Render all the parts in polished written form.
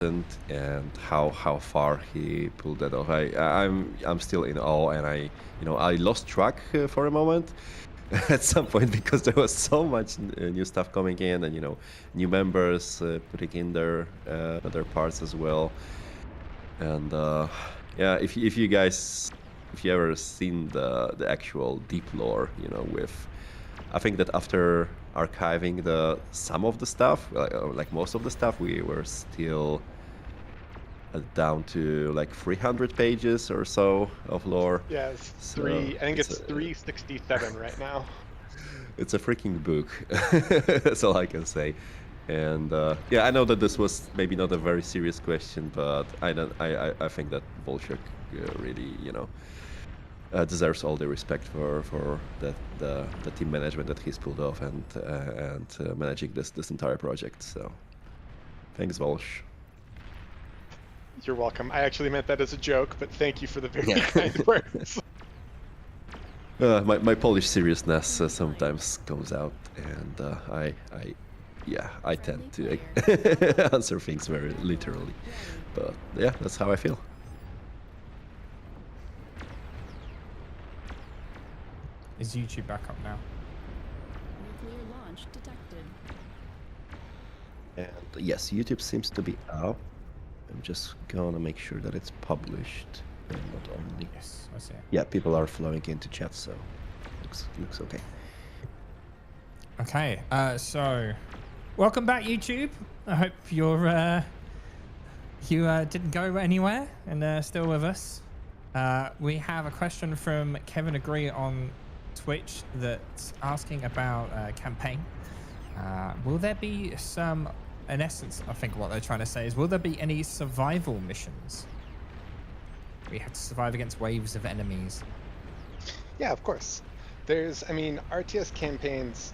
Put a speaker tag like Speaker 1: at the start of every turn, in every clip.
Speaker 1: and how far he pulled that off. I'm still in awe, and I lost track for a moment at some point because there was so much new stuff coming in, and new members putting in their parts as well. And yeah, if you guys, if you ever seen the actual deep lore, with, I think that after archiving some of the stuff, like most of the stuff, we were still down to like 300 pages or so of lore.
Speaker 2: Yeah, it's
Speaker 1: So
Speaker 2: I think it's 367 right now.
Speaker 1: it's a freaking book. That's all I can say. And yeah, I know that this was maybe not a very serious question, but I think that Volchek really, deserves all the respect for the team management that he's pulled off, and managing this entire project. So thanks, Volch.
Speaker 2: You're welcome. I actually meant that as a joke, but thank you for the very
Speaker 1: Yeah.
Speaker 2: kind words.
Speaker 1: My Polish seriousness sometimes comes out, and I tend to answer things very literally. But yeah, that's how I feel.
Speaker 3: Is YouTube back up now?
Speaker 4: Nuclear launch detected.
Speaker 1: And yes, YouTube seems to be up. I'm just gonna make sure that it's published, and not only.
Speaker 3: Yes, I see it.
Speaker 1: Yeah, people are flowing into chat, so looks okay.
Speaker 3: Okay, so welcome back, YouTube. I hope you didn't go anywhere and still with us. We have a question from Kevin Agree on Twitch that's asking about campaign. Will there be some, in essence, I think what they're trying to say is, will there be any survival missions? We have to survive against waves of enemies.
Speaker 2: Yeah, of course. I mean, RTS campaigns,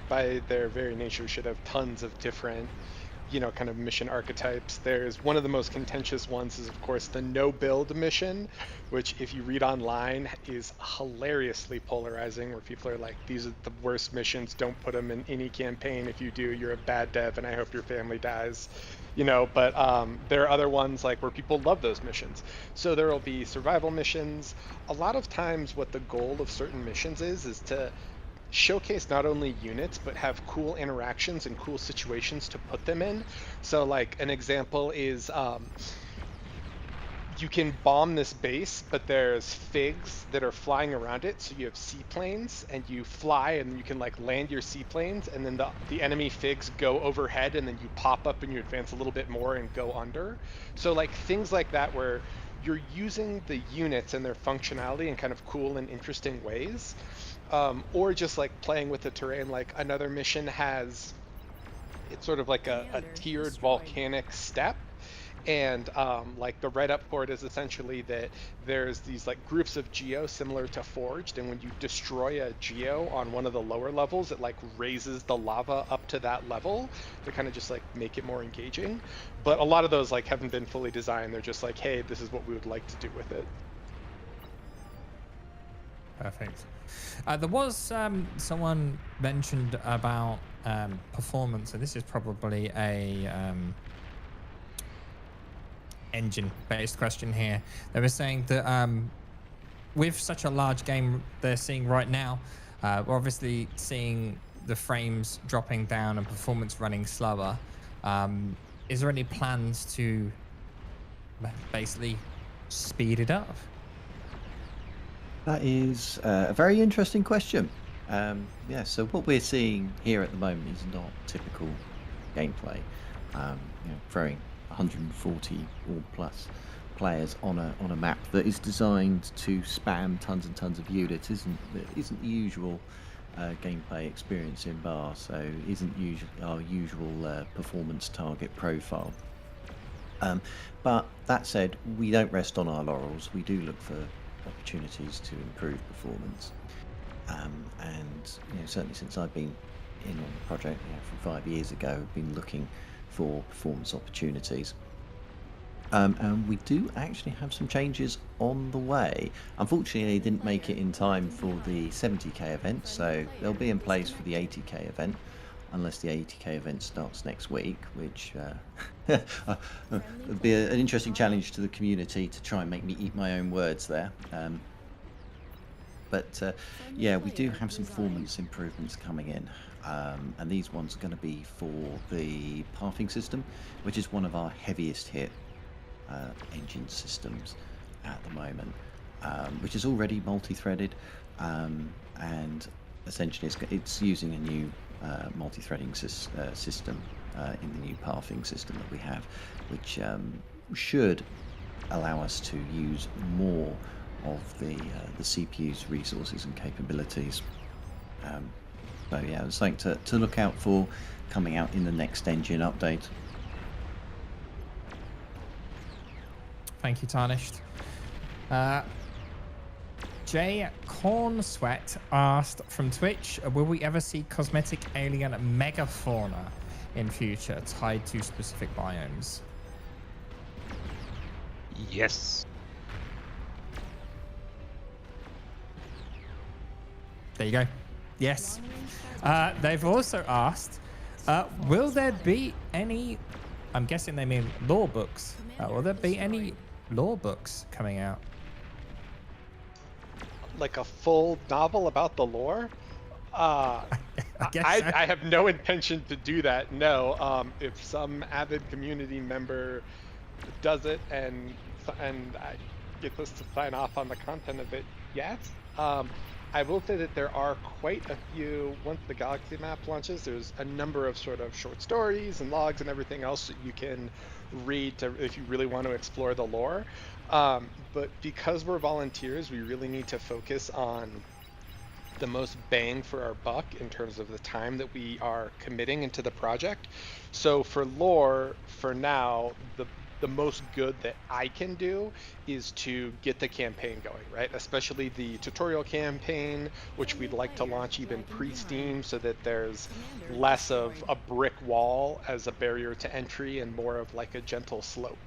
Speaker 2: by their very nature, should have tons of different, kind of mission archetypes. There's one of the most contentious ones is, of course, the no-build mission, which, if you read online, is hilariously polarizing, where people are like, these are the worst missions, don't put them in any campaign. If you do, you're a bad dev, and I hope your family dies. But there are other ones like where people love those missions. So there will be survival missions. A lot of times what the goal of certain missions is to showcase not only units, but have cool interactions and cool situations to put them in. So like an example is you can bomb this base, but there's figs that are flying around it. So you have seaplanes, and you fly, and you can like land your seaplanes, and then the enemy figs go overhead, and then you pop up and you advance a little bit more and go under. So like things like that where you're using the units and their functionality in kind of cool and interesting ways. Or just like playing with the terrain. Like another mission has, it's sort of like a tiered volcanic step. And like the write-up for it is essentially that there's these like groups of geo similar to Forged, and when you destroy a geo on one of the lower levels, it like raises the lava up to that level to kind of just like make it more engaging. But a lot of those like haven't been fully designed. They're just like, hey, this is what we would like to do with it.
Speaker 3: Perfect. There was someone mentioned about performance, and this is probably a engine-based question here. They were saying that with such a large game they're seeing right now, we're obviously seeing the frames dropping down and performance running slower. Is there any plans to basically speed it up?
Speaker 5: That is a very interesting question. Yeah, so what we're seeing here at the moment is not typical gameplay. Throwing 140 or plus players on a map that is designed to spam tons and tons of units isn't the usual gameplay experience in bar. So isn't our usual performance target profile. But that said, we don't rest on our laurels. We do look for opportunities to improve performance, and certainly since I've been in on the project from 5 years ago, I've been looking for performance opportunities, and we do actually have some changes on the way. Unfortunately, they didn't make it in time for the 70k event, so they'll be in place for the 80k event. unless the 80k event starts next week, which would be an interesting challenge to the community to try and make me eat my own words there. But yeah, we do have some performance improvements coming in, and these ones are going to be for the pathing system, which is one of our heaviest hit engine systems at the moment, which is already multi-threaded, and essentially it's using a new multi-threading system in the new pathing system that we have, which should allow us to use more of the CPU's resources and capabilities. So yeah, it's something to look out for coming out in the next engine update.
Speaker 3: Thank you, Tarnished. Jay Cornsweat asked from Twitch, will we ever see cosmetic alien megafauna in future tied to specific biomes?
Speaker 6: Yes.
Speaker 3: There you go. Yes. They've also asked, will there be any, I'm guessing they mean lore books, will there be any lore books coming out?
Speaker 2: Like a full novel about the lore?
Speaker 3: I guess so.
Speaker 2: I have no intention to do that, no. If some avid community member does it and I get us to sign off on the content of it, yes. I will say that there are quite a few, once the Galaxy map launches, there's a number of sort of short stories and logs and everything else that you can read if you really want to explore the lore. But because we're volunteers, we really need to focus on the most bang for our buck in terms of the time that we are committing into the project. So for lore, for now, the most good that I can do is to get the campaign going, right? Especially the tutorial campaign, which we'd like to launch even pre-Steam so that there's less of a brick wall as a barrier to entry and more of like a gentle slope.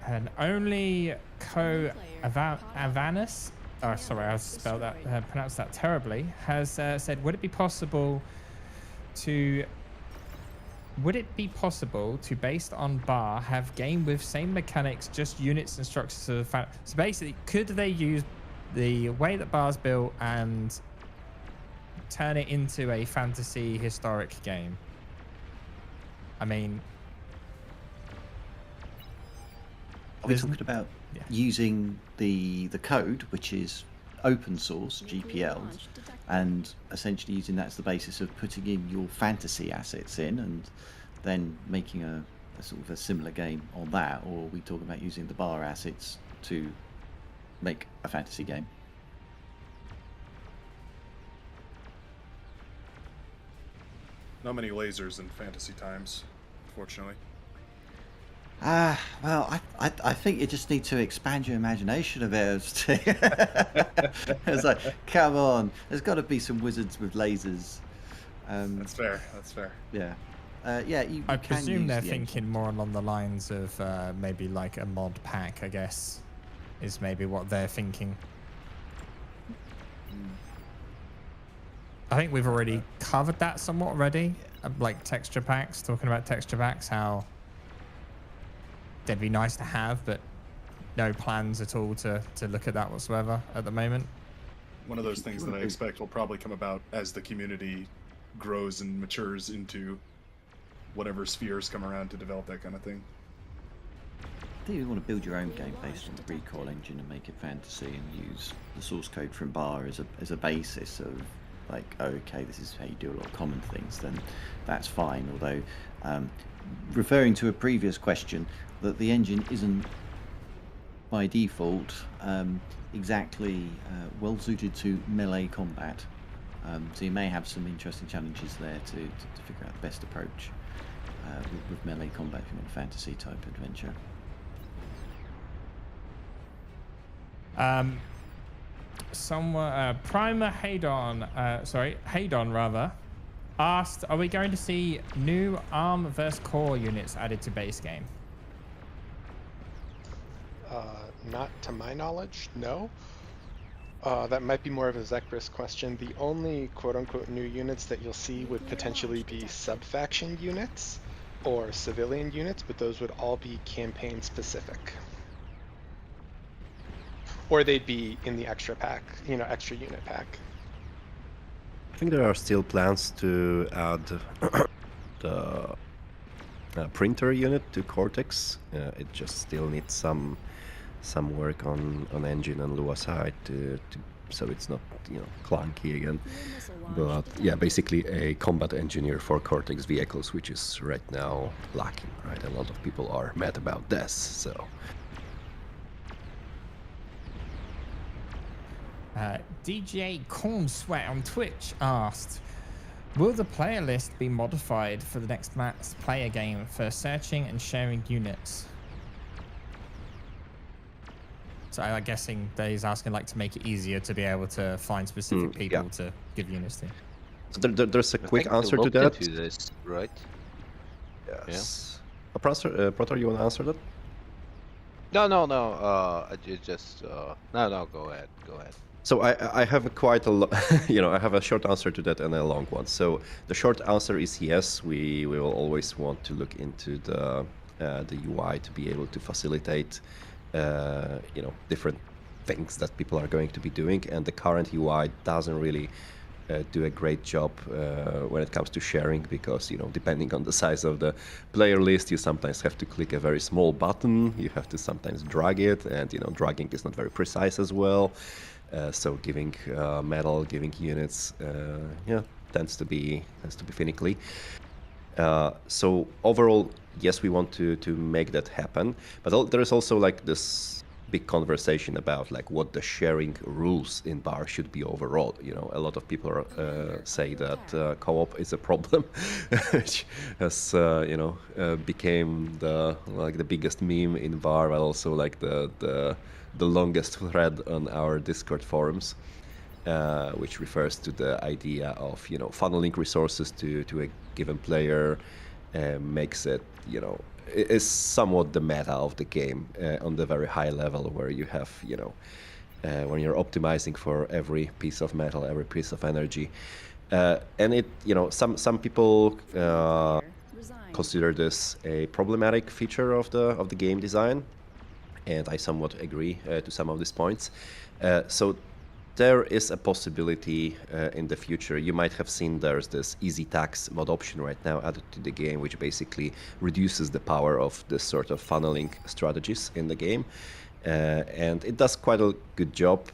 Speaker 3: And only Avanus, oh sorry, I spelled that, pronounced that terribly, has said, would it be possible to, based on bar, have game with same mechanics, just units and structures of so basically, could they use the way that bar's built and turn it into a fantasy historic game? I mean,
Speaker 5: are we talking about using the code, which is open source GPL, and essentially using that as the basis of putting in your fantasy assets in and then making a sort of a similar game on that? Or are we talking about using the bar assets to make a fantasy game?
Speaker 7: Not many lasers in fantasy times, unfortunately.
Speaker 5: Well, I think you just need to expand your imagination a bit. It's like, come on, there's got to be some wizards with lasers.
Speaker 7: That's fair. That's fair.
Speaker 5: Yeah. Yeah, you
Speaker 3: I
Speaker 5: can
Speaker 3: presume
Speaker 5: use
Speaker 3: they're
Speaker 5: the
Speaker 3: thinking
Speaker 5: engine.
Speaker 3: more along the lines of maybe like a mod pack, I guess, is maybe what they're thinking. I think we've already covered that somewhat already, like texture packs, talking about texture packs, how they'd be nice to have, but no plans at all to look at that whatsoever at the moment.
Speaker 7: One of those things that I expect will probably come about as the community grows and matures into whatever spheres come around to develop that kind of thing.
Speaker 5: I think you want to build your own game based on the Recall engine and make it fantasy and use the source code from bar as a basis of like, oh, okay, this is how you do a lot of common things, then that's fine. Although, referring to a previous question, that the engine isn't by default exactly well suited to melee combat, so you may have some interesting challenges there to figure out the best approach with melee combat if you want a fantasy type adventure.
Speaker 3: Primer Haydon rather asked, are we going to see new ARM vs Core units added to base game?
Speaker 2: Not to my knowledge, no. That might be more of a Zekris question. The only quote-unquote new units that you'll see would potentially be sub-faction units or civilian units, but those would all be campaign specific. Or they'd be in the extra pack, extra unit pack.
Speaker 1: I think there are still plans to add the printer unit to Cortex. It just still needs some work on engine and Lua side so it's not clunky again. But yeah, basically a combat engineer for Cortex vehicles, which is right now lacking, right? A lot of people are mad about this, so.
Speaker 3: DJ Corn Sweat on Twitch asked, will the player list be modified for the next Max player game for searching and sharing units? So I'm guessing that he's asking like to make it easier to be able to find specific people to give units to.
Speaker 1: So there's a quick
Speaker 6: I think
Speaker 1: answer
Speaker 6: we
Speaker 1: to
Speaker 6: looked
Speaker 1: that.
Speaker 6: into this, right?
Speaker 1: Yes. Protor, you want to answer that?
Speaker 6: No. No. Go ahead.
Speaker 1: So I have I have a short answer to that and a long one. So the short answer is yes, we will always want to look into the UI to be able to facilitate different things that people are going to be doing, and the current UI doesn't really do a great job when it comes to sharing, because depending on the size of the player list, you sometimes have to click a very small button, you have to sometimes drag it, and dragging is not very precise as well. So giving metal, giving units, tends to be finicky. So overall, yes, we want to make that happen, but there is also like this big conversation about like what the sharing rules in bar should be overall. A lot of people say that co-op is a problem, which has became the biggest meme in bar, but also like the longest thread on our Discord forums. Which refers to the idea of funneling resources to a given player, makes it is somewhat the meta of the game on the very high level, where you have when you're optimizing for every piece of metal, every piece of energy, and it some people consider this a problematic feature of the game design, and I somewhat agree to some of these points. So there is a possibility in the future. You might have seen there's this easy tax mod option right now added to the game, which basically reduces the power of this sort of funneling strategies in the game. And it does quite a good job,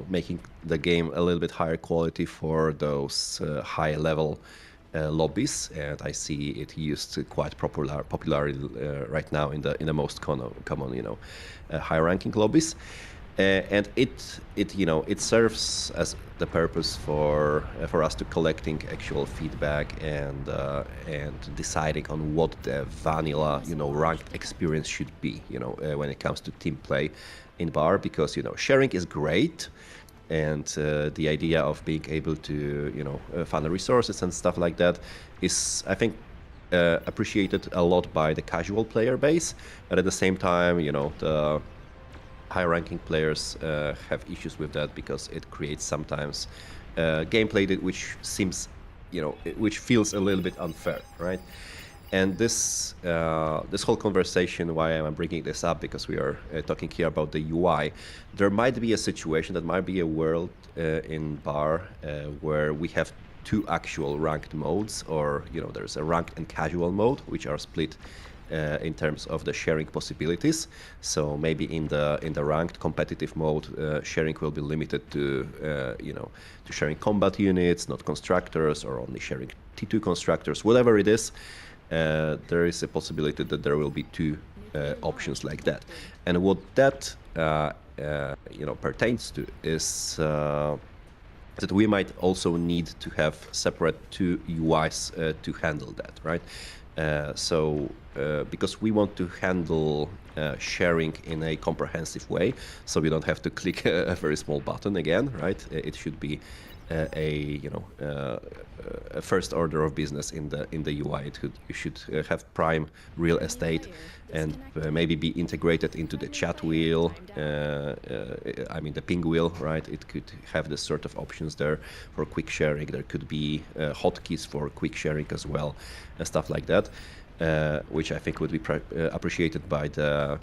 Speaker 1: making the game a little bit higher quality for those high level lobbies, and I see it used quite popularly right now in the most common high ranking lobbies. And it serves as the purpose for us to collecting actual feedback and deciding on what the vanilla ranked experience should be when it comes to team play in bar, because sharing is great, and the idea of being able to funnel resources and stuff like that is, I think, appreciated a lot by the casual player base, but at the same time the high-ranking players have issues with that, because it creates sometimes gameplay which seems, which feels a little bit unfair, right? And this whole conversation, why I'm bringing this up, because we are talking here about the UI. There might be a situation, that might be a world in bar where we have two actual ranked modes, or there's a ranked and casual mode, which are split in terms of the sharing possibilities. So maybe in the ranked competitive mode, sharing will be limited to to sharing combat units, not constructors, or only sharing T2 constructors, whatever it is. There is a possibility that there will be two options like that, and what that pertains to is that we might also need to have separate two UIs to handle that, right? Because we want to handle sharing in a comprehensive way, so we don't have to click a very small button again, right? It should be a first order of business in the UI. You should have prime real estate, and maybe be integrated into the chat wheel. I mean the ping wheel, right? It could have this sort of options there for quick sharing. There could be hotkeys for quick sharing as well, and stuff like that, which I think would be appreciated by the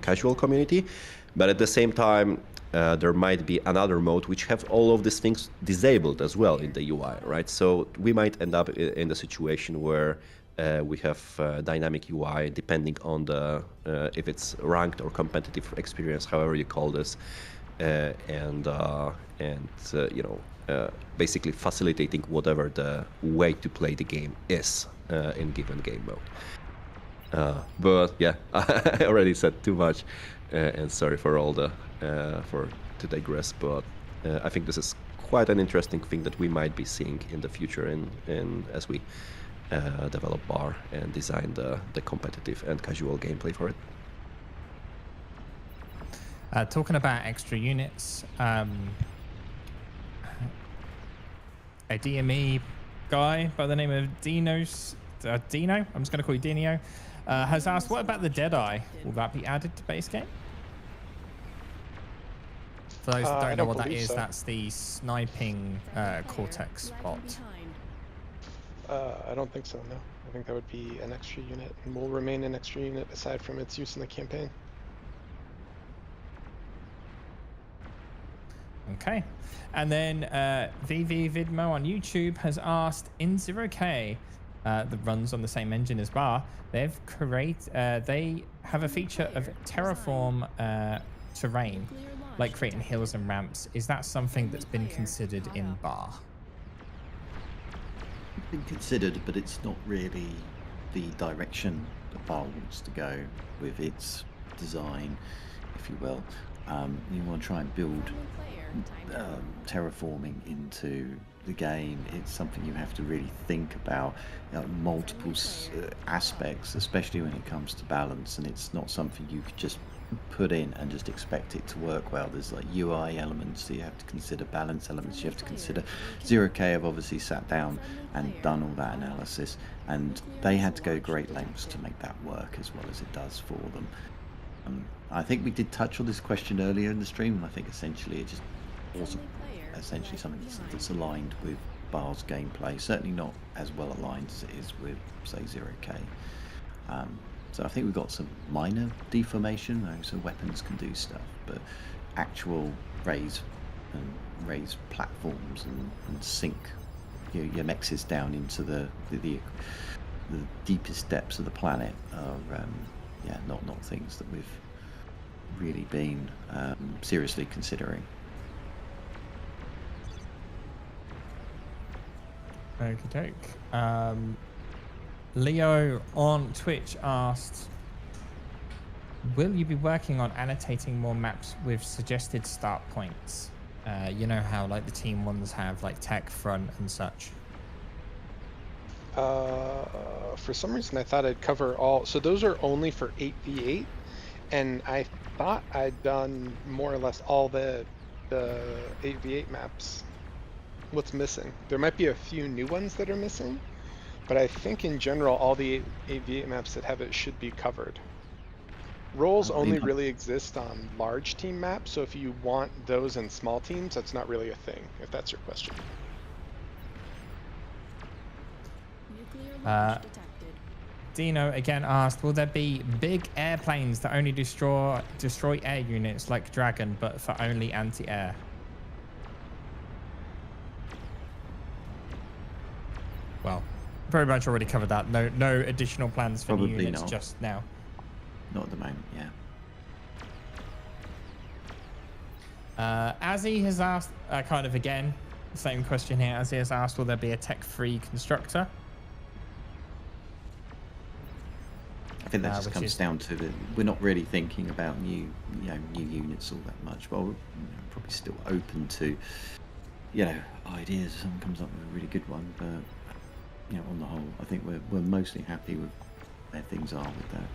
Speaker 1: casual community. But at the same time, there might be another mode which have all of these things disabled as well in the UI, right? So we might end up in the situation where we have dynamic UI depending on the if it's ranked or competitive experience, however you call this, basically facilitating whatever the way to play the game is in given game mode. But yeah, I already said too much, and sorry for all the to digress. But I think this is quite an interesting thing that we might be seeing in the future, in as we develop BAR and design the competitive and casual gameplay for it.
Speaker 3: Talking about extra units, a DME guy by the name of Dino, I'm just going to call you Dino, has asked, what about the Deadeye? Will that be added to base game? For those that don't know what that is, that's the sniping Cortex bot.
Speaker 2: I don't think so, no. I think that would be an extra unit, and will remain an extra unit aside from its use in the campaign.
Speaker 3: Okay. And then VV Vidmo on YouTube has asked, in 0K, that runs on the same engine as BAR, they have a feature of terraform terrain, like creating hills and ramps. Is that something that's been considered in BAR?
Speaker 5: It's been considered, but it's not really the direction that BAR wants to go with its design, if you will. You want to try and build terraforming into the game. It's something you have to really think about, multiple aspects, especially when it comes to balance, and it's not something you could just put in and just expect it to work well. There's like UI elements, so you have to consider balance elements, you have to consider. 0K have obviously sat down and done all that analysis, and they had to go great lengths to make that work as well as it does for them. I think we did touch on this question earlier in the stream, and I think essentially it just wasn't essentially something that's aligned with BAR's gameplay, certainly not as well aligned as it is with, say, 0K. So I think we've got some minor deformation, so weapons can do stuff, but actual raise platforms and sink your mexes down into the deepest depths of the planet are not things that we've really been seriously considering.
Speaker 3: Okay. Leo on Twitch asked, will you be working on annotating more maps with suggested start points? You know how like the team ones have like tech, front and such.
Speaker 2: For some reason I thought I'd cover all, so those are only for 8v8, and I thought I'd done more or less all the 8v8 maps. What's missing? There might be a few new ones that are missing, but I think in general all the 8v8 maps that have it should be covered. Roles only really exist on large team maps, so if you want those in small teams, that's not really a thing, if that's your question.
Speaker 3: Dino again asked, will there be big airplanes that only destroy air units like Dragon, but for only anti-air? Well, very much already covered that. No additional plans for new units just now.
Speaker 5: Not at the moment,
Speaker 3: yeah. Azzy has asked, kind of again, same question here. Azzy has asked, will there be a tech-free constructor?
Speaker 5: I think that just comes down to we're not really thinking about new units all that much. Well, we're probably still open to, ideas. If someone comes up with a really good one, but on the whole, I think we're mostly happy with where things are with that.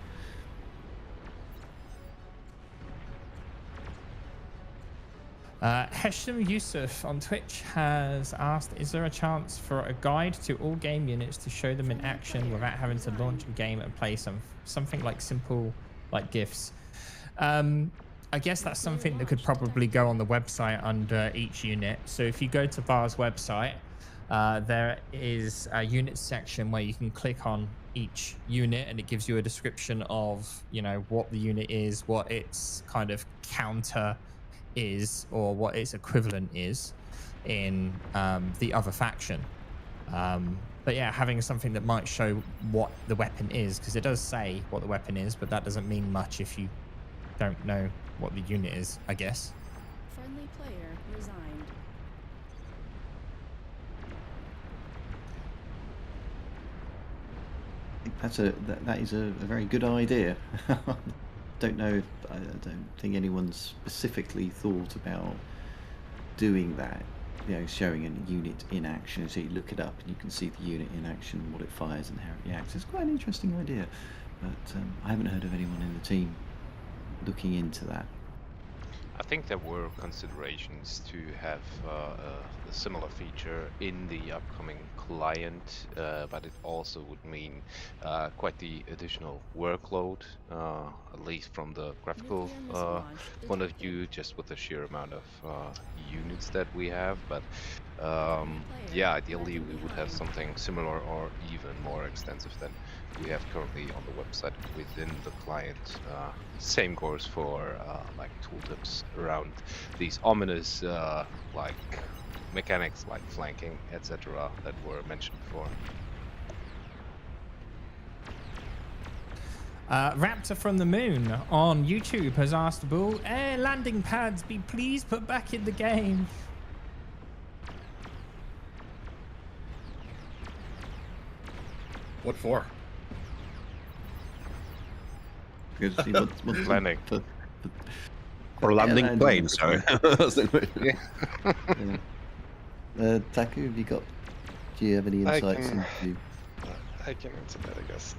Speaker 3: Hesham Yusuf on Twitch has asked, is there a chance for a guide to all game units to show them in action without having to launch a game and play something like simple like GIFs? I guess that's something that could probably go on the website under each unit. So if you go to VAR's website, there is a unit section where you can click on each unit and it gives you a description of, you know, what the unit is, what its kind of counter is, or what its equivalent is in the other faction. But yeah, having something that might show what the weapon is, because it does say what the weapon is, but that doesn't mean much if you don't know what the unit is, I guess.
Speaker 4: Friendly player resigned.
Speaker 5: That is a very good idea. Don't know. I don't think anyone's specifically thought about doing that. You know, showing a unit in action, so you look it up and you can see the unit in action, what it fires and how it reacts. It's quite an interesting idea, but I haven't heard of anyone in the team looking into that.
Speaker 6: I think there were considerations to have a similar feature in the upcoming client, but it also would mean quite the additional workload, at least from the graphical point of view, just with the sheer amount of units that we have. But yeah, ideally we would have something similar or even more extensive than we have currently on the website within the client. Same goes for like tooltips around these ominous like mechanics like flanking, etc. that were mentioned before.
Speaker 3: Raptor from the Moon on YouTube has asked, will air landing pads be please put back in the game?
Speaker 7: What for?
Speaker 5: Because he wants
Speaker 6: Landing.
Speaker 1: Or landing planes, sorry.
Speaker 5: Taku, have you got? Do you have any insights into?
Speaker 2: I can answer that, I guess.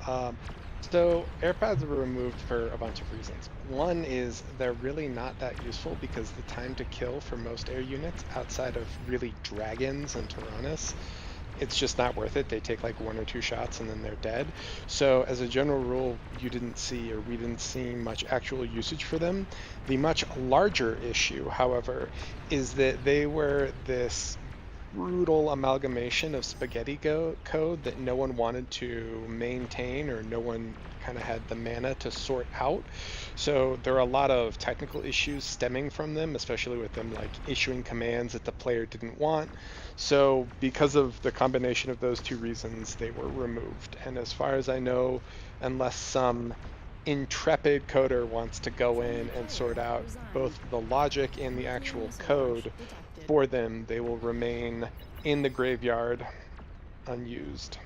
Speaker 2: So AirPads were removed for a bunch of reasons. One is they're really not that useful because the time to kill for most air units outside of really dragons and Tyrannus, it's just not worth it. They take like 1 or 2 shots and then they're dead. So as a general rule, we didn't see much actual usage for them. The much larger issue, however, is that they were this brutal amalgamation of spaghetti code that no one wanted to maintain, or no one kind of had the mana to sort out. So there are a lot of technical issues stemming from them, especially with them like issuing commands that the player didn't want. So because of the combination of those 2 reasons, they were removed. And as far as I know, unless some intrepid coder wants to go in and sort out both the logic and the actual code for them, they will remain in the graveyard unused.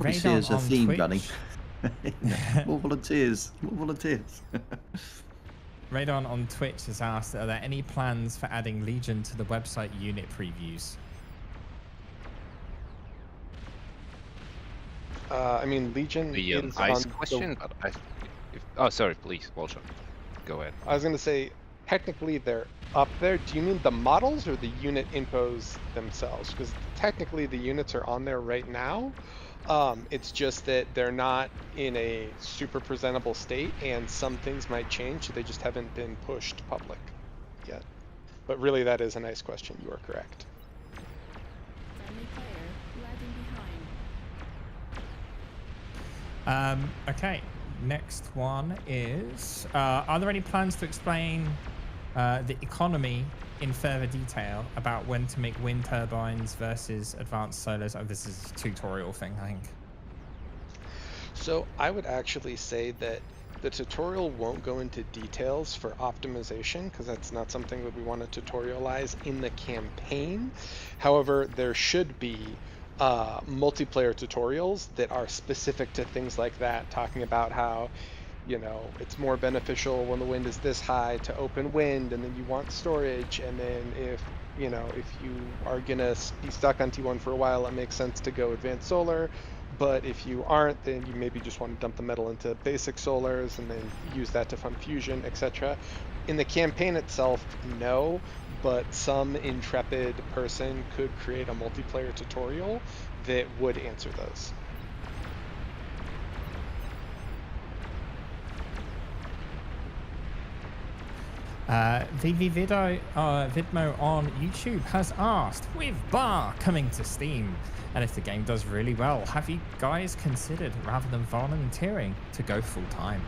Speaker 5: We see as a theme
Speaker 3: Twitch.
Speaker 5: running. More volunteers. More volunteers.
Speaker 3: Radon on Twitch has asked, are there any plans for adding Legion to the website unit previews?
Speaker 2: I mean, Legion is
Speaker 6: Ice
Speaker 2: on
Speaker 6: question, but oh, sorry, please, Walsha, go ahead.
Speaker 2: I was going to say, technically they're up there. Do you mean the models or the unit infos themselves? Because technically the units are on there right now. It's just that they're not in a super presentable state, and some things might change, so they just haven't been pushed public yet. But really, that is a nice question. You are correct.
Speaker 4: Friendly player lagging behind.
Speaker 3: Okay, next one is, are there any plans to explain the economy in further detail about when to make wind turbines versus advanced solars? Oh, this is a tutorial thing, I think.
Speaker 2: So I would actually say that the tutorial won't go into details for optimization, because that's not something that we want to tutorialize in the campaign. However, there should be multiplayer tutorials that are specific to things like that, talking about how, you know, it's more beneficial when the wind is this high to open wind, and then you want storage, and then if you are gonna be stuck on T1 for a while, it makes sense to go advanced solar. But if you aren't, then you maybe just want to dump the metal into basic solars and then use that to fund fusion, etc. In the campaign itself, no, but some intrepid person could create a multiplayer tutorial that would answer those.
Speaker 3: Vidmo on YouTube has asked, with Bar coming to Steam, and if the game does really well, have you guys considered, rather than volunteering, to go full time?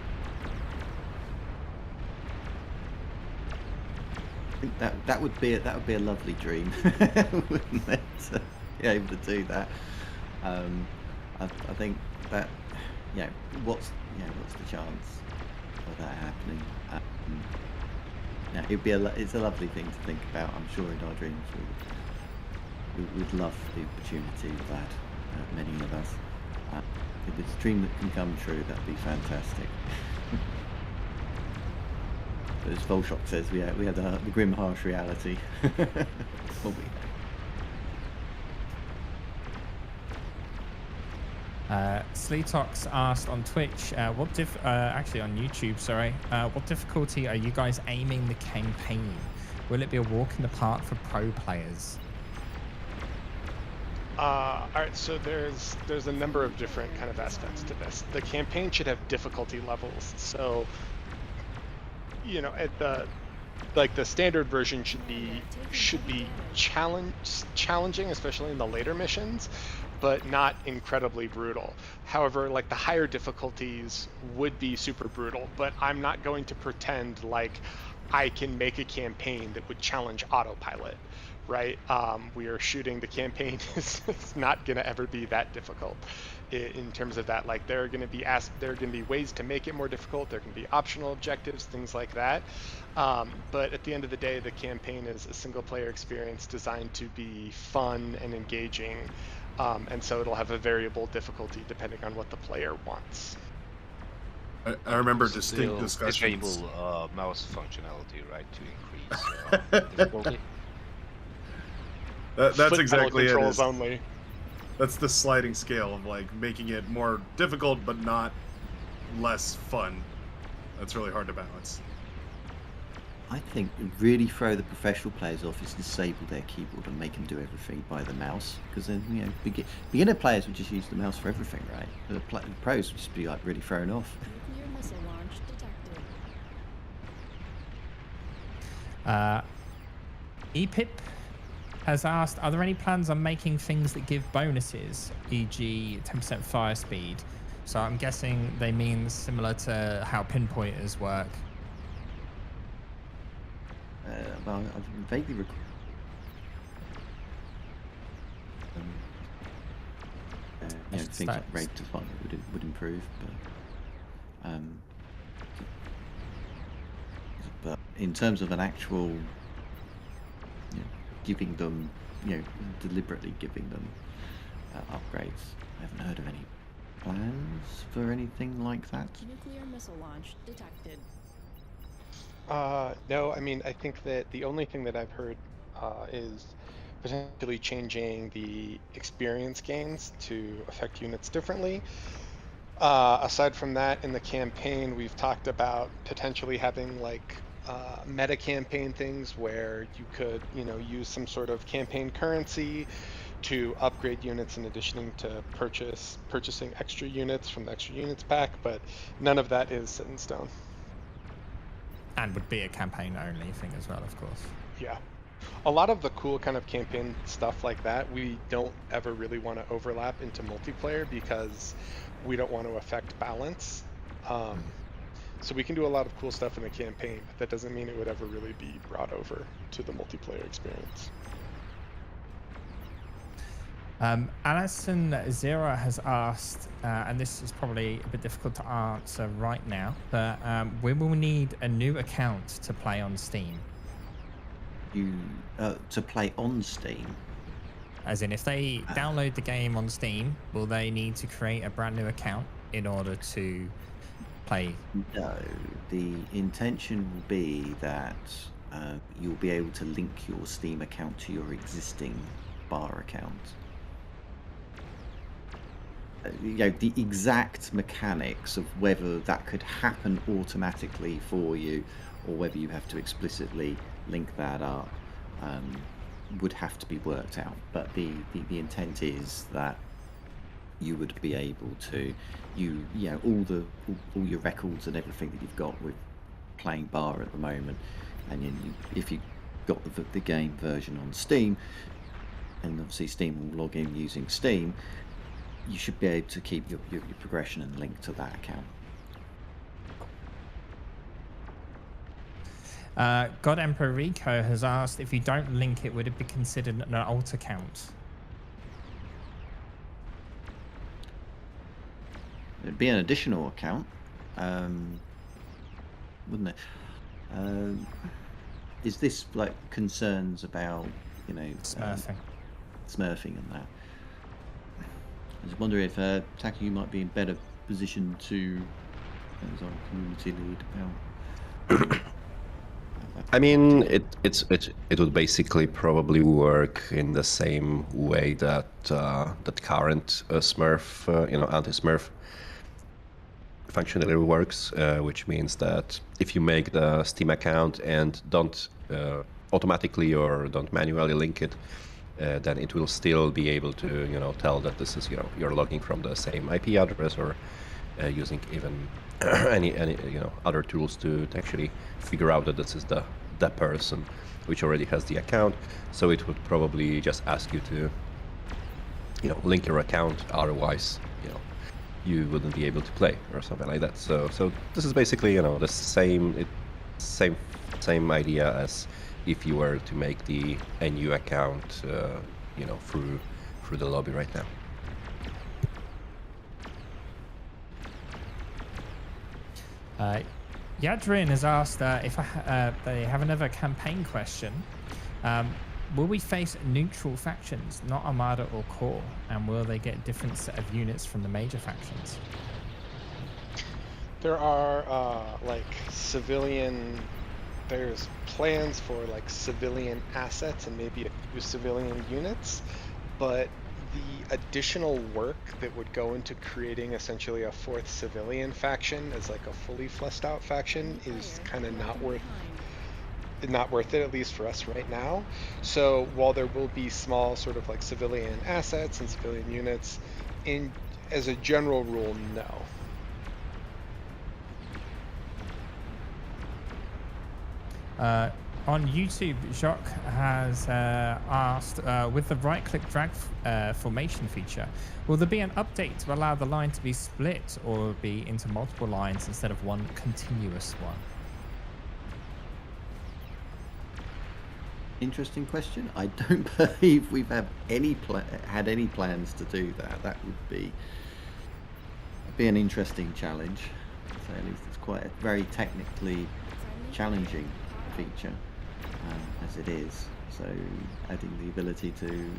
Speaker 5: I think that would be a lovely dream, wouldn't it? To be able to do that. I think that what's the chance of that happening? It's a lovely thing to think about. I'm sure in our dreams we'd love the opportunity of that. Many of us. If it's a dream that can come true, that'd be fantastic. But as Volshock says, we had the grim, harsh reality.
Speaker 3: Sleetox asked on Twitch, actually on YouTube, sorry, what difficulty are you guys aiming the campaign? Will it be a walk in the park for pro players?
Speaker 2: All right, so there's a number of different kind of aspects to this. The campaign should have difficulty levels. So, at the standard version should be challenging, especially in the later missions, but not incredibly brutal. However, the higher difficulties would be super brutal, but I'm not going to pretend like I can make a campaign that would challenge autopilot, right? We are shooting the campaign. It's not going to ever be that difficult in terms of that. There are going to be ways to make it more difficult. There can be optional objectives, things like that. But at the end of the day, the campaign is a single player experience designed to be fun and engaging. And so it'll have a variable difficulty depending on what the player wants.
Speaker 7: I remember distinct discussions.
Speaker 6: Disable mouse functionality, right, to increase difficulty.
Speaker 7: That's exactly it.
Speaker 2: Only.
Speaker 7: That's the sliding scale of making it more difficult but not less fun. That's really hard to balance.
Speaker 5: I think really throw the professional players off is disable their keyboard and make them do everything by the mouse, because then beginner players would just use the mouse for everything, right? The pros would just be really thrown off.
Speaker 4: Nuclear missile launch detected.
Speaker 3: EPIP has asked, are there any plans on making things that give bonuses, e.g. 10% fire speed? So I'm guessing they mean similar to how pinpointers work.
Speaker 5: Well, I've vaguely things like rate to fire would improve, but in terms of an actual giving them, deliberately giving them upgrades, I haven't heard of any plans for anything like that.
Speaker 4: Nuclear missile launch detected.
Speaker 2: No, I mean, I think that the only thing that I've heard is potentially changing the experience gains to affect units differently. Aside from that, in the campaign, we've talked about potentially having meta campaign things where you could, use some sort of campaign currency to upgrade units in addition to purchasing extra units from the extra units pack, but none of that is set in stone.
Speaker 3: And would be a campaign only thing as well, of course.
Speaker 2: Yeah. A lot of the cool kind of campaign stuff like that, we don't ever really want to overlap into multiplayer because we don't want to affect balance. So we can do a lot of cool stuff in the campaign, but that doesn't mean it would ever really be brought over to the multiplayer experience.
Speaker 3: Alison Zera has asked, and this is probably a bit difficult to answer right now, but we will need a new account to play on Steam.
Speaker 5: To play on Steam?
Speaker 3: As in, if they download the game on Steam, will they need to create a brand new account in order to play?
Speaker 5: No, the intention will be that you'll be able to link your Steam account to your existing bar account. the exact mechanics of whether that could happen automatically for you or whether you have to explicitly link that up would have to be worked out. But the intent is that you would be able to all your records and everything that you've got with playing bar at the moment, and if you got the game version on Steam, and obviously Steam will log in using Steam, you should be able to keep your progression and link to that account.
Speaker 3: God Emperor Rico has asked, if you don't link it, would it be considered an alt account?
Speaker 5: It'd be an additional account, wouldn't it? Is this like concerns about
Speaker 3: Smurfing?
Speaker 5: Smurfing and that? I just wonder if Taki, you might be in better position to, as our community lead, about.
Speaker 1: I mean, it would basically probably work in the same way that that current Smurf, anti-Smurf functionality works, which means that if you make the Steam account and don't automatically or don't manually link it, then it will still be able to tell that this is you're logging from the same IP address, or using even any other tools to actually figure out that this is the person which already has the account. So it would probably just ask you to link your account, otherwise you wouldn't be able to play or something like that. So this is basically the same idea as if you were to make a new account through the lobby right now.
Speaker 3: Yadrin has asked if they have another campaign question. Will we face neutral factions, not Armada or Core, and will they get a different set of units from the major factions?
Speaker 2: There are there's plans for like civilian assets and maybe a few civilian units, but the additional work that would go into creating essentially a fourth civilian faction as like a fully fleshed out faction is kind of not worth it, at least for us right now. So while there will be small sort of like civilian assets and civilian units, as a general rule, no.
Speaker 3: On YouTube, Jacques has asked, with the right-click drag formation feature, will there be an update to allow the line to be split or be into multiple lines instead of one continuous one?
Speaker 5: Interesting question. I don't believe we've had any plans to do that. That would be an interesting challenge. So at least it's quite a very technically challenging feature as it is. So adding the ability to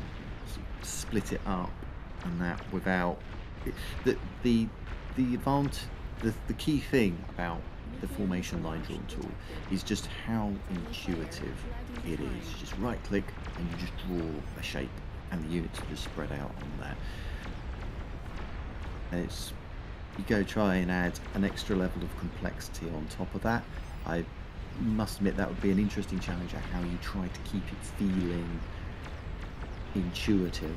Speaker 5: split it up and that without the key thing about the formation line drawn tool is just how intuitive it is. You just right click and you just draw a shape and the units are just spread out on that. And you go try and add an extra level of complexity on top of that. I must admit that would be an interesting challenge at how you try to keep it feeling intuitive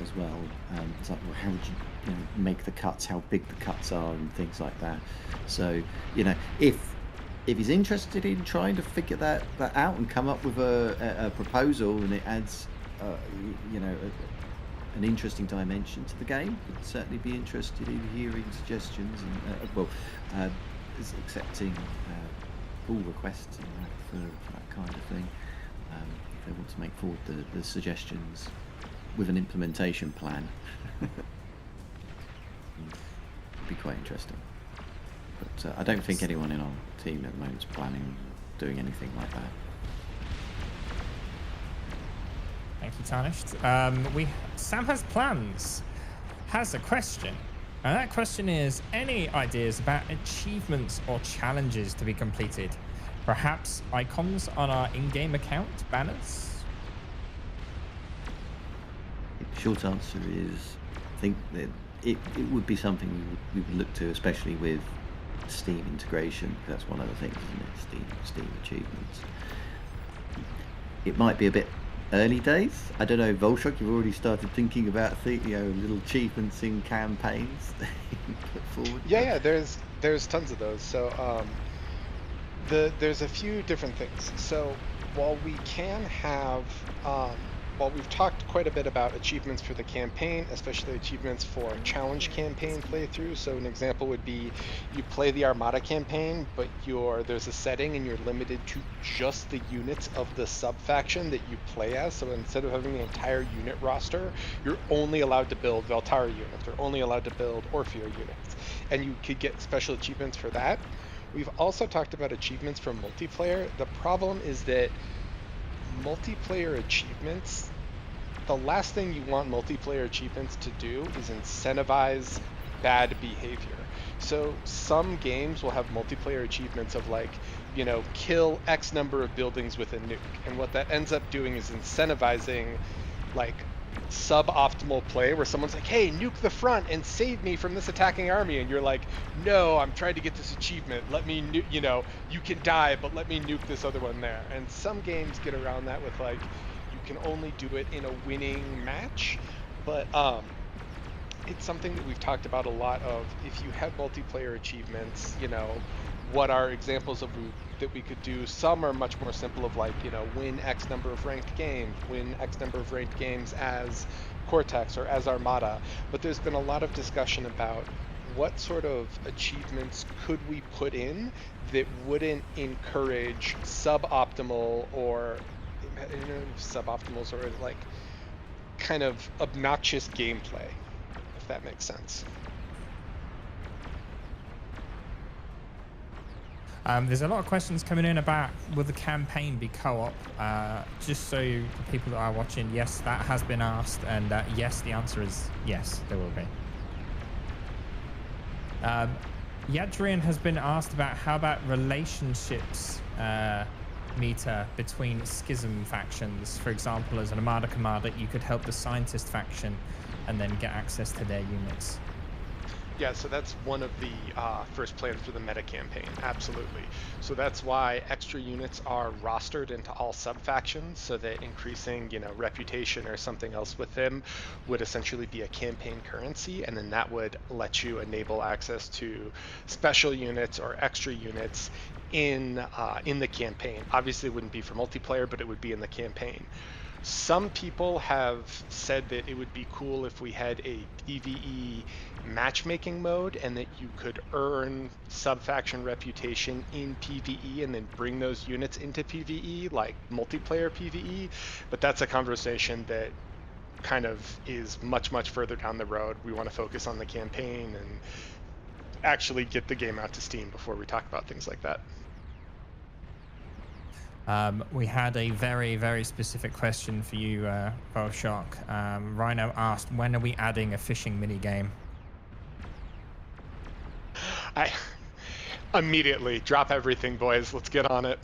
Speaker 5: as well. It's like, well, how would you make the cuts, how big the cuts are and things like that. So if he's interested in trying to figure that out and come up with a proposal and it adds an interesting dimension to the game, I'd certainly be interested in hearing suggestions and is accepting pull requests and that for that kind of thing. If they want to make forward the suggestions with an implementation plan. It'd be quite interesting. But I don't think anyone in our team at the moment is planning on doing anything like that.
Speaker 3: Thank you, Tarnished. Sam has plans, has a question. And that question is, any ideas about achievements or challenges to be completed? Perhaps icons on our in-game account, banners?
Speaker 5: The short answer is, I think that it would be something we would look to, especially with Steam integration. That's one of the things, isn't it? Steam achievements. It might be a bit early days. I don't know, Volshok, you've already started thinking about little achievements in campaigns that you can put forward.
Speaker 2: Yeah, there's tons of those. So there's a few different things. So while we can have while we've talked quite a bit about achievements for the campaign, especially achievements for challenge campaign playthrough. So an example would be you play the Armada campaign, but there's a setting and you're limited to just the units of the sub-faction that you play as. So instead of having the entire unit roster, you're only allowed to build Veltara units, or only allowed to build Orfeo units. And you could get special achievements for that. We've also talked about achievements for multiplayer. The problem is that multiplayer achievements, the last thing you want multiplayer achievements to do is incentivize bad behavior. So some games will have multiplayer achievements of kill X number of buildings with a nuke. And what that ends up doing is incentivizing suboptimal play where someone's like, hey, nuke the front and save me from this attacking army, and you're like, no, I'm trying to get this achievement, let me you can die, but let me nuke this other one there. And some games get around that with you can only do it in a winning match. But it's something that we've talked about a lot of. If you had multiplayer achievements, what are examples of that we could do? Some are much more simple of win X number of ranked games, win X number of ranked games as Cortex or as Armada. But there's been a lot of discussion about what sort of achievements could we put in that wouldn't encourage suboptimal or suboptimals or kind of obnoxious gameplay, if that makes sense.
Speaker 3: There's a lot of questions coming in about will the campaign be co-op? Just so the people that are watching, yes, that has been asked, and yes, the answer is yes, there will be. Yadrian has been asked about how about relationships meter between schism factions. For example, as an Armada commander, you could help the scientist faction and then get access to their units.
Speaker 2: Yeah, so that's one of the first plans for the meta campaign, absolutely. So that's why extra units are rostered into all sub-factions, so that increasing, reputation or something else with them would essentially be a campaign currency, and then that would let you enable access to special units or extra units in the campaign. Obviously, it wouldn't be for multiplayer, but it would be in the campaign. Some people have said that it would be cool if we had a PvE matchmaking mode and that you could earn sub-faction reputation in PvE and then bring those units into PvE, like multiplayer PvE. But that's a conversation that kind of is much, much further down the road. We want to focus on the campaign and actually get the game out to Steam before we talk about things like that.
Speaker 3: We had a very, very specific question for you, Volshok. Rhino asked, when are we adding a fishing minigame?
Speaker 2: Immediately drop everything, boys. Let's get on it.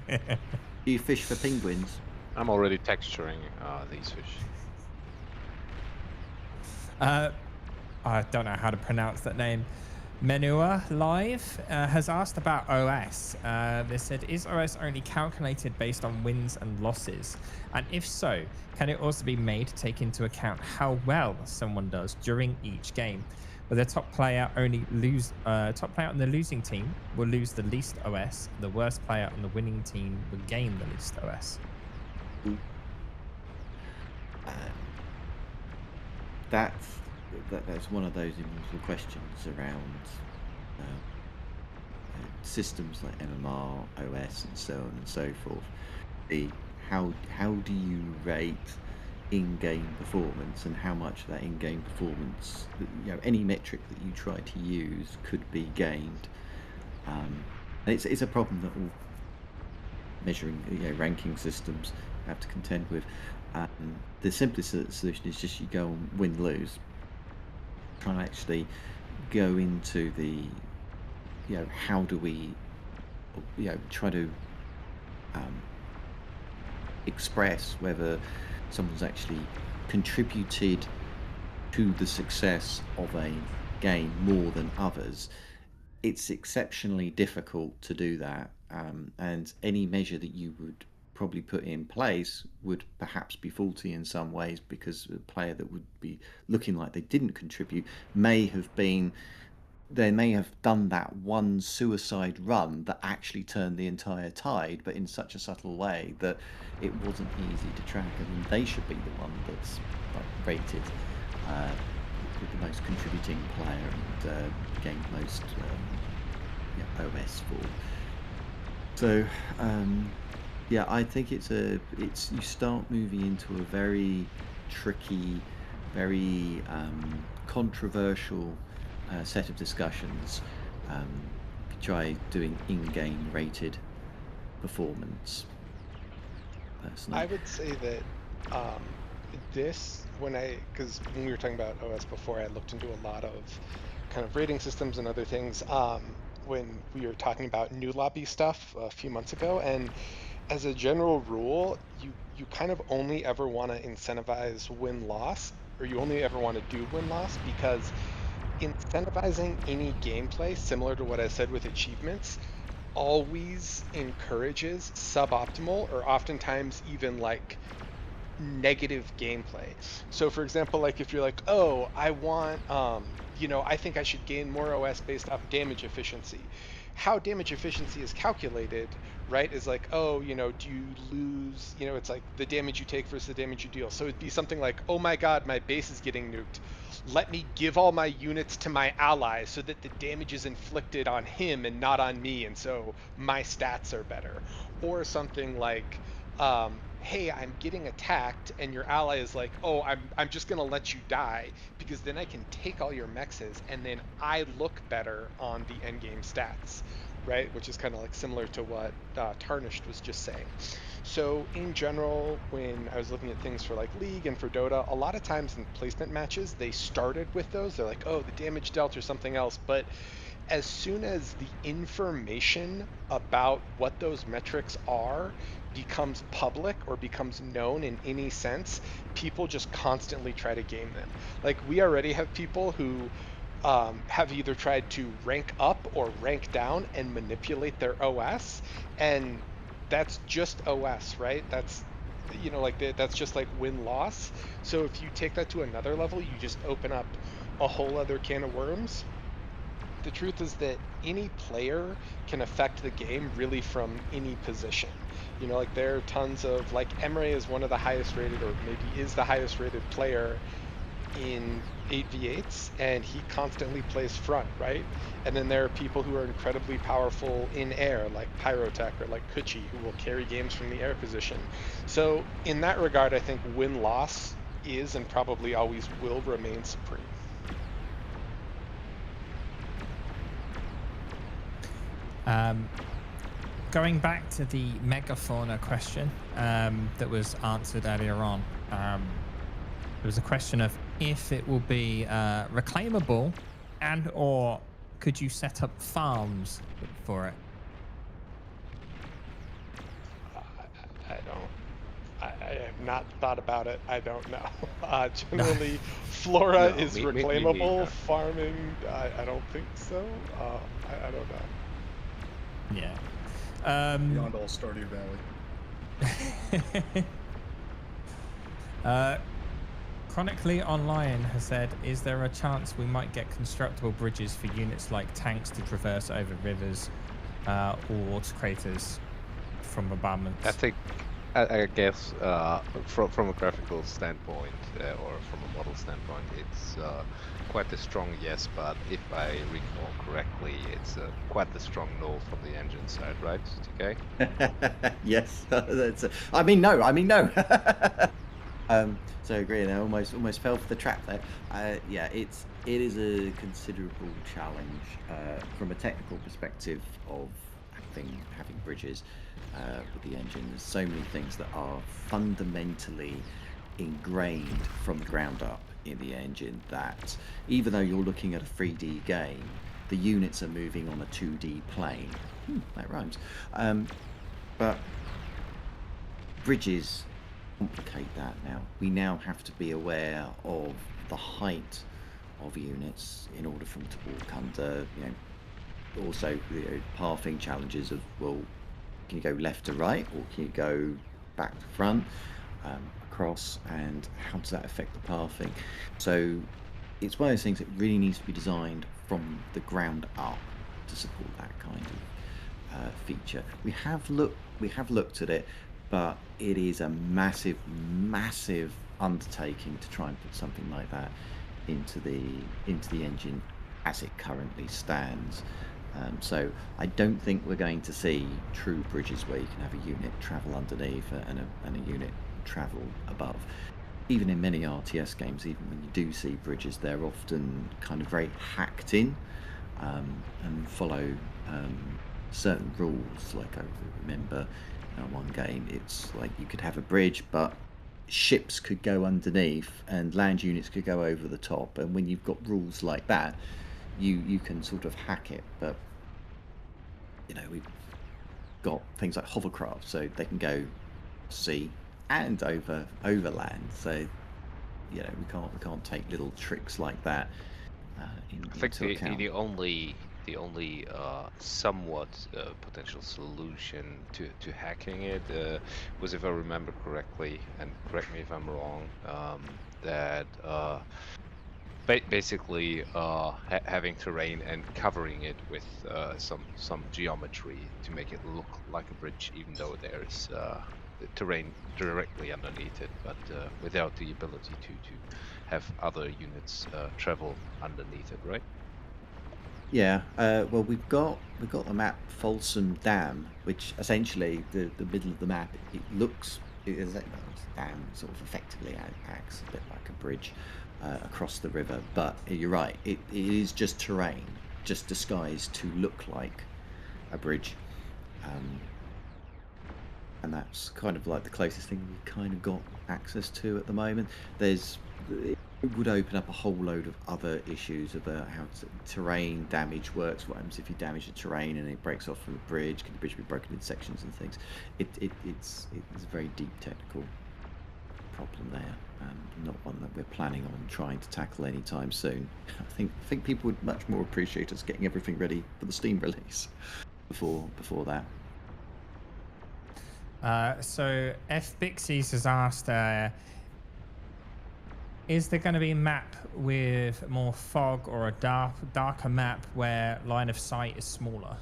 Speaker 5: Do you fish for penguins?
Speaker 6: I'm already texturing these fish.
Speaker 3: I don't know how to pronounce that name. Menua Live has asked about OS. They said, is OS only calculated based on wins and losses? And if so, can it also be made to take into account how well someone does during each game? Where the top player on the losing team will lose the least OS. The worst player on the winning team will gain the least OS.
Speaker 5: That's one of those immortal questions around systems like MMR, OS, and so on and so forth. How do you rate in-game performance, and how much of that in-game performance, any metric that you try to use could be gained. And it's a problem that all measuring, ranking systems have to contend with. The simplest solution is just you go and win-lose. Try and actually go into the, how do we, try to express whether someone's actually contributed to the success of a game more than others, it's exceptionally difficult to do that. And any measure that you would probably put in place would perhaps be faulty in some ways, because a player that would be looking like they didn't contribute may have done that one suicide run that actually turned the entire tide, but in such a subtle way that it wasn't easy to track, and they should be the one that's rated with the most contributing player and gained most OS for. So yeah, I think it's you start moving into a very tricky, very controversial set of discussions. Try doing in-game rated performance. Personally,
Speaker 2: I would say that because when we were talking about OS before, I looked into a lot of kind of rating systems and other things when we were talking about new lobby stuff a few months ago. And as a general rule, you kind of only ever want to incentivize win-loss, or you only ever want to do win-loss, because incentivizing any gameplay, similar to what I said with achievements, always encourages suboptimal or oftentimes even like negative gameplay. So for example, like if you're like, oh, I want I think I should gain more OS based off damage efficiency. How damage efficiency is calculated, right, is like, oh, do you lose, it's like the damage you take versus the damage you deal. So it'd be something like, oh my god, my base is getting nuked. Let me give all my units to my ally so that the damage is inflicted on him and not on me, and so my stats are better. Or something like, hey, I'm getting attacked, and your ally is like, oh, I'm just gonna let you die because then I can take all your mexes and then I look better on the endgame stats, right? Which is kind of like similar to what Tarnished was just saying. So in general, when I was looking at things for like League and for Dota, a lot of times in placement matches, they started with those. They're like, oh, the damage dealt or something else. But as soon as the information about what those metrics are becomes public or becomes known in any sense, people just constantly try to game them. Like, we already have people who have either tried to rank up or rank down and manipulate their OS, and that's just OS, right? That's that's just like win-loss. So if you take that to another level, you just open up a whole other can of worms. The truth is that any player can affect the game really from any position. Like there are tons of, like, Emre is one of the highest rated, or maybe is the highest rated player in 8v8s, and he constantly plays front, right? And then there are people who are incredibly powerful in air, like Pyrotech or like Kuchi, who will carry games from the air position. So in that regard, I think win-loss is and probably always will remain supreme.
Speaker 3: Going back to the megafauna question that was answered earlier on, there was a question of if it will be reclaimable, and or could you set up farms for it?
Speaker 2: I have not thought about it. I don't know. Generally, flora
Speaker 6: No,
Speaker 2: is
Speaker 6: me
Speaker 2: reclaimable.
Speaker 6: neither.
Speaker 2: Farming, I don't think so. I don't know.
Speaker 3: Yeah.
Speaker 7: Beyond all Stardew Valley.
Speaker 3: Chronically Online has said, is there a chance we might get constructible bridges for units like tanks to traverse over rivers or water craters from abundance?
Speaker 6: I think, I guess, from a graphical standpoint or from a model standpoint, it's quite a strong yes, but if I recall correctly, it's quite a strong no from the engine side, right, TK?
Speaker 5: Yes, I mean no. So I agree, and I almost fell for the trap there. Yeah, it is a considerable challenge from a technical perspective of having bridges with the engine. There's so many things that are fundamentally ingrained from the ground up in the engine that even though you're looking at a 3D game, the units are moving on a 2D plane. That rhymes. But bridges complicate that now. We now have to be aware of the height of units in order for them to walk under, also pathing challenges of, well, can you go left to right, or can you go back to front, across, and how does that affect the pathing? So it's one of those things that really needs to be designed from the ground up to support that kind of feature. We have looked at it, but it is a massive undertaking to try and put something like that into the engine as it currently stands. So I don't think we're going to see true bridges where you can have a unit travel underneath and a unit travel above. Even in many RTS games, even when you do see bridges, they're often kind of very hacked in and follow certain rules. Like I remember one game, it's like you could have a bridge, but ships could go underneath and land units could go over the top. And when you've got rules like that, you can sort of hack it. But we've got things like hovercraft, so they can go sea and over land. So we can't take little tricks like that
Speaker 6: I think
Speaker 5: into account.
Speaker 6: the only somewhat potential solution to hacking it was, if I remember correctly, and correct me if I'm wrong, that basically having terrain and covering it with some geometry to make it look like a bridge, even though there's terrain directly underneath it, but without the ability to have other units travel underneath it, right?
Speaker 5: Yeah, well, we've got the map Folsom Dam, which essentially the middle of the map, it looks, dam sort of effectively acts a bit like a bridge across the river. But you're right, it is just terrain, just disguised to look like a bridge, and that's kind of like the closest thing we've kind of got access to at the moment. It would open up a whole load of other issues about how terrain damage works. What happens if you damage the terrain and it breaks off from the bridge? Can the bridge be broken in sections and things? It's a very deep technical problem there, and not one that we're planning on trying to tackle anytime soon. I think people would much more appreciate us getting everything ready for the Steam release before that.
Speaker 3: So F Bixies has asked, is there going to be a map with more fog or a darker map where line of sight is smaller?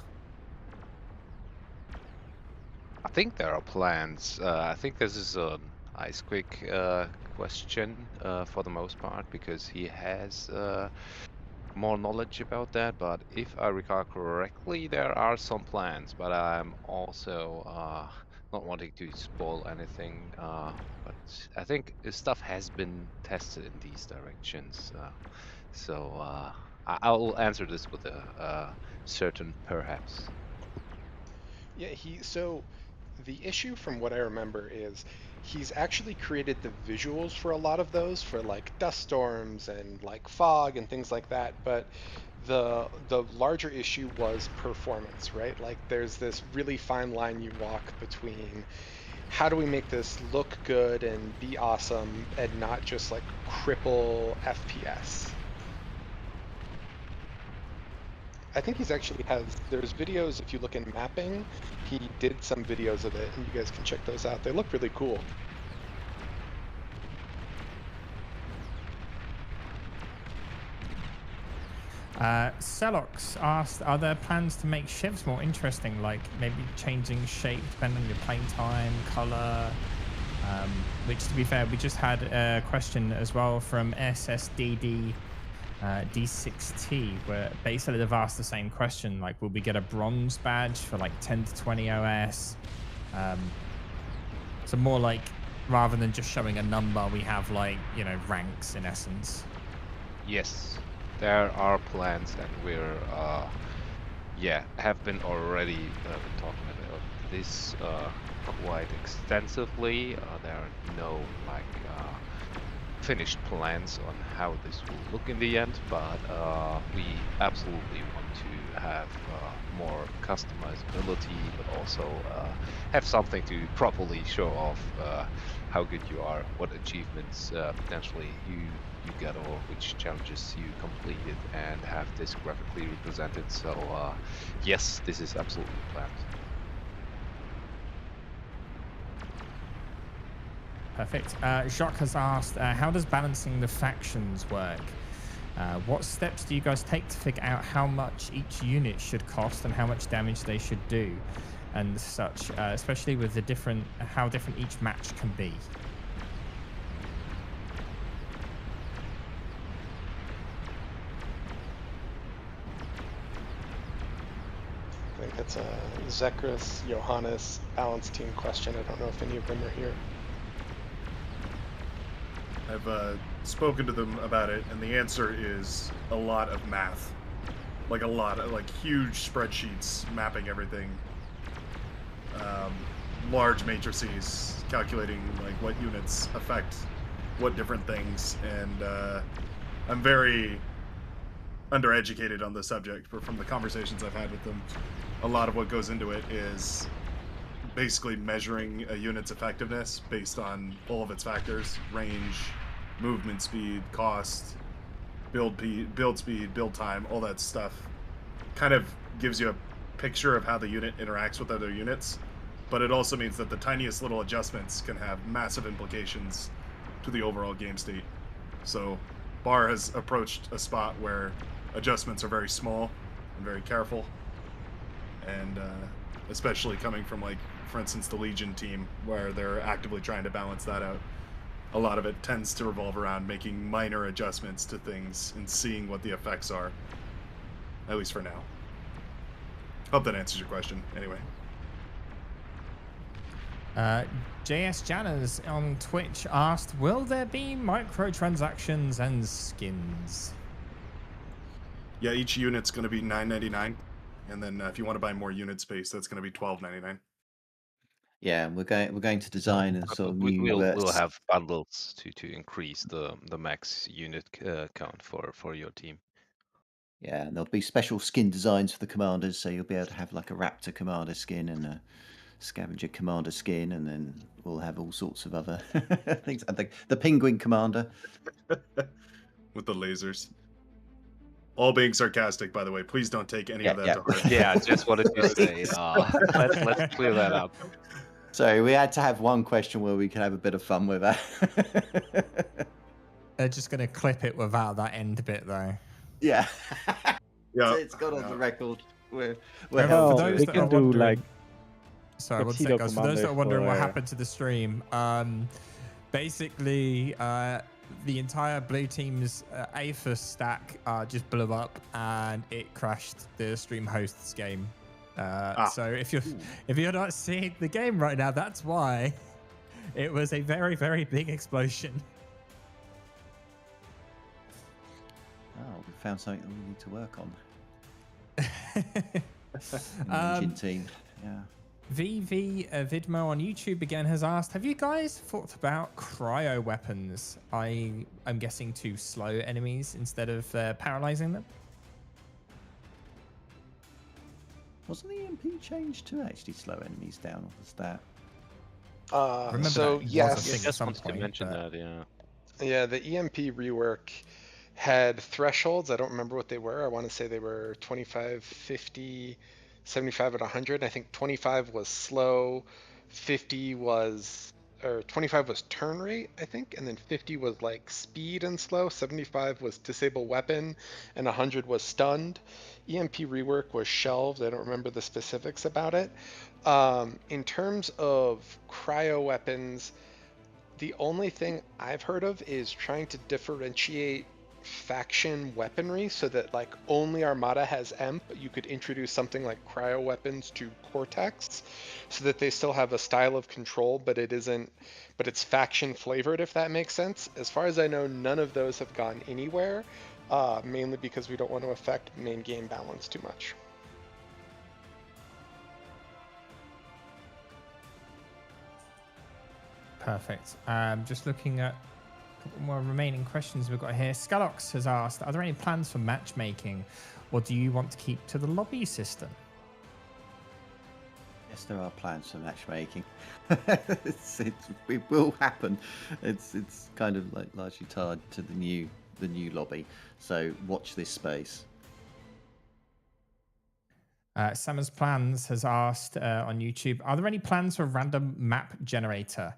Speaker 6: I think there are plans. I think this is an Ice Quick question for the most part, because he has more knowledge about that. But if I recall correctly, there are some plans, but I'm also not wanting to spoil anything, but I think stuff has been tested in these directions. So I will answer this with a certain perhaps.
Speaker 2: Yeah, so the issue from what I remember is he's actually created the visuals for a lot of those, for like dust storms and like fog and things like that, but the larger issue was performance, right? Like there's this really fine line you walk between how do we make this look good and be awesome and not just like cripple FPS. I think there's videos, if you look in mapping, he did some videos of it, and you guys can check those out. They look really cool.
Speaker 3: Celox asked, are there plans to make shivs more interesting, like maybe changing shape depending on your playing time, color? Which, to be fair, we just had a question as well from SSDD D6T, where basically they've asked the same question, like, will we get a bronze badge for like 10 to 20 OS? So more like, rather than just showing a number, we have like, ranks in essence.
Speaker 6: Yes, there are plans, and we're have been already talking about this quite extensively. There are no finished plans on how this will look in the end, but we absolutely want to have more customizability, but also have something to properly show off how good you are, what achievements potentially you got, or which challenges you completed, and have this graphically represented. So yes, this is absolutely planned.
Speaker 3: Perfect. Jacques has asked, how does balancing the factions work? What steps do you guys take to figure out how much each unit should cost and how much damage they should do, and such, especially with the how different each match can be?
Speaker 2: I think it's a Zekris, Johannes, balance team question. I don't know if any of them are here.
Speaker 7: I've spoken to them about it, and the answer is a lot of math. Like a lot of, like, huge spreadsheets mapping everything. Large matrices calculating, like, what units affect what different things, and I'm very undereducated on the subject, but from the conversations I've had with them, a lot of what goes into it is basically measuring a unit's effectiveness based on all of its factors: range, movement speed, cost, build speed, build time, all that stuff. Kind of gives you a picture of how the unit interacts with other units, but it also means that the tiniest little adjustments can have massive implications to the overall game state. So Bar has approached a spot where adjustments are very small and very careful, and especially coming from, like, for instance, the Legion team, where they're actively trying to balance that out. A lot of it tends to revolve around making minor adjustments to things and seeing what the effects are, at least for now. Hope that answers your question. Anyway.
Speaker 3: JS Janners on Twitch asked, will there be microtransactions and skins?
Speaker 7: Yeah, each unit's going to be $9.99, and then if you want to buy more unit space, that's going to be $12.99.
Speaker 5: Yeah, we're going to design a sort of new.
Speaker 6: We'll have bundles to increase the max unit count for your team.
Speaker 5: Yeah, and there'll be special skin designs for the commanders, so you'll be able to have like a Raptor commander skin and a Scavenger commander skin, and then we'll have all sorts of other things. I think the Penguin commander
Speaker 7: with the lasers. All being sarcastic, by the way. Please don't take any of that to heart.
Speaker 6: Yeah, just wanted to say, let's clear that up.
Speaker 5: Sorry, we had to have one question where we could have a bit of fun with that.
Speaker 3: They're just going to clip it without that end bit, though.
Speaker 5: Yeah.
Speaker 7: Yeah.
Speaker 5: So it's got on the record.
Speaker 3: For those that are wondering, like, sorry, one second, guys. For those that are wondering what happened to the stream, basically, the entire blue team's AFUS stack just blew up and it crashed the stream host's game. So if you're not seeing the game right now, that's why. It was a very, very big explosion.
Speaker 5: Oh, we found something that we need to work on. Engine team, yeah.
Speaker 3: VV Vidmo on YouTube again has asked, have you guys thought about cryo weapons? I'm guessing to slow enemies instead of paralyzing them?
Speaker 5: Wasn't the EMP changed to actually slow enemies down, or was that?
Speaker 2: So yes,
Speaker 6: I just wanted to mention that, yeah.
Speaker 2: Yeah, the EMP rework had thresholds. I don't remember what they were. I want to say they were 25, 50, 75, and 100. I think 25 was slow, 50 was, or 25 was turn rate, I think, and then 50 was like speed and slow, 75 was disable weapon, and 100 was stunned. EMP rework was shelved. I don't remember the specifics about it. In terms of cryo weapons, the only thing I've heard of is trying to differentiate faction weaponry so that, like, only Armada has EMP. You could introduce something like cryo weapons to Cortex so that they still have a style of control, but it's faction flavored, if that makes sense. As far as I know, none of those have gone anywhere, mainly because we don't want to affect main game balance too much.
Speaker 3: Perfect. Just looking at a couple more remaining questions we've got here. Sculox has asked, are there any plans for matchmaking, or do you want to keep to the lobby system?
Speaker 5: Yes, there are plans for matchmaking. It will happen. It's kind of like largely tied to the new lobby. So watch this space.
Speaker 3: Summer's Plans has asked on YouTube, are there any plans for random map generator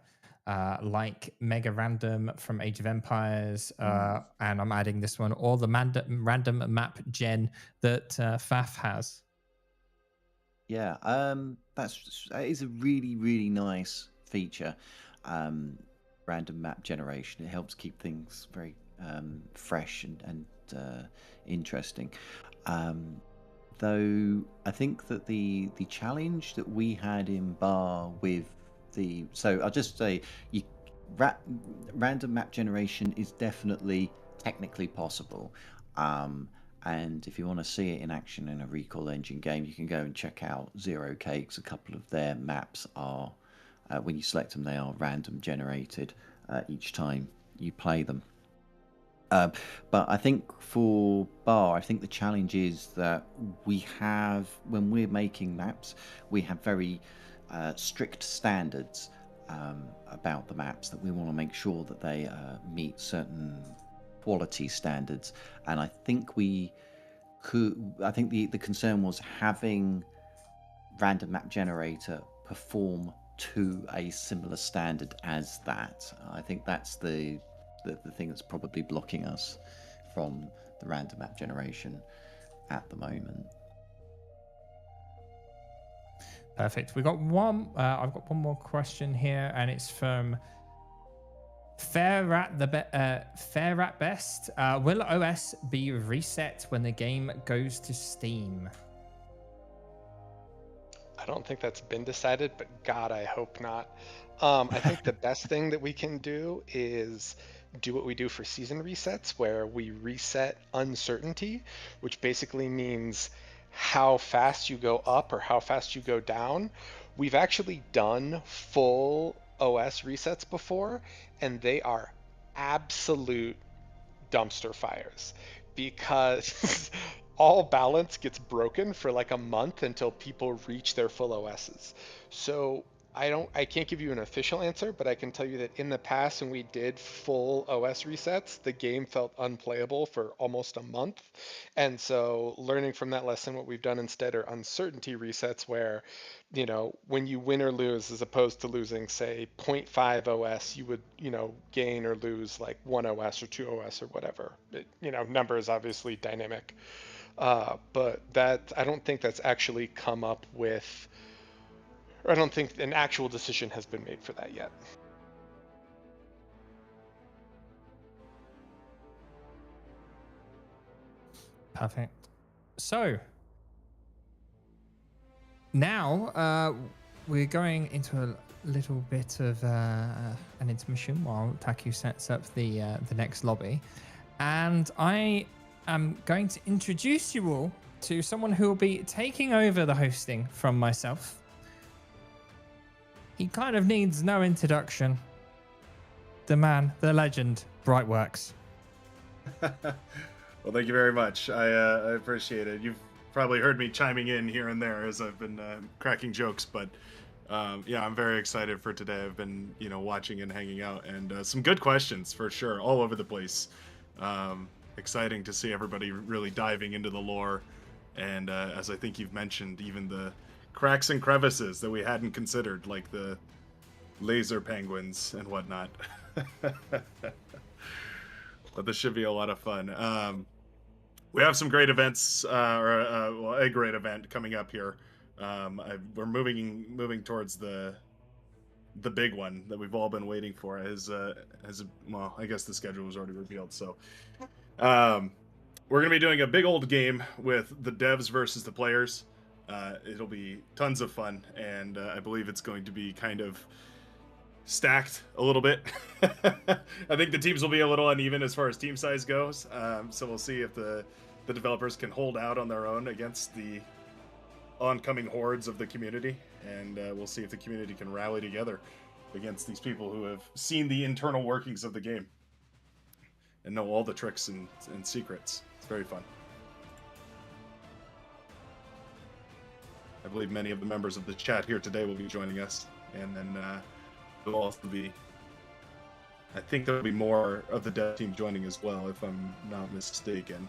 Speaker 3: like Mega Random from Age of Empires? And I'm adding this one, or the random map gen that FAF has.
Speaker 5: Yeah, that is a really nice feature. Random map generation. It helps keep things very fresh and interesting. Though I think that the challenge that we had in Bar with so I'll just say random map generation is definitely technically possible. And if you want to see it in action in a Recall Engine game, you can go and check out Zero Cakes. A couple of their maps are, when you select them, they are random generated each time you play them. But I think for Bar, I think the challenge is that we have, when we're making maps, we have very strict standards about the maps, that we want to make sure that they meet certain quality standards. And I think the concern was having random map generator perform to a similar standard as that. I think that's the thing that's probably blocking us from the random map generation at the moment.
Speaker 3: Perfect. We got one. I've got one more question here, and it's from Fair at Best. Will OS be reset when the game goes to Steam?
Speaker 2: I don't think that's been decided, but God, I hope not. I think the best thing that we can do is do what we do for season resets, where we reset uncertainty, which basically means how fast you go up or how fast you go down. We've actually done full OS resets before, and they are absolute dumpster fires, because all balance gets broken for like a month until people reach their full OSs. So I can't give you an official answer, but I can tell you that in the past, when we did full OS resets, the game felt unplayable for almost a month. And so learning from that lesson, what we've done instead are uncertainty resets, where, you know, when you win or lose, as opposed to losing, say, 0.5 OS, you would, you know, gain or lose like 1 OS or 2 OS or whatever. You know, number is obviously dynamic. But that, I don't think that's actually come up with, or I don't think an actual decision has been made for that yet.
Speaker 3: Perfect. So now we're going into a little bit of an intermission while Taku sets up the next lobby, and I am going to introduce you all to someone who will be taking over the hosting from myself. He kind of needs no introduction. The man, the legend, Brightworks.
Speaker 7: Well, thank you very much. I appreciate it. You've probably heard me chiming in here and there as I've been cracking jokes, but yeah, I'm very excited for today. I've been, you know, watching and hanging out, and some good questions for sure, all over the place. Exciting to see everybody really diving into the lore, and as I think you've mentioned, even the cracks and crevices that we hadn't considered, like the laser penguins and whatnot. But this should be a lot of fun. We have some great events, well, a great event coming up here. We're moving towards the big one that we've all been waiting for. Well, I guess the schedule was already revealed. So we're gonna be doing a big old game with the devs versus the players. It'll be tons of fun, and I believe it's going to be kind of stacked a little bit. I think the teams will be a little uneven as far as team size goes, so we'll see if the developers can hold out on their own against the oncoming hordes of the community, and we'll see if the community can rally together against these people who have seen the internal workings of the game and know all the tricks and secrets. It's very fun. I believe many of the members of the chat here today will be joining us, and then there'll also be, I think there'll be more of the dev team joining as well, if I'm not mistaken.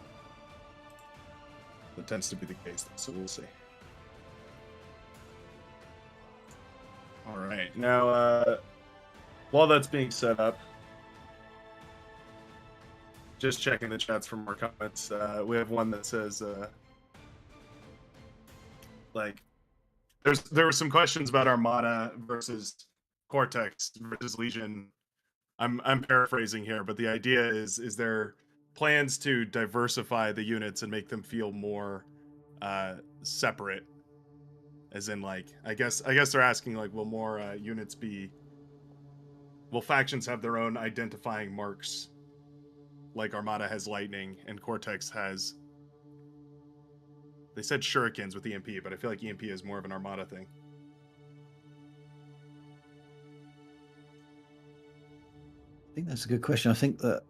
Speaker 7: That tends to be the case, so we'll see. All right, now while that's being set up, just checking the chats for more comments. We have one that says, like, there were some questions about Armada versus Cortex versus Legion. I'm paraphrasing here, but the idea is there plans to diversify the units and make them feel more separate? As in, like, I guess they're asking, like, will more units be? Will factions have their own identifying marks? Like Armada has lightning and Cortex has. They said shurikens with EMP, but I feel like EMP is more of an Armada thing.
Speaker 5: I think that's a good question. I think that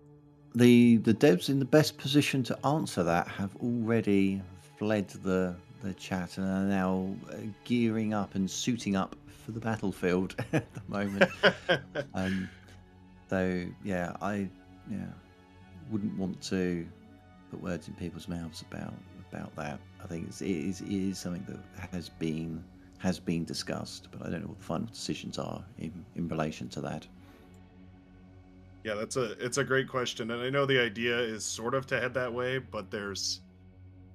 Speaker 5: the devs in the best position to answer that have already fled the chat and are now gearing up and suiting up for the battlefield at the moment. So yeah, I wouldn't want to put words in people's mouths about that. I think it is something that has been discussed, but I don't know what the final decisions are in relation to that.
Speaker 7: Yeah, it's a great question, and I know the idea is sort of to head that way, but there's,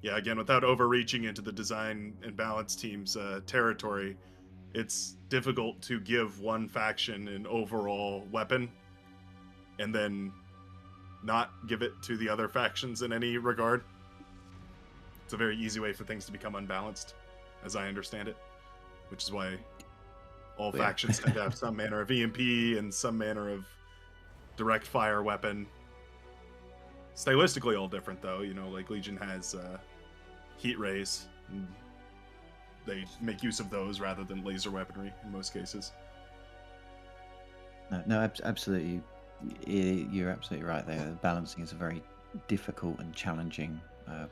Speaker 7: yeah, again, without overreaching into the design and balance team's territory, it's difficult to give one faction an overall weapon and then not give it to the other factions in any regard. It's a very easy way for things to become unbalanced, as I understand it, which is why all factions tend to have some manner of EMP and some manner of direct fire weapon. Stylistically all different, though. You know, like Legion has heat rays. And they make use of those rather than laser weaponry in most cases.
Speaker 5: No, absolutely. You're absolutely right there. Balancing is a very difficult and challenging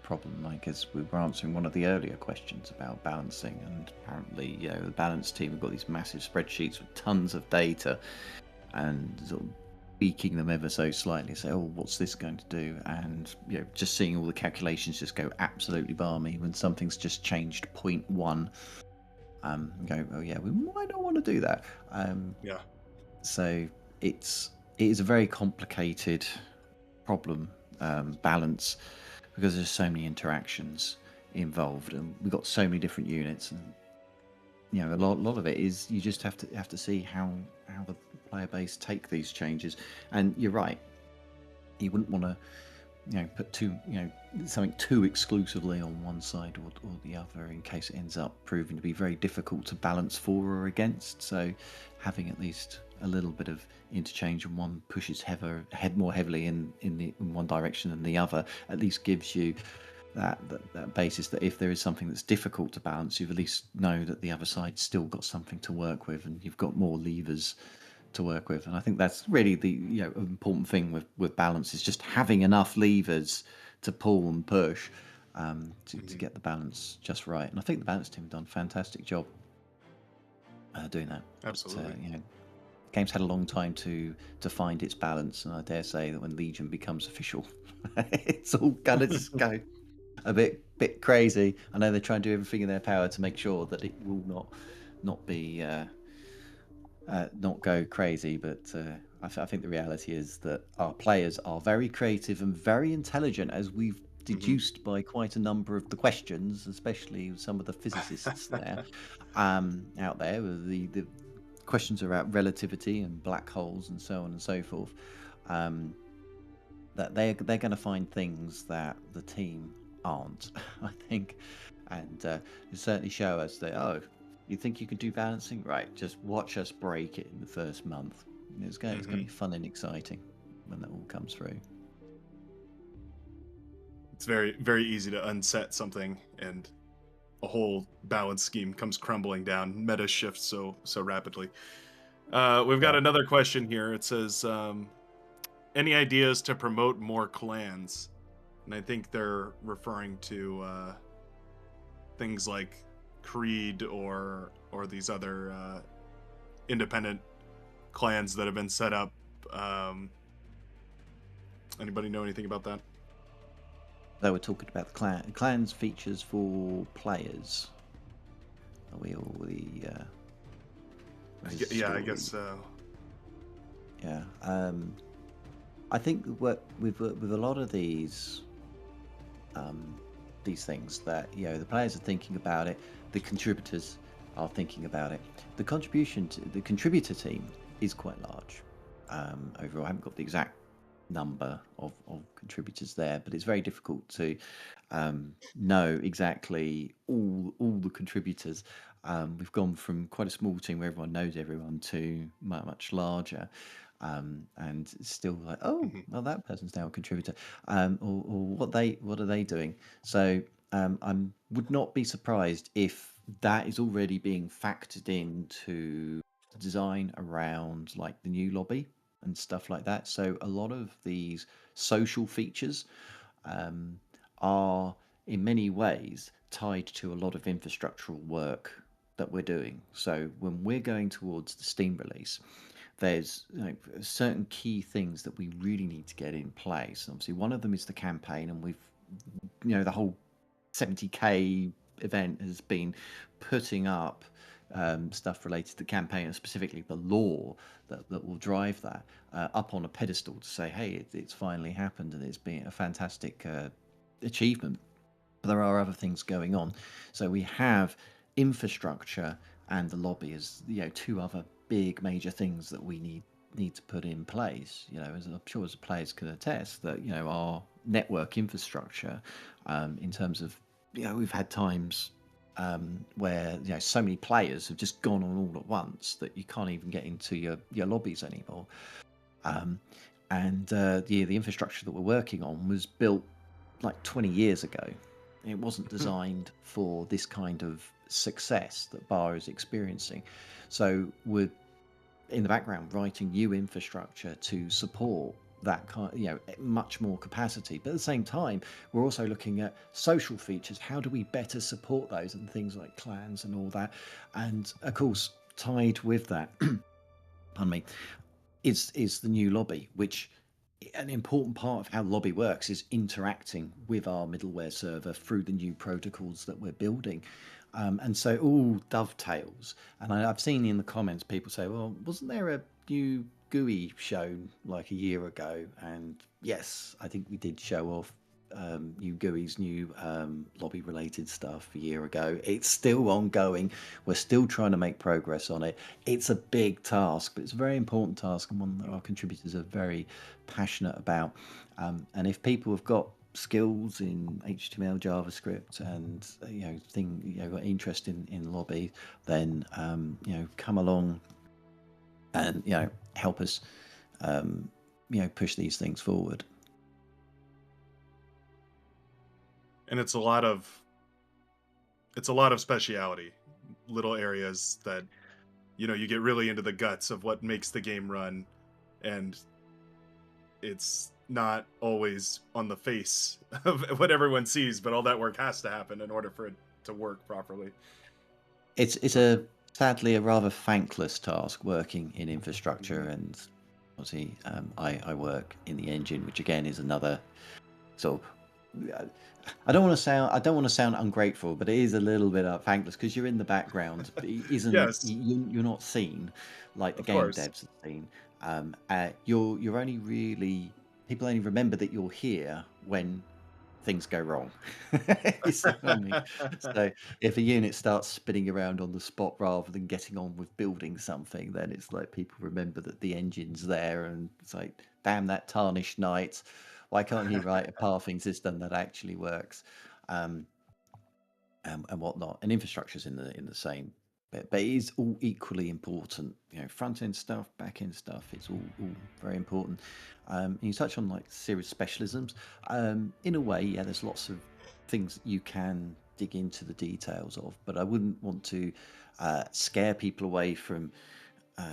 Speaker 5: problem. Like, as we were answering one of the earlier questions about balancing, and apparently, the balance team have got these massive spreadsheets with tons of data, and sort of tweaking them ever so slightly. Say, oh, what's this going to do? And just seeing all the calculations just go absolutely balmy when something's just changed 0.1. Go, oh yeah, we might not want to do that. So it is a very complicated problem, balance, because there's so many interactions involved, and we've got so many different units, and a lot of it is you just have to see how the player base take these changes. And you're right, you wouldn't want to put something too exclusively on one side or the other, in case it ends up proving to be very difficult to balance for or against. So having at least a little bit of interchange, and one pushes more heavily in one direction than the other, at least gives you that basis that if there is something that's difficult to balance, you at least know that the other side's still got something to work with, and you've got more levers to work with. And I think that's really the important thing with balance, is just having enough levers to pull and push to get the balance just right. And I think the balance team have done a fantastic job doing that.
Speaker 7: Absolutely.
Speaker 5: But, game's had a long time to find its balance, and I dare say that when Legion becomes official, it's all gonna just go a bit crazy. I know they try and do everything in their power to make sure that it will not be not go crazy, but I think the reality is that our players are very creative and very intelligent, as we've deduced by quite a number of the questions, especially some of the physicists there out there. The questions about relativity and black holes and so on and so forth. That they're going to find things that the team aren't, I think, and certainly show us that, you think you can do balancing? Right, just watch us break it in the first month. It's going to be fun and exciting when that all comes through.
Speaker 7: It's very, very easy to unset something, and a whole balance scheme comes crumbling down. Meta shifts so rapidly. We've got another question here. It says, any ideas to promote more clans? And I think they're referring to things like Creed or these other independent clans that have been set up. Anybody know anything about that?
Speaker 5: They were talking about the clans features for players. Are we all the?
Speaker 7: I guess so.
Speaker 5: Yeah. I think what with a lot of these things that the players are thinking about it, the contributors are thinking about it. The contributor team is quite large. Overall, I haven't got the exact number of contributors there, but it's very difficult to know exactly all the contributors. We've gone from quite a small team where everyone knows everyone to much larger, and it's still like, oh, well, that person's now a contributor, or what are they doing? So I would not be surprised if that is already being factored into the design around like the new lobby and stuff like that. So a lot of these social features are in many ways tied to a lot of infrastructural work that we're doing. So when we're going towards the Steam release, there's certain key things that we really need to get in place. Obviously, one of them is the campaign, and we've the whole 70k event has been putting up stuff related to the campaign, and specifically the lore that will drive that up on a pedestal to say, hey, it's finally happened and it's been a fantastic achievement. But there are other things going on. So we have infrastructure and the lobby as two other big major things that we need to put in place. As I'm sure as the players can attest, that our network infrastructure, in terms of we've had times where so many players have just gone on all at once that you can't even get into your lobbies anymore. And the infrastructure that we're working on was built like 20 years ago. It wasn't designed for this kind of success that Bar is experiencing. So we're in the background writing new infrastructure to support that kind, much more capacity. But at the same time, we're also looking at social features. How do we better support those, and things like clans and all that? And of course, tied with that, pardon me, is the new lobby, which an important part of how lobby works is interacting with our middleware server through the new protocols that we're building. And so it all dovetails. And I've seen in the comments people say, well, wasn't there a new GUI shown like a year ago? And yes, I think we did show off new GUI's new lobby related stuff a year ago. It's still ongoing. We're still trying to make progress on it. It's a big task, but it's a very important task, and one that our contributors are very passionate about. And if people have got skills in HTML, JavaScript, and got interest in lobby, then come along and help us push these things forward.
Speaker 7: And it's a lot of speciality, little areas that you get really into the guts of what makes the game run, and it's not always on the face of what everyone sees, but all that work has to happen in order for it to work properly.
Speaker 5: It's sadly a rather thankless task working in infrastructure, and obviously I work in the engine, which again is another sort of, I don't want to sound ungrateful, but it is a little bit thankless because you're in the background. It isn't
Speaker 7: Yes.
Speaker 5: you're not seen like the
Speaker 7: Of
Speaker 5: game
Speaker 7: course.
Speaker 5: devs are seen. You're only really, people only remember that you're here when things go wrong. It's only, so if a unit starts spinning around on the spot rather than getting on with building something, then it's like people remember that the engine's there, and it's like, damn, that tarnished knight, why can't he write a pathing system that actually works, and whatnot. And infrastructure's in the same bit, but it is all equally important. Front end stuff, back end stuff, it's all very important. You touch on like serious specialisms. In a way, yeah, there's lots of things you can dig into the details of, but I wouldn't want to scare people away from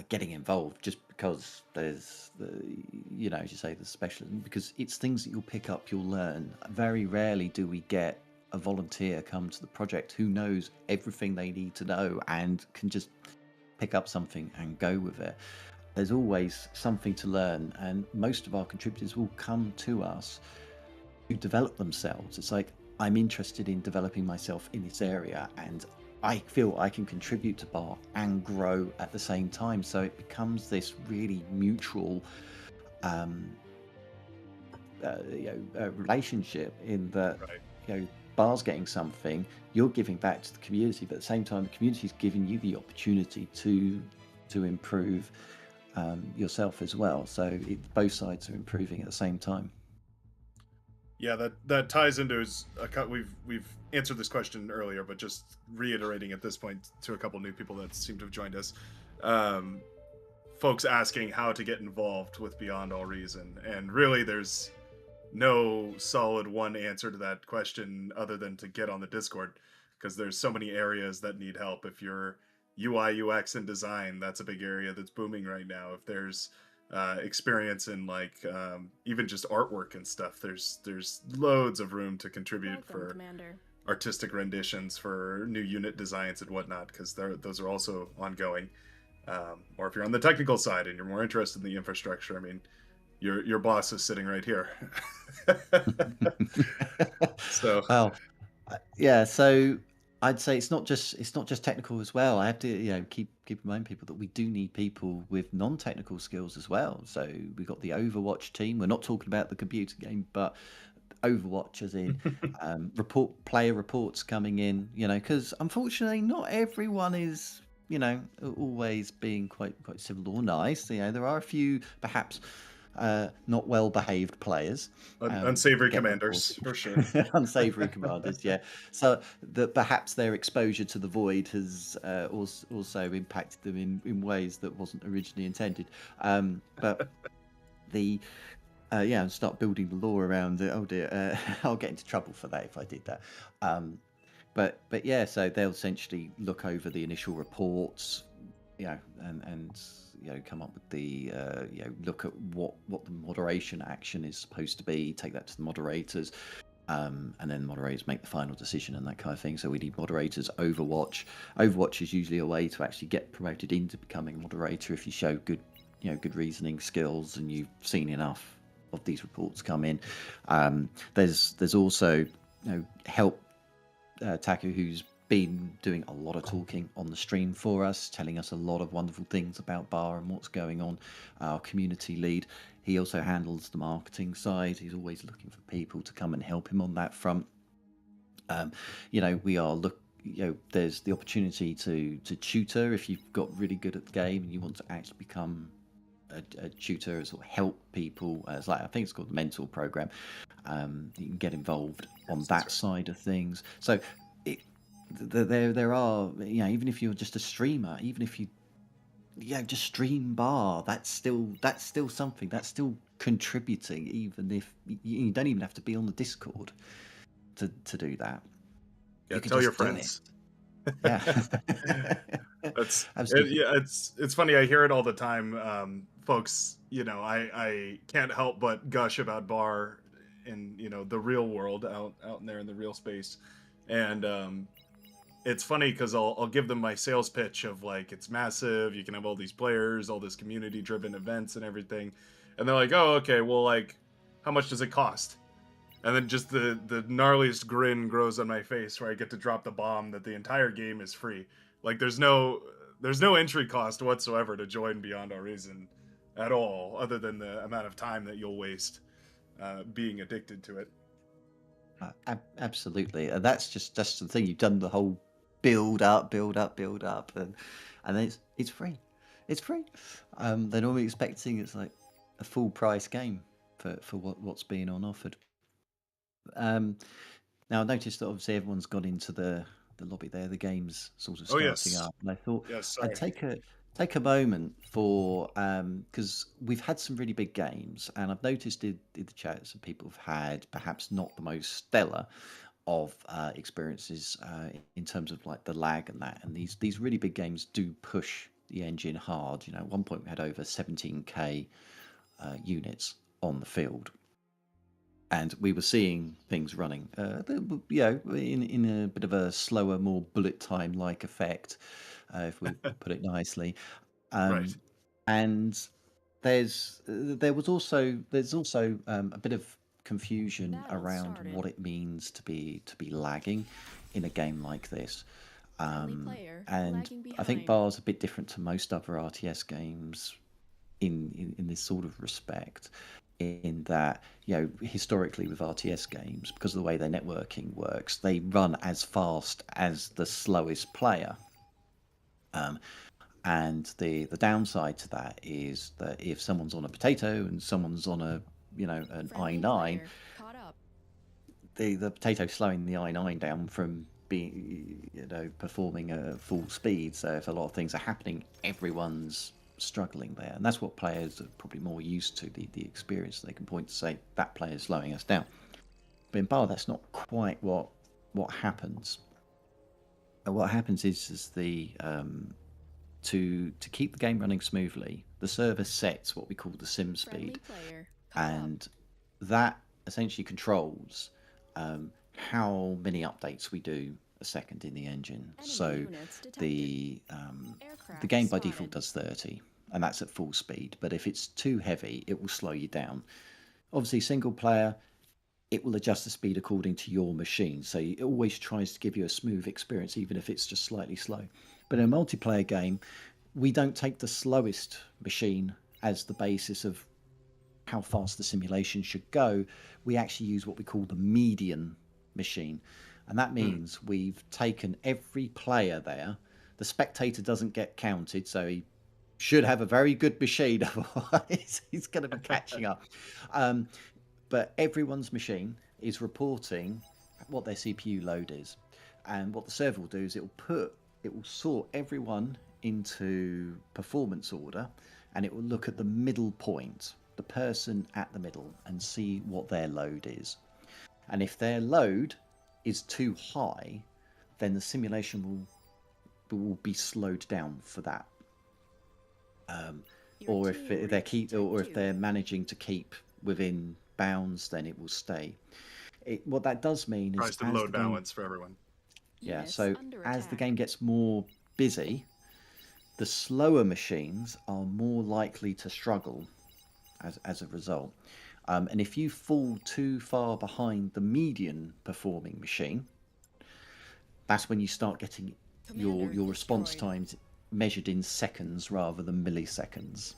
Speaker 5: getting involved just because there's as you say, the specialism, because it's things that you'll pick up, you'll learn. Very rarely do we get a volunteer come to the project who knows everything they need to know and can just pick up something and go with it. There's always something to learn, and most of our contributors will come to us to develop themselves. It's like, I'm interested in developing myself in this area, and I feel I can contribute to bar and grow at the same time. So it becomes this really mutual relationship, in that
Speaker 7: Right.
Speaker 5: bar's getting something, you're giving back to the community, but at the same time the community's giving you the opportunity to improve yourself as well. So both sides are improving at the same time.
Speaker 7: Yeah, that ties into we've answered this question earlier, but just reiterating at this point to a couple new people that seem to have joined us. Folks asking how to get involved with Beyond All Reason, and really there's no solid one answer to that question other than to get on the Discord, because there's so many areas that need help. If you're UI, UX, and design, that's a big area that's booming right now. If there's experience in even just artwork and stuff, there's loads of room to contribute
Speaker 4: Welcome,
Speaker 7: for
Speaker 4: Commander.
Speaker 7: artistic renditions, for new unit designs and whatnot, because those are also ongoing. Or if you're on the technical side and you're more interested in the infrastructure, I mean, your boss is sitting right here. So
Speaker 5: Well, yeah. So I'd say it's not just technical as well. I have to keep in mind, people, that we do need people with non-technical skills as well. So we've got the Overwatch team. We're not talking about the computer game, but Overwatch as in player reports coming in. Because unfortunately, not everyone is always being quite civil or nice. There are a few perhaps not well-behaved players,
Speaker 7: unsavory
Speaker 5: get
Speaker 7: commanders,
Speaker 5: reported.
Speaker 7: for sure.
Speaker 5: Unsavory commanders, yeah. So that perhaps their exposure to the void has also impacted them in ways that wasn't originally intended. But the start building the law around it. Oh dear, I'll get into trouble for that if I did that. But yeah, so they'll essentially look over the initial reports, and come up with the look at what the moderation action is supposed to be, take that to the moderators, and then moderators make the final decision and that kind of thing. So we need moderators. Overwatch is usually a way to actually get promoted into becoming a moderator if you show good reasoning skills and you've seen enough of these reports come in. There's also help. Taku, who's been doing a lot of talking on the stream for us, telling us a lot of wonderful things about bar and what's going on. Our community lead, he also handles the marketing side. He's always looking for people to come and help him on that front. We are there's the opportunity to tutor if you've got really good at the game and you want to actually become a tutor, sort of help people. I think it's called the mentor program. You can get involved on that side of things. So there are, even if you're just a streamer, even if you just stream bar, that's still something, that's still contributing, even if you don't even have to be on the Discord to do that.
Speaker 7: Yeah, tell your friends.
Speaker 5: Yeah.
Speaker 7: That's
Speaker 5: Absolutely.
Speaker 7: it's funny, I hear it all the time. Folks, I can't help but gush about bar in the real world, out in there in the real space, and it's funny because I'll give them my sales pitch of it's massive, you can have all these players, all this community driven events and everything, and they're like, oh, okay, well, how much does it cost? And then just the gnarliest grin grows on my face, where I get to drop the bomb that the entire game is free. There's no entry cost whatsoever to join Beyond All Reason at all, other than the amount of time that you'll waste being addicted to it.
Speaker 5: Absolutely, and that's the thing. You've done the whole build up, and then it's free. It's free. They're normally expecting it's like a full price game for what's being on offered. Now I noticed that obviously everyone's gone into the lobby there. The game's sort of starting up, and I thought I'd take a moment for because we've had some really big games, and I've noticed in the chat some people have had perhaps not the most stellar of experiences in terms of the lag and that. And these really big games do push the engine hard. At one point we had over 17k units on the field. and we were seeing things running, in a bit of a slower, more bullet time like effect, if we put it nicely.
Speaker 7: Right.
Speaker 5: And there's also a bit of confusion
Speaker 4: Battle
Speaker 5: around
Speaker 4: started.
Speaker 5: what it means to be lagging in a game like this.
Speaker 4: Friendly player
Speaker 5: And
Speaker 4: lagging
Speaker 5: I think
Speaker 4: behind.
Speaker 5: Bar's a bit different to most other RTS games in this sort of respect, in that, historically with RTS games, because of the way their networking works, they run as fast as the slowest player. And the downside to that is that if someone's on a potato and someone's on a an
Speaker 4: Friendly
Speaker 5: i9,
Speaker 4: player caught up.
Speaker 5: the potato slowing the i9 down from being performing at full speed. So if a lot of things are happening, everyone's struggling there, and that's what players are probably more used to, the experience. They can point to say that player's slowing us down, but in Bar that's not quite what happens. And what happens is the to keep the game running smoothly, the server sets what we call the sim
Speaker 4: Friendly
Speaker 5: speed,
Speaker 4: player caught up.
Speaker 5: and that essentially controls how many updates we do a second in the engine.
Speaker 4: Enemy
Speaker 5: So
Speaker 4: units detected.
Speaker 5: the
Speaker 4: Aircraft
Speaker 5: game by
Speaker 4: spotted.
Speaker 5: default does 30, and that's at full speed. But if it's too heavy, it will slow you down. Obviously, single player, it will adjust the speed according to your machine. So it always tries to give you a smooth experience, even if it's just slightly slow. But in a multiplayer game, we don't take the slowest machine as the basis of how fast the simulation should go. We actually use what we call the median machine. And that means we've taken every player there. The spectator doesn't get counted, so he should have a very good machine, otherwise he's going to be catching up. But everyone's machine is reporting what their CPU load is. And what the server will do is it will sort everyone into performance order, and it will look at the middle point, the person at the middle, and see what their load is. And if their load is too high, then the simulation will be slowed down for that. Or if they're managing to keep within bounds, then it will stay. What that does mean is,
Speaker 7: Tries to load balance for everyone.
Speaker 5: Yeah,
Speaker 4: Units
Speaker 5: so
Speaker 4: under
Speaker 5: as the
Speaker 4: attack.
Speaker 5: game gets more busy, the slower machines are more likely to struggle as a result. And if you fall too far behind the median performing machine, that's when you start getting your
Speaker 4: Commander
Speaker 5: response
Speaker 4: destroyed.
Speaker 5: times measured in seconds rather than milliseconds.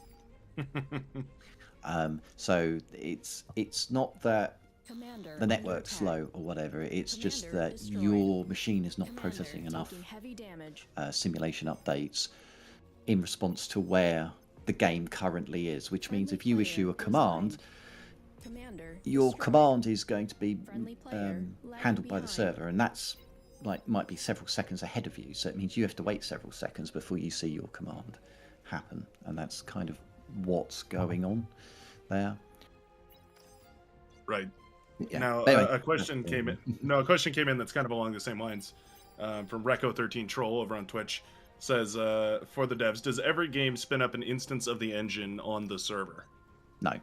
Speaker 5: So it's not that
Speaker 4: Commander
Speaker 5: the
Speaker 4: under
Speaker 5: network's
Speaker 4: attack.
Speaker 5: slow or whatever. It's just
Speaker 4: Commander
Speaker 5: that
Speaker 4: destroyed.
Speaker 5: your machine is not
Speaker 4: Commander
Speaker 5: processing enough
Speaker 4: taking heavy damage.
Speaker 5: simulation updates in response to where the game currently is, which means
Speaker 4: Friendly
Speaker 5: if you
Speaker 4: player
Speaker 5: issue a command,
Speaker 4: resigned. Commander
Speaker 5: your
Speaker 4: destroyed.
Speaker 5: command is going to be
Speaker 4: Friendly player lagging
Speaker 5: handled by the
Speaker 4: behind.
Speaker 5: server, and that's might be several seconds ahead of you. So it means you have to wait several seconds before you see your command happen, and that's kind of what's going on there.
Speaker 7: Right.
Speaker 5: Yeah.
Speaker 7: Now,
Speaker 5: But anyway,
Speaker 7: a question came in. No, a question came in that's kind of along the same lines, from Reco13 Troll over on Twitch. Says, for the devs, does every game spin up an instance of the engine on the server?
Speaker 5: No,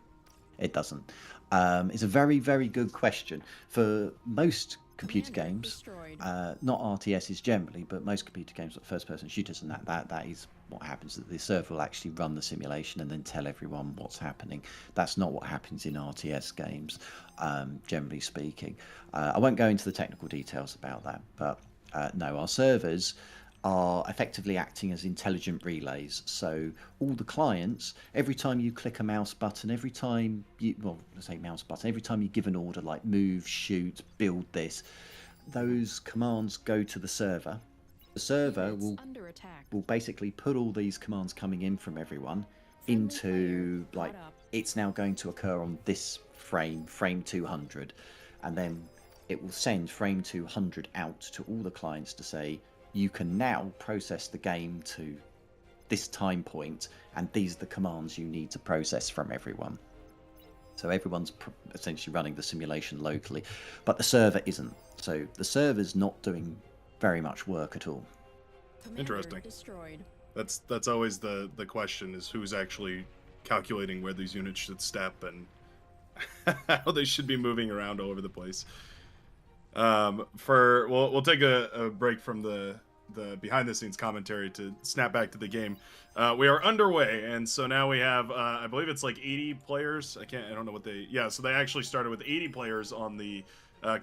Speaker 5: it doesn't. It's a very, very good question. For most computer
Speaker 4: Commander
Speaker 5: games,
Speaker 4: destroyed.
Speaker 5: not RTSs generally, but most computer games like first-person shooters and that is what happens. That the server will actually run the simulation and then tell everyone what's happening. That's not what happens in RTS games, generally speaking. I won't go into the technical details about that, but no, our servers are effectively acting as intelligent relays. So all the clients, every time you click a mouse button, every time you give an order like move, shoot, build this, those commands go to the server. The server
Speaker 4: Units
Speaker 5: will
Speaker 4: under attack.
Speaker 5: basically put all these commands coming in from everyone
Speaker 4: Friendly
Speaker 5: into
Speaker 4: player caught up.
Speaker 5: it's now going to occur on this frame 200, and then it will send frame 200 out to all the clients to say, you can now process the game to this time point, and these are the commands you need to process from everyone. So everyone's essentially running the simulation locally, but the server isn't. So the server's not doing very much work at all.
Speaker 4: Commander
Speaker 7: Interesting.
Speaker 4: destroyed.
Speaker 7: That's always the question, is who's actually calculating where these units should step and how they should be moving around all over the place. We'll take a break from the behind the scenes commentary to snap back to the game. We are underway, and so now we have I believe it's like 80 players. I don't know what so they actually started with 80 players on the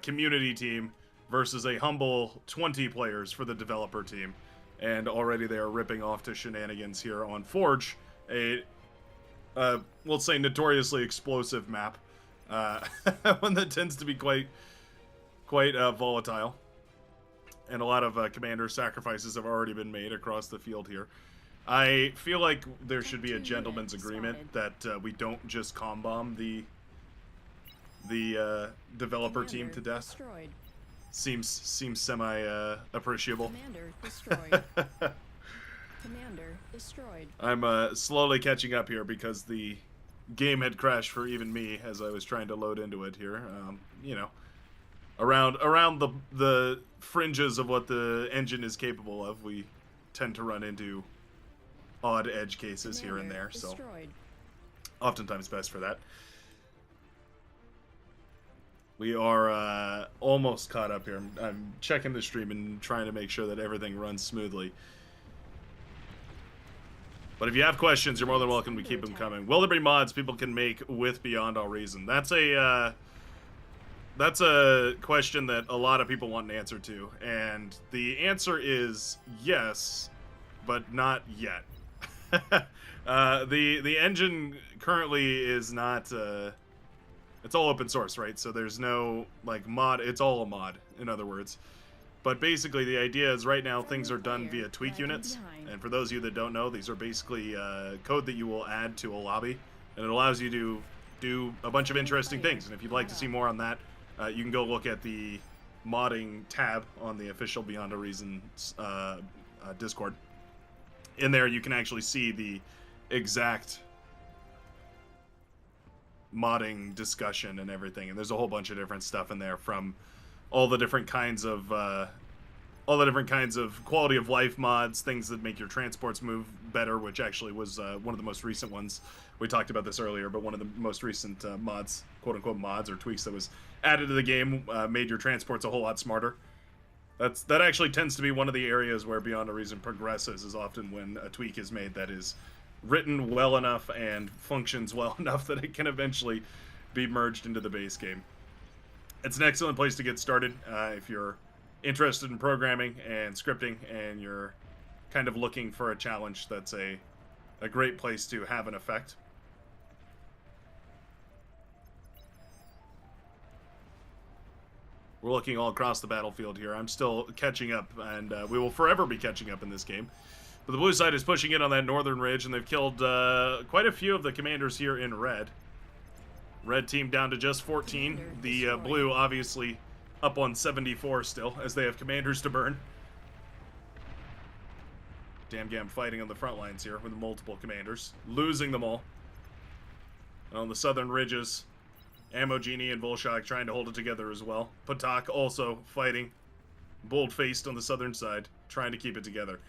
Speaker 7: community team versus a humble 20 players for the developer team, and already they are ripping off to shenanigans here on Forge, we'll say notoriously explosive map, one that tends to be quite volatile. And a lot of commander sacrifices have already been made across the field here. I feel like there should be a gentleman's agreement that we don't just comm bomb the developer team to death.
Speaker 4: Destroyed.
Speaker 7: Seems semi appreciable.
Speaker 4: Commander destroyed. Commander destroyed.
Speaker 7: I'm slowly catching up here because the game had crashed for even me as I was trying to load into it here. You know, around the fringes of what the engine is capable of, we tend to run into odd edge cases here and there, so oftentimes best for that. We are almost caught up here. I'm checking the stream and trying to make sure that everything runs smoothly. But if you have questions, you're more than welcome to keep them coming. Will there be mods people can make with Beyond All Reason? That's a question that a lot of people want an answer to, and the answer is yes, but not yet. The engine currently is not. It's all open source, right? So there's no like mod. It's all a mod, in other words. But basically, the idea is right now things are done via tweak units. And for those of you that don't know, these are basically code that you will add to a lobby, and it allows you to do a bunch of interesting things. And if you'd like to see more on that, you can go look at the modding tab on the official Beyond a Reason Discord. In there, you can actually see the exact modding discussion and everything. And there's a whole bunch of different stuff in there, from all the different kinds of quality of life mods, things that make your transports move better, which actually was one of the most recent ones. We talked about this earlier, but one of the most recent mods, quote-unquote mods or tweaks that was added to the game, made your transports a whole lot smarter. That actually tends to be one of the areas where Beyond a Reason progresses, is often when a tweak is made that is written well enough and functions well enough that it can eventually be merged into the base game. It's an excellent place to get started if you're interested in programming and scripting and you're kind of looking for a challenge. That's a great place to have an effect. We're looking all across the battlefield here. I'm still catching up, and we will forever be catching up in this game. But the blue side is pushing in on that northern ridge, and they've killed quite a few of the commanders here in red. Red team down to just 14. The blue obviously up on 74 still, as they have commanders to burn. Damgam fighting on the front lines here with multiple commanders, losing them all. And on the southern ridges, Ammo Genie and Volshak trying to hold it together as well. Patak also fighting, bold-faced on the southern side, trying to keep it together.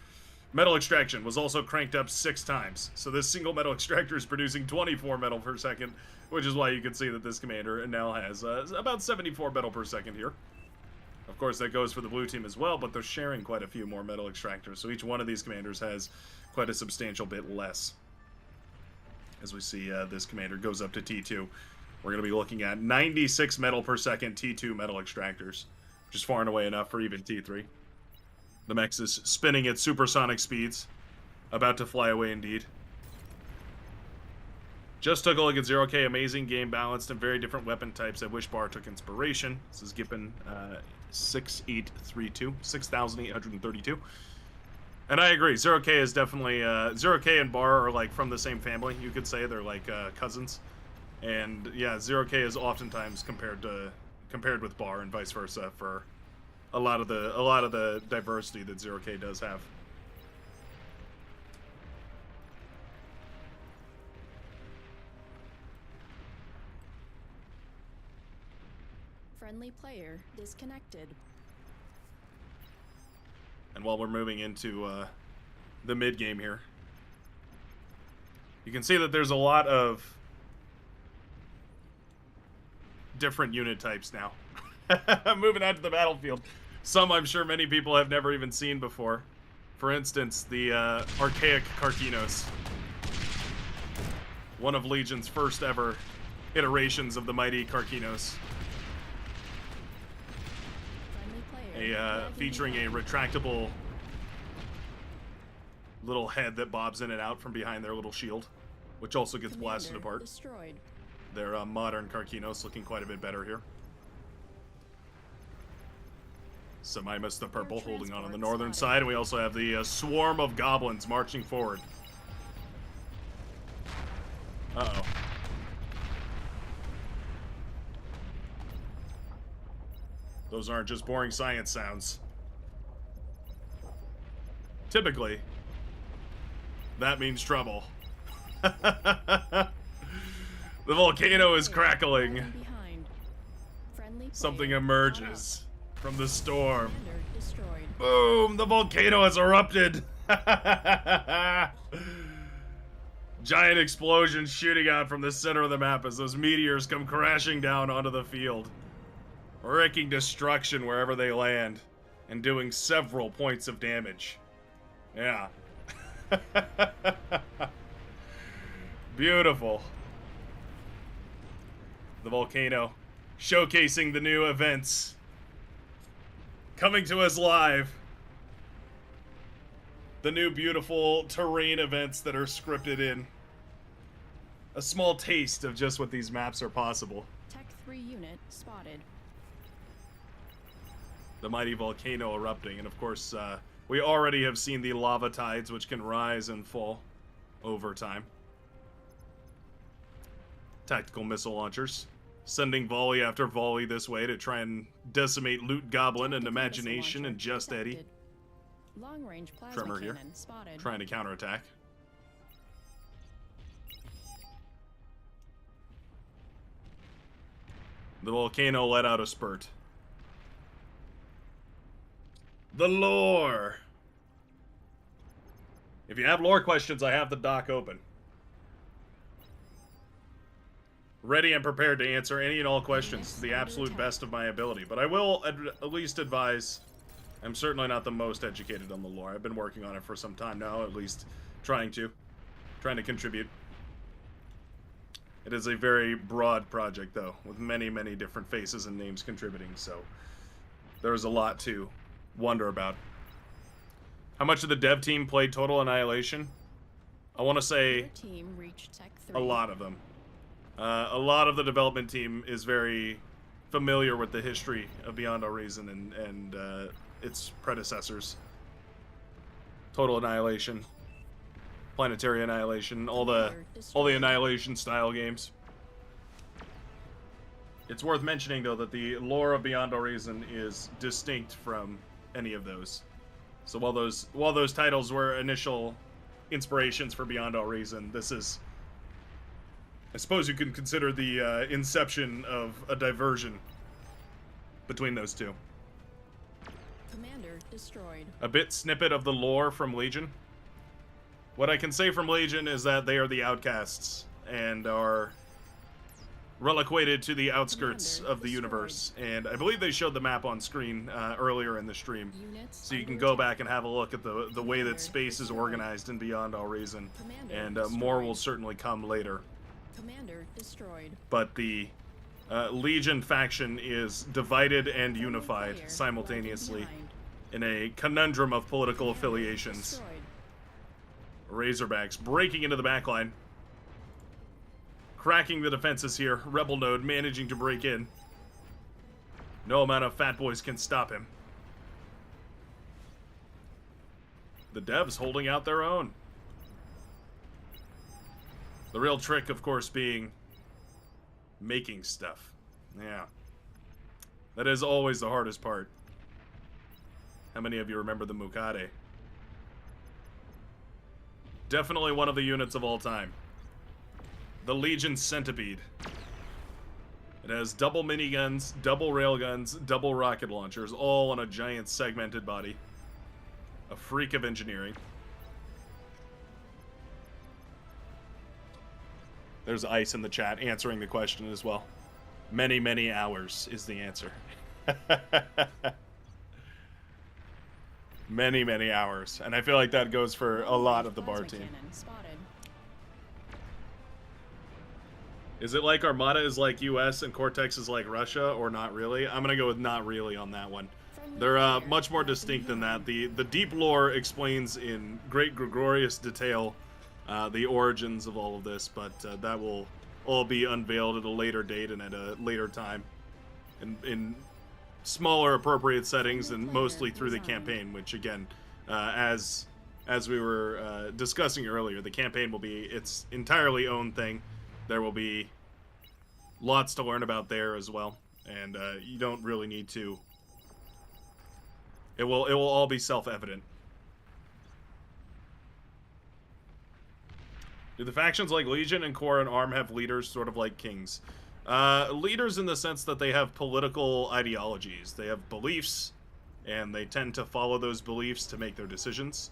Speaker 7: Metal extraction was also cranked up 6 times. So this single metal extractor is producing 24 metal per second, which is why you can see that this commander now has about 74 metal per second here. Of course, that goes for the blue team as well, but they're sharing quite a few more metal extractors. So each one of these commanders has quite a substantial bit less. As we see, this commander goes up to T2. We're going to be looking at 96 metal per second T2 metal extractors, which is far and away enough for even T3. The mech is spinning at supersonic speeds, about to fly away indeed. Just took a look at 0K, amazing game, balanced and very different weapon types. I wish Bar took inspiration. This is Gippin 6832, 6,832. And I agree, 0K is definitely, 0K and Bar are like from the same family, you could say. They're like cousins. And yeah, 0K is oftentimes compared with Bar and vice versa for a lot of the diversity that 0K does have.
Speaker 4: Friendly player disconnected.
Speaker 7: And while we're moving into the mid game here, you can see that there's a lot of different unit types now. Moving out to the battlefield. Some I'm sure many people have never even seen before. For instance, the archaic Karkinos. One of Legion's first ever iterations of the mighty Karkinos. Featuring a retractable little head that bobs in and out from behind their little shield, which also gets blasted apart.
Speaker 4: Destroyed.
Speaker 7: Their modern Karkinos looking quite a bit better here. Semimus the purple holding on the northern side, and we also have the swarm of goblins marching forward. Uh-oh. Those aren't just boring science sounds. Typically, that means trouble. The volcano is crackling. Something emerges from the storm. Boom! The volcano has erupted! Giant explosions shooting out from the center of the map as those meteors come crashing down onto the field, wreaking destruction wherever they land, and doing several points of damage. Yeah. Beautiful. The volcano showcasing the new events coming to us live. The new beautiful terrain events that are scripted in. A small taste of just what these maps are possible.
Speaker 4: Tech 3 unit spotted.
Speaker 7: The mighty volcano erupting, and of course, we already have seen the lava tides, which can rise and fall over time. Tactical missile launchers, sending volley after volley this way to try and decimate Loot Goblin and Imagination and Just Eddie.
Speaker 4: Long-range plasma
Speaker 7: Tremor here,
Speaker 4: cannon spotted.
Speaker 7: trying to counterattack. The volcano let out a spurt. The lore! If you have lore questions, I have the doc open. Ready and prepared to answer any and all questions to the absolute best of my ability. But I will at least advise, I'm certainly not the most educated on the lore. I've been working on it for some time now, at least trying to contribute. It is a very broad project, though, with many, many different faces and names contributing, so there's a lot to wonder about. How much of the dev team played Total Annihilation? I want to say
Speaker 4: Your team reached Tech 3.
Speaker 7: a lot of them. A lot of the development team is very familiar with the history of Beyond All Reason and its predecessors. Total Annihilation, Planetary Annihilation, all the Annihilation style games. It's worth mentioning though that the lore of Beyond All Reason is distinct from any of those. So while those titles were initial inspirations for Beyond All Reason, this is, I suppose you can consider the inception of a diversion between those two.
Speaker 4: Commander destroyed.
Speaker 7: A bit snippet of the lore from Legion. What I can say from Legion is that they are the outcasts and are reliquated to the outskirts of the universe. And I believe they showed the map on screen earlier in the stream. So you can go back and have a look at the way that space is organized in Beyond All Reason. And more will certainly come later.
Speaker 4: Commander destroyed.
Speaker 7: But the Legion faction is divided and unified simultaneously in a conundrum of political affiliations. Razorbacks breaking into the backline. Cracking the defenses here. Rebel Node managing to break in. No amount of fat boys can stop him. The devs holding out their own. The real trick, of course, being making stuff. Yeah. That is always the hardest part. How many of you remember the Mukade? Definitely one of the units of all time. The Legion Centipede. It has double miniguns, double railguns, double rocket launchers, all on a giant segmented body. A freak of engineering. There's Ice in the chat answering the question as well. Many, many hours is the answer. Many, many hours. And I feel like that goes for a lot of the bar
Speaker 4: Plasma
Speaker 7: team.
Speaker 4: cannon spotted.
Speaker 7: Is it like Armada is like US and Cortex is like Russia, or not really? I'm gonna go with not really on that one.
Speaker 4: Friendly
Speaker 7: They're
Speaker 4: player
Speaker 7: much more
Speaker 4: lagging
Speaker 7: distinct than that.
Speaker 4: behind.
Speaker 7: The deep lore explains in great gregarious detail the origins of all of this, but that will all be unveiled at a later date and at a later time, in smaller appropriate settings and mostly through the campaign. Which again, as we were discussing earlier, the campaign will be its entirely own thing. There will be lots to learn about there as well, and you don't really need to. It will all be self-evident. Do the factions like Legion and Core and ARM have leaders sort of like kings? Leaders in the sense that they have political ideologies. They have beliefs, and they tend to follow those beliefs to make their decisions.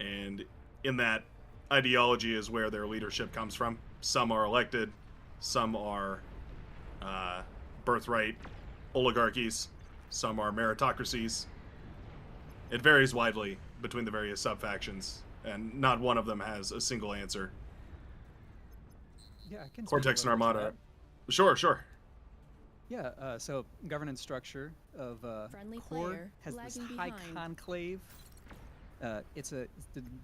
Speaker 7: And in that ideology is where their leadership comes from. Some are elected, some are birthright oligarchies, some are meritocracies. It varies widely between the various sub-factions, and not one of them has a single answer.
Speaker 8: Yeah, I can.
Speaker 7: Cortex
Speaker 8: speak
Speaker 7: and
Speaker 8: a little bit to
Speaker 7: Armada. Sure.
Speaker 8: that. Yeah, so governance structure of
Speaker 4: Friendly
Speaker 8: Core
Speaker 4: player
Speaker 8: has this
Speaker 4: lagging
Speaker 8: high
Speaker 4: behind.
Speaker 8: conclave. It's the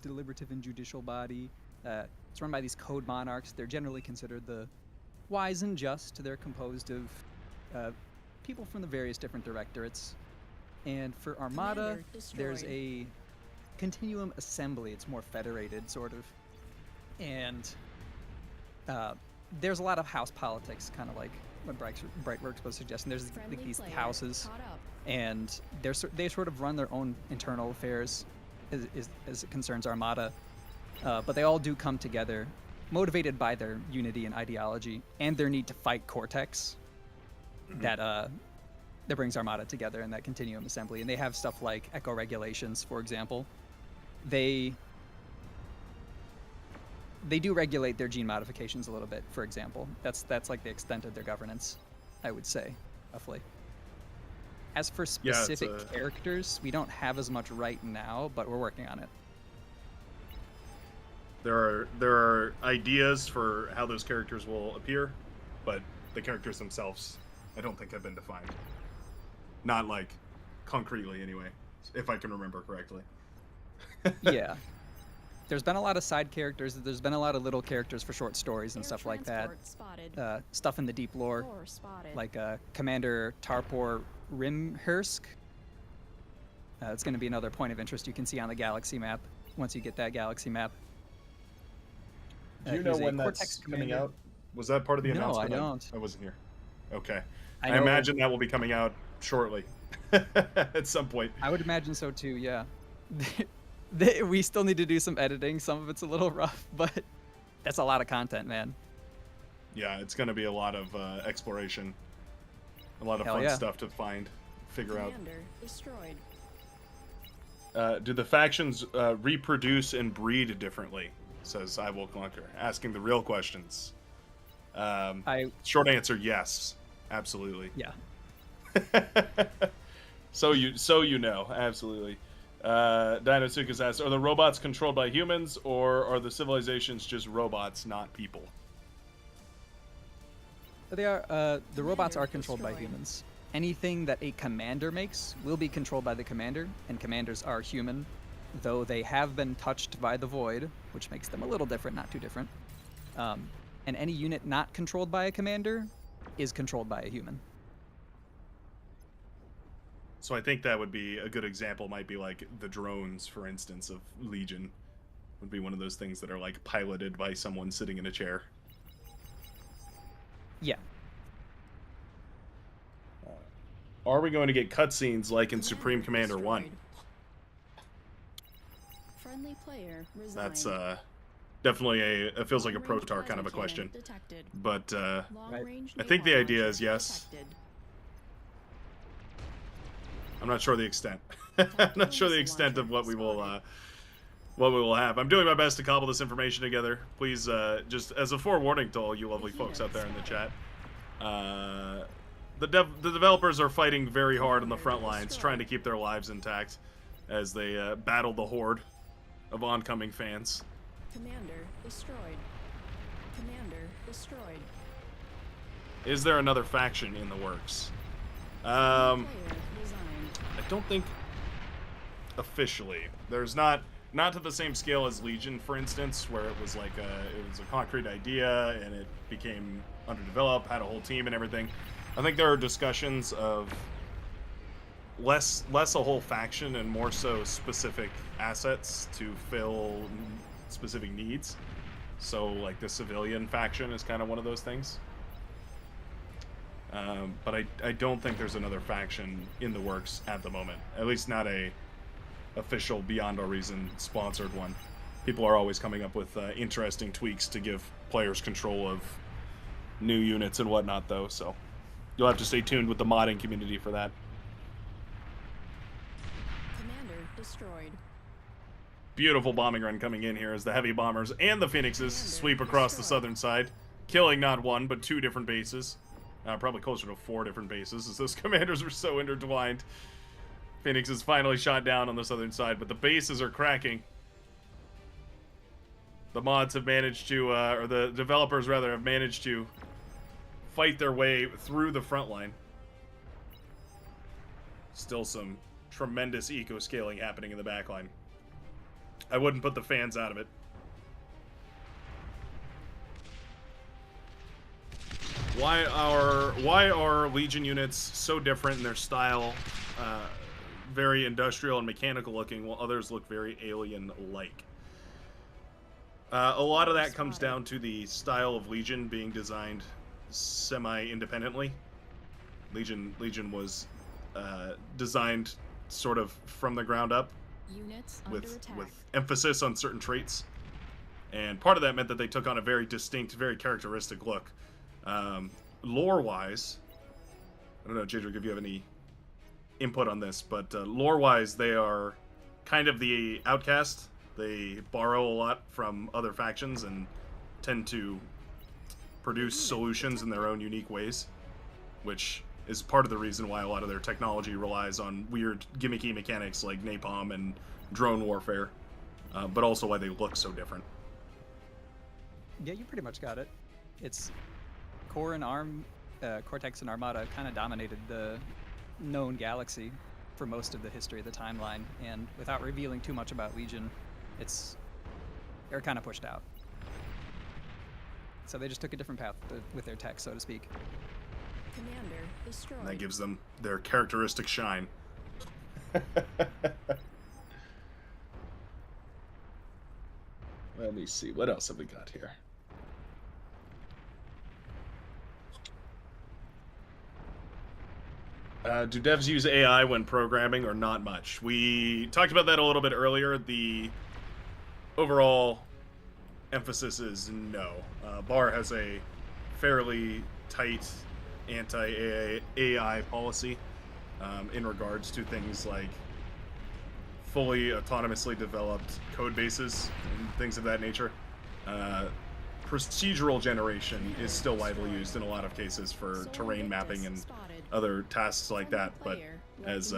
Speaker 8: deliberative and judicial body. It's run by these code monarchs. They're generally considered the wise and just. They're composed of people from the various different directorates. And for Armada,
Speaker 4: Commander
Speaker 8: there's
Speaker 4: destroyed.
Speaker 8: a continuum assembly. It's more federated, sort of. And there's a lot of house politics, kind of like what Brightworks was suggesting. There's
Speaker 4: Friendly
Speaker 8: like these
Speaker 4: player
Speaker 8: houses,
Speaker 4: caught up.
Speaker 8: and they sort of run their own internal affairs as it concerns Armada. But they all do come together, motivated by their unity and ideology, and their need to fight Cortex. That brings Armada together in that continuum assembly. And they have stuff like echo regulations, for example. They do regulate their gene modifications a little bit, for example. That's like the extent of their governance, I would say, roughly. As for
Speaker 7: Yeah, it's
Speaker 8: specific characters, we don't have as much right now, but we're working on it.
Speaker 7: There are ideas for how those characters will appear, but the characters themselves, I don't think have been defined. Not like concretely, anyway, if I can remember correctly.
Speaker 8: Yeah. There's been a lot of side characters. There's been a lot of little characters for short stories and
Speaker 4: Air
Speaker 8: stuff like that.
Speaker 4: transport Spotted.
Speaker 8: Stuff in the deep lore,
Speaker 4: Core spotted.
Speaker 8: like Commander Tarpor Rimhursk. It's going to be another point of interest you can see on the galaxy map once you get that galaxy map.
Speaker 7: Do you
Speaker 8: He's
Speaker 7: know
Speaker 8: a
Speaker 7: when
Speaker 8: Cortex
Speaker 7: that's coming
Speaker 8: commander.
Speaker 7: out? Was that part of the
Speaker 8: No, I
Speaker 7: announcement?
Speaker 8: don't.
Speaker 7: I wasn't here. Okay.
Speaker 8: I
Speaker 7: I
Speaker 8: know-
Speaker 7: imagine that will be coming out shortly. At some point.
Speaker 8: I would imagine so too, yeah. We still need to do some editing. Some of it's a little rough, but that's a lot of content, man.
Speaker 7: Yeah, it's going to be a lot of exploration. A lot of
Speaker 8: Hell
Speaker 7: fun
Speaker 8: yeah.
Speaker 7: stuff to figure out.
Speaker 4: Commander destroyed.
Speaker 7: Do the factions reproduce and breed differently? Says I Will Clunker, asking the real questions. Short answer, yes. Absolutely.
Speaker 8: Yeah.
Speaker 7: So you know, absolutely. Dinosuchus asks, are the robots controlled by humans, or are the civilizations just robots, not people?
Speaker 8: They are. The robots are
Speaker 4: Commander
Speaker 8: controlled by
Speaker 4: destroyed.
Speaker 8: humans. Anything that a commander makes will be controlled by the commander, and commanders are human, though they have been touched by the void, which makes them a little different, not too different. And any unit not controlled by a commander is controlled by a human.
Speaker 7: So I think that would be a good example, might be like the drones, for instance, of Legion. Would be one of those things that are like piloted by someone sitting in a chair.
Speaker 8: Yeah.
Speaker 7: Are we going to get cutscenes like in Supreme Commander 1?
Speaker 4: destroyed. Friendly player resigned.
Speaker 7: That's definitely it feels like a
Speaker 4: Long-range
Speaker 7: Protar kind of a
Speaker 4: plasma
Speaker 7: question.
Speaker 4: cannon Detected.
Speaker 7: But
Speaker 4: Long-range
Speaker 7: I think the
Speaker 4: napalm
Speaker 7: idea
Speaker 4: launcher
Speaker 7: is yes.
Speaker 4: detected.
Speaker 7: I'm not sure the extent. I'm not sure the extent of what we will have. I'm doing my best to cobble this information together. Please, just as a forewarning to all you lovely folks out there in the chat, The developers are fighting very hard on the front lines, trying to keep their lives intact as they battle the horde of oncoming fans.
Speaker 4: Commander destroyed. Commander destroyed.
Speaker 7: Is there another faction in the works?
Speaker 4: Player resigned.
Speaker 7: I don't think officially. There's not to the same scale as Legion, for instance, where it was like it was a concrete idea and it became underdeveloped, had a whole team and everything. I think there are discussions of less a whole faction and more so specific assets to fill specific needs. So like the civilian faction is kind of one of those things. But I don't think there's another faction in the works at the moment. At least not a official Beyond Our Reason sponsored one. People are always coming up with interesting tweaks to give players control of new units and whatnot, though, so you'll have to stay tuned with the modding community for that.
Speaker 4: Commander destroyed.
Speaker 7: Beautiful bombing run coming in here as the heavy bombers and the Phoenixes sweep across the southern side, killing not one, but 2 different bases. Probably closer to 4 different bases, as those commanders are so intertwined. Phoenix is finally shot down on the southern side, but the bases are cracking. The mods have managed to, or the developers rather, have managed to fight their way through the front line. Still some tremendous eco-scaling happening in the back line. I wouldn't put the fans out of it. Why are Legion units so different in their style? Very industrial and mechanical looking, while others look very alien-like. A lot of that comes down to the style of Legion being designed semi-independently. Legion was designed sort of from the ground up,
Speaker 4: Units under attack.
Speaker 7: with emphasis on certain traits. And part of that meant that they took on a very distinct, very characteristic look. Lore-wise, I don't know, Jadric, if you have any input on this, but lore-wise, they are kind of the outcast. They borrow a lot from other factions and tend to produce solutions in their own unique ways, which is part of the reason why a lot of their technology relies on weird, gimmicky mechanics like napalm and drone warfare, but also why they look so different.
Speaker 8: Yeah, you pretty much got it. It's Core and Cortex and Armada kind of dominated the known galaxy for most of the history of the timeline, and without revealing too much about Legion, they're kind of pushed out. So they just took a different path with their tech, so to speak.
Speaker 4: Commander destroyed.
Speaker 7: And that gives them their characteristic shine. Let me see, what else have we got here? Do devs use AI when programming or not much? We talked about that a little bit earlier. The overall emphasis is no. BAR has a fairly tight anti-AI policy in regards to things like fully autonomously developed code bases and things of that nature. Procedural generation is still widely used in a lot of cases for terrain mapping and other tasks like that, but as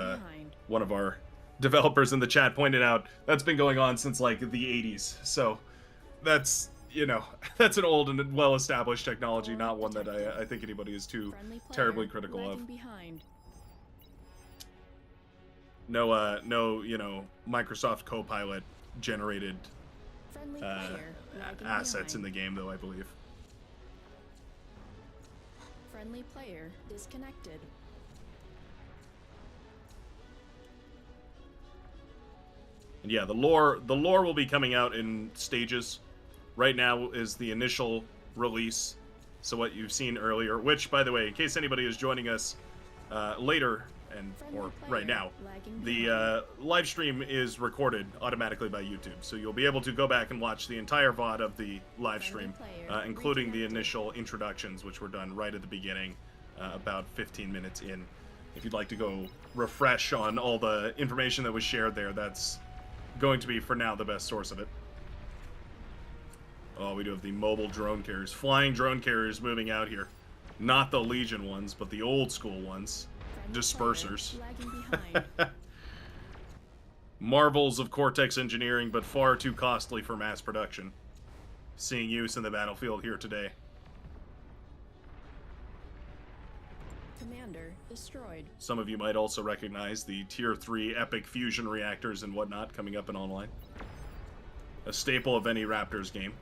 Speaker 7: one of our developers in the chat pointed out, that's been going on since like the 80s. So that's, you know, that's an old and well-established technology, not one that I think anybody is too terribly critical of. No, you know, Microsoft Copilot generated assets in the game, though, I believe.
Speaker 4: Friendly player disconnected.
Speaker 7: And yeah, the lore will be coming out in stages. Right now is the initial release, so what you've seen earlier, which, by the way, in case anybody is joining us later or right now, the live stream is recorded automatically by YouTube, so you'll be able to go back and watch the entire VOD of the live stream, including the initial introductions, which were done right at the beginning, about 15 minutes in. If you'd like to go refresh on all the information that was shared there, that's going to be, for now, the best source of it. Oh, we do have the mobile drone carriers, flying drone carriers moving out here. Not the Legion ones, but the old school ones.
Speaker 4: Friendly
Speaker 7: Dispersers.
Speaker 4: player lagging behind.
Speaker 7: Marvels of Cortex engineering, but far too costly for mass production. Seeing use in the battlefield here today.
Speaker 4: Commander destroyed.
Speaker 7: Some of you might also recognize the Tier 3 epic fusion reactors and whatnot coming up in online. A staple of any Raptors game.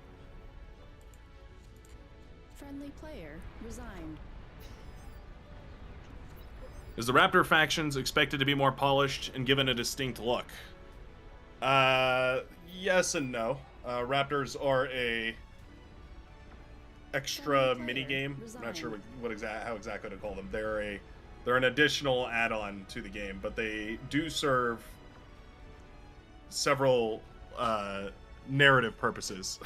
Speaker 4: Friendly player resigned.
Speaker 7: Is the Raptor factions expected to be more polished and given a distinct look? Yes and no. Raptors are a extra
Speaker 4: Friendly
Speaker 7: mini
Speaker 4: player
Speaker 7: game. I'm not sure
Speaker 4: resigned.
Speaker 7: how exactly to call them. They're an additional add-on to the game, but they do serve several narrative purposes.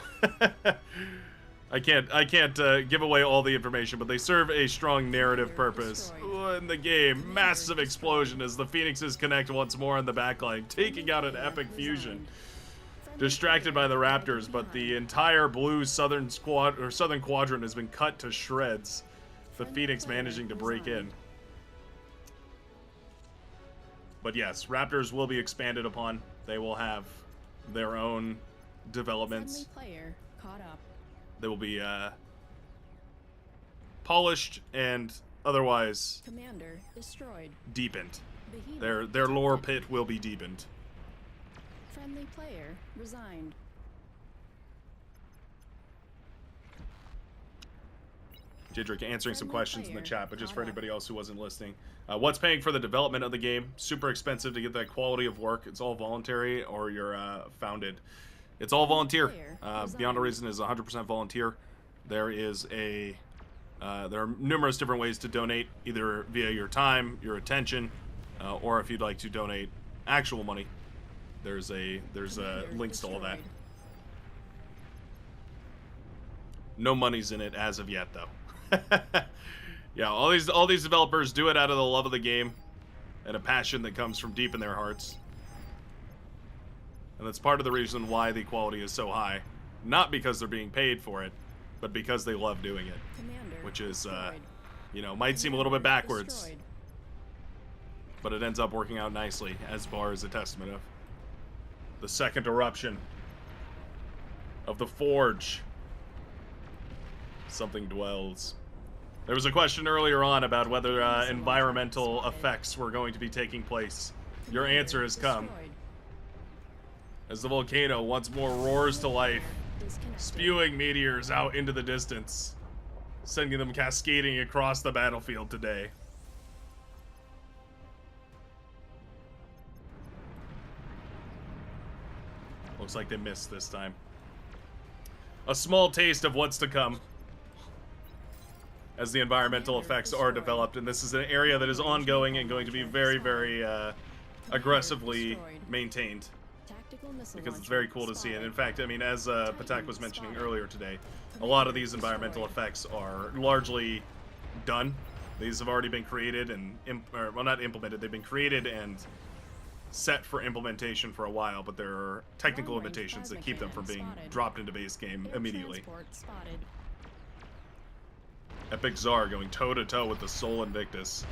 Speaker 7: I can't give away all the information, but they serve a strong narrative purpose in the game. Massive explosion as the Phoenixes connect once more in the backline, taking out an epic fusion. Distracted by the Raptors, but the entire blue southern quadrant has been cut to shreds. The Phoenix managing to break in. But yes, Raptors will be expanded upon. They will have their own developments.
Speaker 4: Friendly player caught up.
Speaker 7: They will be polished and otherwise
Speaker 4: Commander destroyed.
Speaker 7: deepened.
Speaker 4: Behemoth
Speaker 7: Their lore
Speaker 4: detected.
Speaker 7: pit will be deepened.
Speaker 4: Friendly player resigned.
Speaker 7: Jidrick answering some
Speaker 4: Friendly
Speaker 7: questions in the
Speaker 4: player
Speaker 7: chat, but just for
Speaker 4: caught up.
Speaker 7: anybody else who wasn't listening. What's paying for the development of the game? Super expensive to get that quality of work. It's all voluntary or you're founded. It's all volunteer. Beyond a Reason is 100% volunteer. There is there are numerous different ways to donate, either via your time, your attention, or if you'd like to donate actual money. There's
Speaker 4: Commander
Speaker 7: links to all that.
Speaker 4: destroyed.
Speaker 7: No money's in it as of yet, though. Yeah, all these developers do it out of the love of the game and a passion that comes from deep in their hearts. And that's part of the reason why the quality is so high. Not because they're being paid for it, but because they love doing it.
Speaker 4: Commander
Speaker 7: Which is,
Speaker 4: destroyed.
Speaker 7: might seem a little bit
Speaker 4: Commander
Speaker 7: backwards,
Speaker 4: destroyed.
Speaker 7: but it ends up working out nicely, as Bar is a testament of. The second eruption of the Forge. Something dwells. There was a question earlier on about whether environmental effects were going to be taking place. Your
Speaker 4: Commander
Speaker 7: answer has come.
Speaker 4: destroyed.
Speaker 7: As the volcano once more roars to life,
Speaker 4: Disconnected.
Speaker 7: spewing meteors out into the distance, sending them cascading across the battlefield today. Looks like they missed this time. A small taste of what's to come as the environmental effects are developed, and this is an area that is ongoing and going to be very, very aggressively maintained.
Speaker 4: Tactical missile
Speaker 7: Because it's
Speaker 4: launcher
Speaker 7: very cool to see. And in
Speaker 4: spotted.
Speaker 7: fact, I mean, as Patak was mentioning earlier today, a lot of these environmental effects are largely done. These have already been created and, well, not implemented, they've been created and set for implementation for a while, but there are technical
Speaker 4: Long-range
Speaker 7: limitations that
Speaker 4: plasma
Speaker 7: keep them from
Speaker 4: cannon
Speaker 7: being
Speaker 4: spotted.
Speaker 7: dropped into base game
Speaker 4: Air
Speaker 7: immediately.
Speaker 4: transport spotted.
Speaker 7: Epic Czar going toe-to-toe with the Soul Invictus.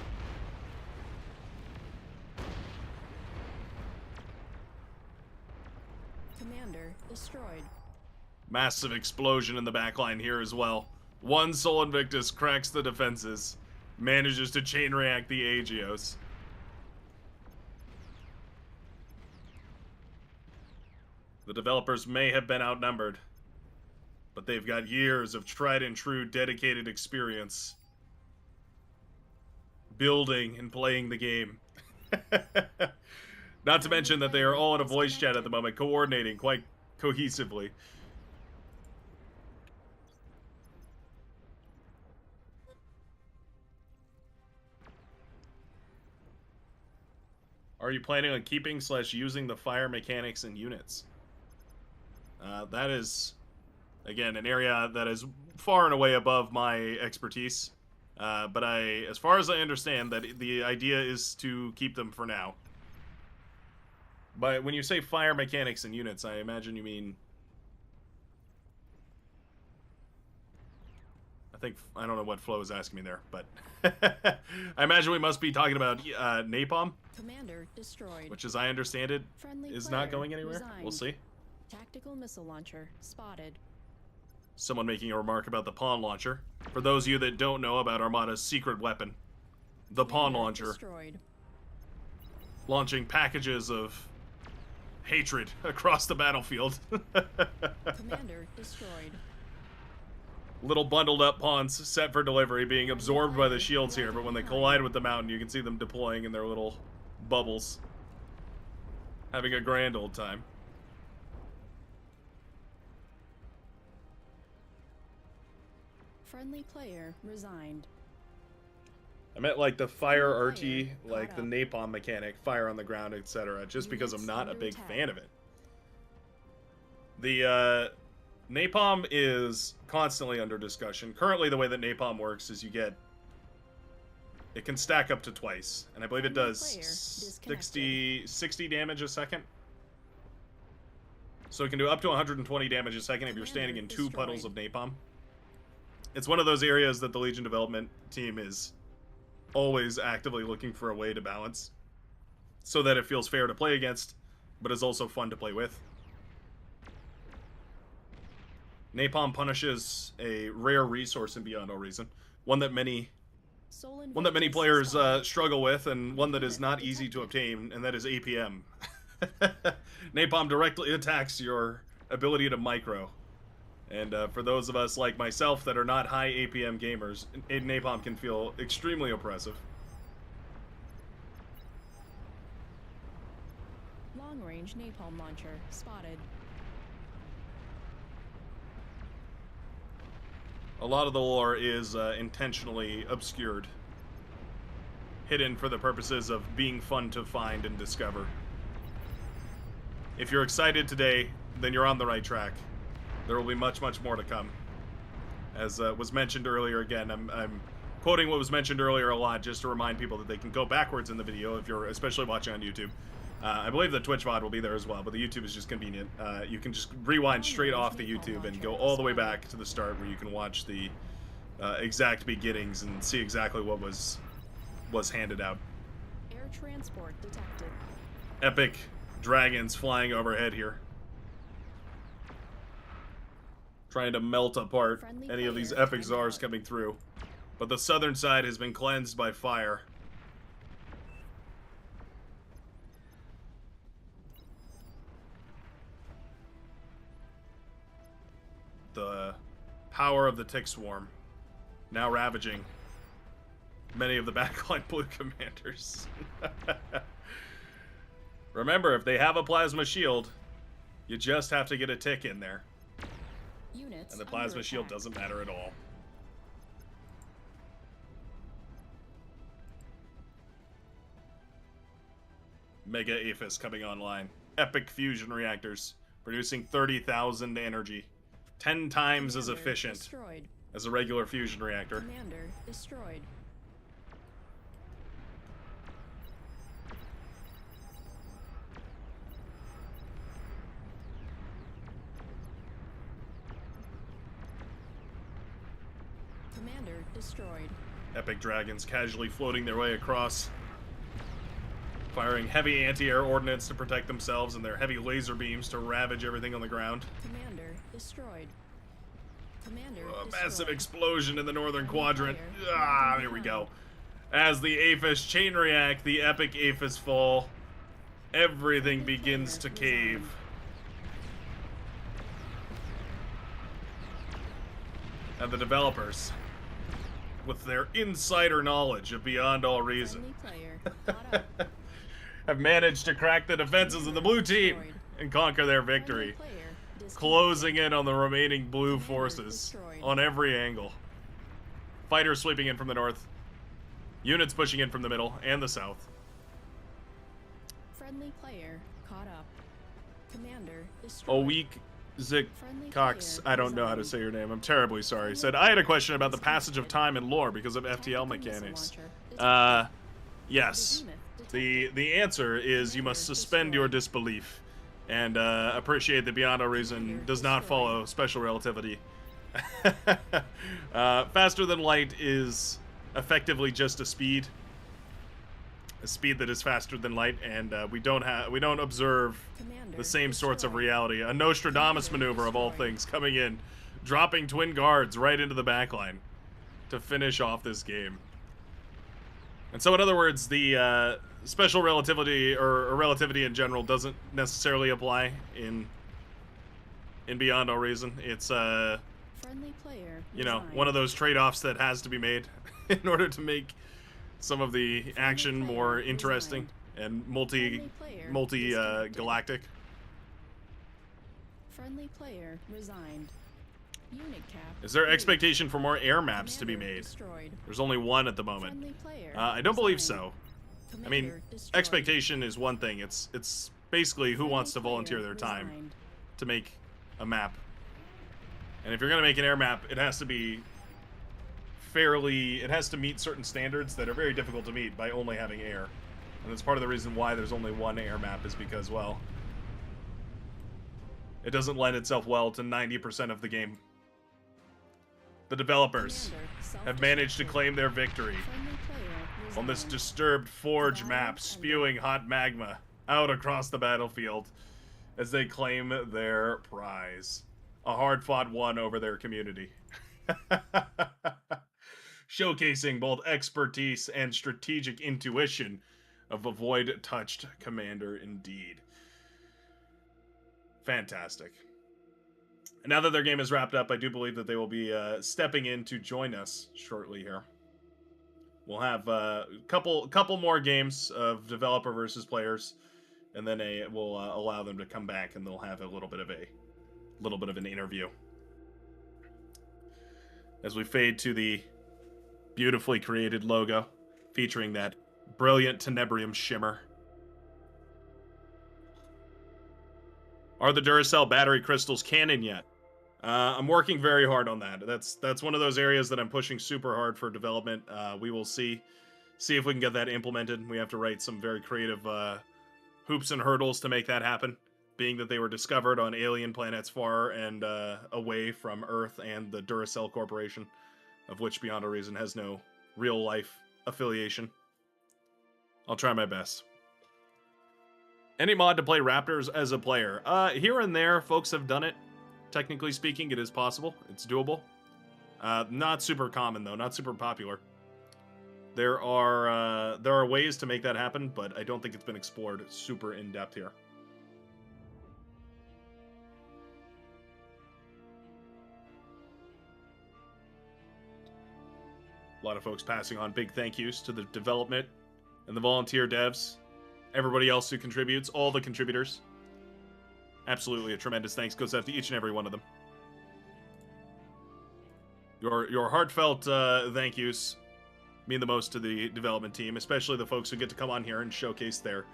Speaker 4: Commander destroyed.
Speaker 7: Massive explosion in the backline here as well. One Soul Invictus cracks the defenses, manages to chain react the Aegios. The developers may have been outnumbered, but they've got years of tried and true dedicated experience building and playing the game. Not to mention that they are all in a voice chat at the moment, coordinating quite cohesively. Are you planning on keeping / using the fire mechanics and units? That is, again, an area that is far and away above my expertise. But as far as I understand, that the idea is to keep them for now. But when you say fire mechanics and units, I imagine you mean... I I don't know what Flo is asking me there, but I imagine we must be talking about napalm,
Speaker 4: Commander destroyed.
Speaker 7: which, as I understand it,
Speaker 4: Friendly
Speaker 7: is not
Speaker 4: player
Speaker 7: going anywhere. We'll
Speaker 4: resigned.
Speaker 7: see.
Speaker 4: Tactical missile launcher spotted.
Speaker 7: Someone making a remark about the pawn launcher. For those of you that don't know about Armada's secret weapon, the pawn
Speaker 4: Commander
Speaker 7: launcher,
Speaker 4: destroyed.
Speaker 7: launching packages of hatred across the battlefield.
Speaker 4: Commander destroyed.
Speaker 7: Little bundled up pawns set for delivery being absorbed by the shields here, but when they collide with the mountain, you can see them deploying in their little bubbles. Having a grand old time.
Speaker 4: Friendly player resigned.
Speaker 7: I meant like the fire RT,
Speaker 4: Player
Speaker 7: like
Speaker 4: caught
Speaker 7: the
Speaker 4: up.
Speaker 7: napalm mechanic, fire on the ground, etc. Just because I'm
Speaker 4: Units
Speaker 7: not a
Speaker 4: under
Speaker 7: big
Speaker 4: attack.
Speaker 7: fan of it. The napalm is constantly under discussion. Currently, the way that napalm works is it can stack up to twice, and I believe it
Speaker 4: Friendly
Speaker 7: does
Speaker 4: player
Speaker 7: 60 damage a second. So it can do up to 120 damage a second if you're standing in
Speaker 4: Commander
Speaker 7: 2 puddles of
Speaker 4: destroyed.
Speaker 7: napalm. It's one of those areas that the Legion development team is always actively looking for a way to balance so that it feels fair to play against, but is also fun to play with. Napalm punishes a rare resource in Beyond All Reason, one that many players struggle with, and one that is not easy to obtain, and that is APM. Napalm directly attacks your ability to micro. And for those of us like myself that are not high APM gamers, napalm can feel extremely oppressive.
Speaker 4: Long range napalm launcher spotted.
Speaker 7: A lot of the lore is intentionally obscured, hidden for the purposes of being fun to find and discover. If you're excited today, then you're on the right track. There will be much, much more to come. As was mentioned earlier, again, I'm quoting what was mentioned earlier a lot just to remind people that they can go backwards in the video if you're especially watching on YouTube. I believe the Twitch VOD will be there as well, but the YouTube is just convenient. You can just rewind straight off the YouTube and go all the way back to the start where you can watch the exact beginnings and see exactly what was handed out.
Speaker 4: Air transport detected.
Speaker 7: Epic dragons flying overhead here. Trying to melt apart
Speaker 4: Friendly
Speaker 7: any of these
Speaker 4: player
Speaker 7: epic
Speaker 4: timed
Speaker 7: czars
Speaker 4: out.
Speaker 7: coming through. But the southern side has been cleansed by fire. The power of the tick swarm now ravaging many of the backline blue commanders. Remember, if they have a plasma shield, you just have to get a tick in there.
Speaker 4: Units
Speaker 7: And the
Speaker 4: under
Speaker 7: plasma shield
Speaker 4: attack.
Speaker 7: doesn't matter at all. Mega Aphis coming online. Epic fusion reactors, producing 30,000 energy. 10 times as
Speaker 4: Commander
Speaker 7: efficient
Speaker 4: Destroyed.
Speaker 7: as a regular fusion reactor.
Speaker 4: Commander destroyed. Commander destroyed.
Speaker 7: Epic dragons casually floating their way across, firing heavy anti-air ordnance to protect themselves and their heavy laser beams to ravage everything on the ground.
Speaker 4: Commander destroyed. Commander
Speaker 7: A
Speaker 4: destroyed.
Speaker 7: massive explosion in the northern
Speaker 4: Friendly
Speaker 7: quadrant.
Speaker 4: player
Speaker 7: Ah,
Speaker 4: mounted
Speaker 7: here we
Speaker 4: behind.
Speaker 7: go. As the Aphis chain react, the epic Aphis fall, everything
Speaker 4: Friendly
Speaker 7: begins to
Speaker 4: player
Speaker 7: cave.
Speaker 4: resigned.
Speaker 7: And the developers, with their insider knowledge of Beyond All Reason,
Speaker 4: Friendly player caught up.
Speaker 7: have managed to crack the defenses of the blue team
Speaker 4: Destroyed.
Speaker 7: and conquer their
Speaker 4: Friendly
Speaker 7: victory,
Speaker 4: player disconnected.
Speaker 7: closing in on the remaining blue
Speaker 4: Commander
Speaker 7: forces
Speaker 4: destroyed.
Speaker 7: on every angle. Fighters sweeping in from the north, units pushing in from the middle and the south.
Speaker 4: Friendly player caught up. Commander destroyed.
Speaker 7: Oweek Zik
Speaker 4: Friendly
Speaker 7: Cox,
Speaker 4: player
Speaker 7: I don't know how to
Speaker 4: resigned.
Speaker 7: say your name. I'm terribly sorry. Said, I had a question about the passage of time and lore because of FTL mechanics. Yes. The answer is you must suspend your disbelief and appreciate that Beyond All Reason does not follow special relativity Faster than light is effectively just a speed that is faster than light, and we don't observe
Speaker 4: Commander
Speaker 7: the same sorts of
Speaker 4: destroyed.
Speaker 7: reality. A Nostradamus maneuver of all things coming in, dropping twin guards right into the backline to finish off this game. And so, in other words, the special relativity or relativity in general doesn't necessarily apply in Beyond All Reason. It's
Speaker 4: Friendly player
Speaker 7: you know,
Speaker 4: resigned.
Speaker 7: one of those trade-offs that has to be made in order to make some of the action more interesting and
Speaker 4: Friendly player disconnected.
Speaker 7: galactic.
Speaker 4: Friendly player resigned. Unit cap.
Speaker 7: Is there
Speaker 4: complete.
Speaker 7: expectation for more air maps to be
Speaker 4: Commander
Speaker 7: made?
Speaker 4: Destroyed.
Speaker 7: There's only one at the moment.
Speaker 4: Friendly player
Speaker 7: I don't believe
Speaker 4: resigned.
Speaker 7: so. I mean,
Speaker 4: Commander destroyed.
Speaker 7: expectation is one thing. It's basically who
Speaker 4: Friendly
Speaker 7: wants to
Speaker 4: player
Speaker 7: volunteer their time
Speaker 4: resigned.
Speaker 7: to make a map. And if you're going to make an air map, it has to be it has to meet certain standards that are very difficult to meet by only having air. And that's part of the reason why there's only one air map, is because, well, it doesn't lend itself well to 90% of the game. The developers
Speaker 4: Commander
Speaker 7: have managed to
Speaker 4: self-destructed.
Speaker 7: claim their victory
Speaker 4: Friendly player
Speaker 7: on this
Speaker 4: resigned.
Speaker 7: disturbed forge
Speaker 4: Battle
Speaker 7: map,
Speaker 4: ended.
Speaker 7: spewing hot magma out across the battlefield as they claim their prize. A hard-fought one over their community. Showcasing both expertise and strategic intuition of a void-touched commander indeed. Fantastic. And now that their game is wrapped up, I do believe that they will be stepping in to join us shortly here. We'll have a couple more games of developer versus players, and then we'll allow them to come back, and they'll have a little bit of an interview. As we fade to the beautifully created logo, featuring that brilliant tenebrium shimmer. Are the Duracell battery crystals canon yet? I'm working very hard on that. That's one of those areas that I'm pushing super hard for development. We will see if we can get that implemented. We have to write some very creative hoops and hurdles to make that happen, being that they were discovered on alien planets far and away from Earth and the Duracell Corporation, of which Beyond a Reason has no real-life affiliation. I'll try my best. Any mod to play Raptors as a player? Here and there, folks have done it. Technically speaking, it is possible. It's doable. Not super common, though. Not super popular. There are ways to make that happen, but I don't think it's been explored super in-depth here. A lot of folks passing on big thank yous to the development and the volunteer devs, everybody else who contributes, all the contributors. Absolutely a tremendous thanks goes out to each and every one of them. Your heartfelt thank yous mean the most to the development team, especially the folks who get to come on here and showcase their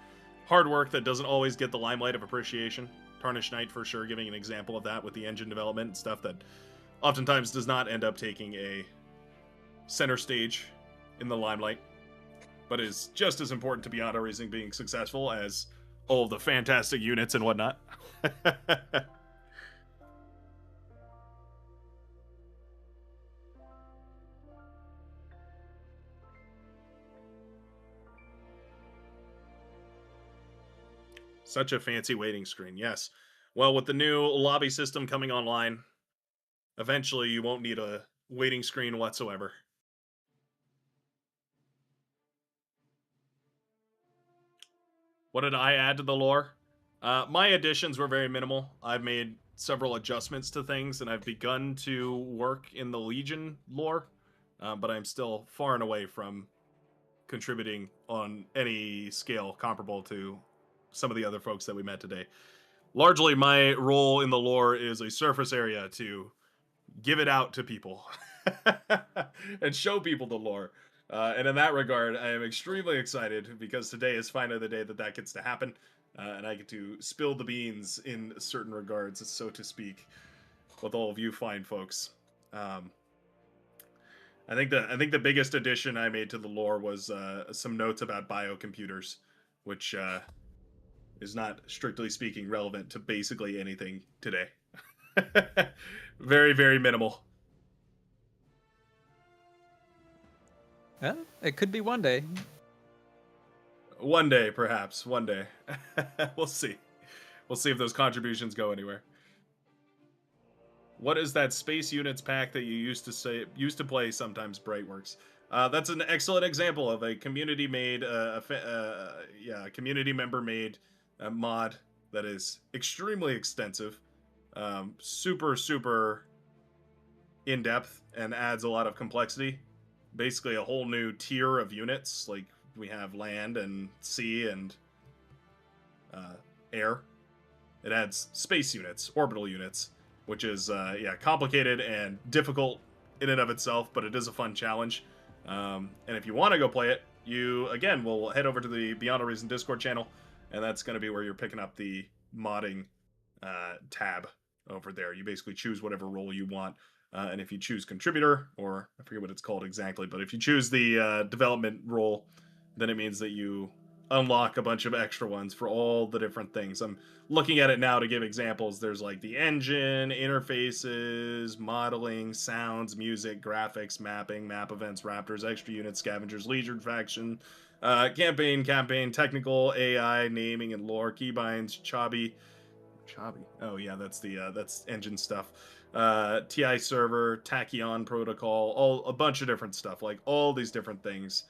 Speaker 7: hard work that doesn't always get the limelight of appreciation. Tarnished Knight for sure giving an example of that with the engine development and stuff that oftentimes does not end up taking a center stage in the limelight, but is just as important to Beyond Our Reasoning being successful as all of the fantastic units and whatnot. Such a fancy waiting screen, yes. Well, with the new lobby system coming online, eventually you won't need a waiting screen whatsoever. What did I add to the lore? My additions were very minimal. I've made several adjustments to things, and I've begun to work in the Legion lore, but I'm still far and away from contributing on any scale comparable to some of the other folks that we met today. Largely, my role in the lore is a surface area to give it out to people and show people the lore. And in that regard, I am extremely excited because today is finally the day that gets to happen, and I get to spill the beans in certain regards, so to speak, with all of you fine folks. I think the biggest addition I made to the lore was some notes about biocomputers, which is not strictly speaking relevant to basically anything today. Very, very minimal.
Speaker 8: Well, it could be one day.
Speaker 7: One day, perhaps. One day. We'll see. We'll see if those contributions go anywhere. What is that Space Units pack that you used to play? Sometimes Brightworks. That's an excellent example of a community-made, community member-made mod that is extremely extensive, super in-depth, and adds a lot of complexity. Basically, a whole new tier of units. Like we have land and sea and air. It adds space units, orbital units, which is complicated and difficult in and of itself, but it is a fun challenge. And if you want to go play it, you again will head over to the Beyond a Reason Discord channel, and that's going to be where you're picking up the modding tab over there. You basically choose whatever role you want, and if you choose contributor, or I forget what it's called exactly, but if you choose the development role, then it means that you unlock a bunch of extra ones for all the different things. I'm looking at it now to give examples. There's like the engine, interfaces, modeling, sounds, music, graphics, mapping, map events, raptors, extra units, scavengers, legion faction, campaign, technical, AI, naming and lore, keybinds, Chabi. Oh yeah, that's engine stuff. TI server, tachyon protocol, a bunch of different stuff, like all these different things.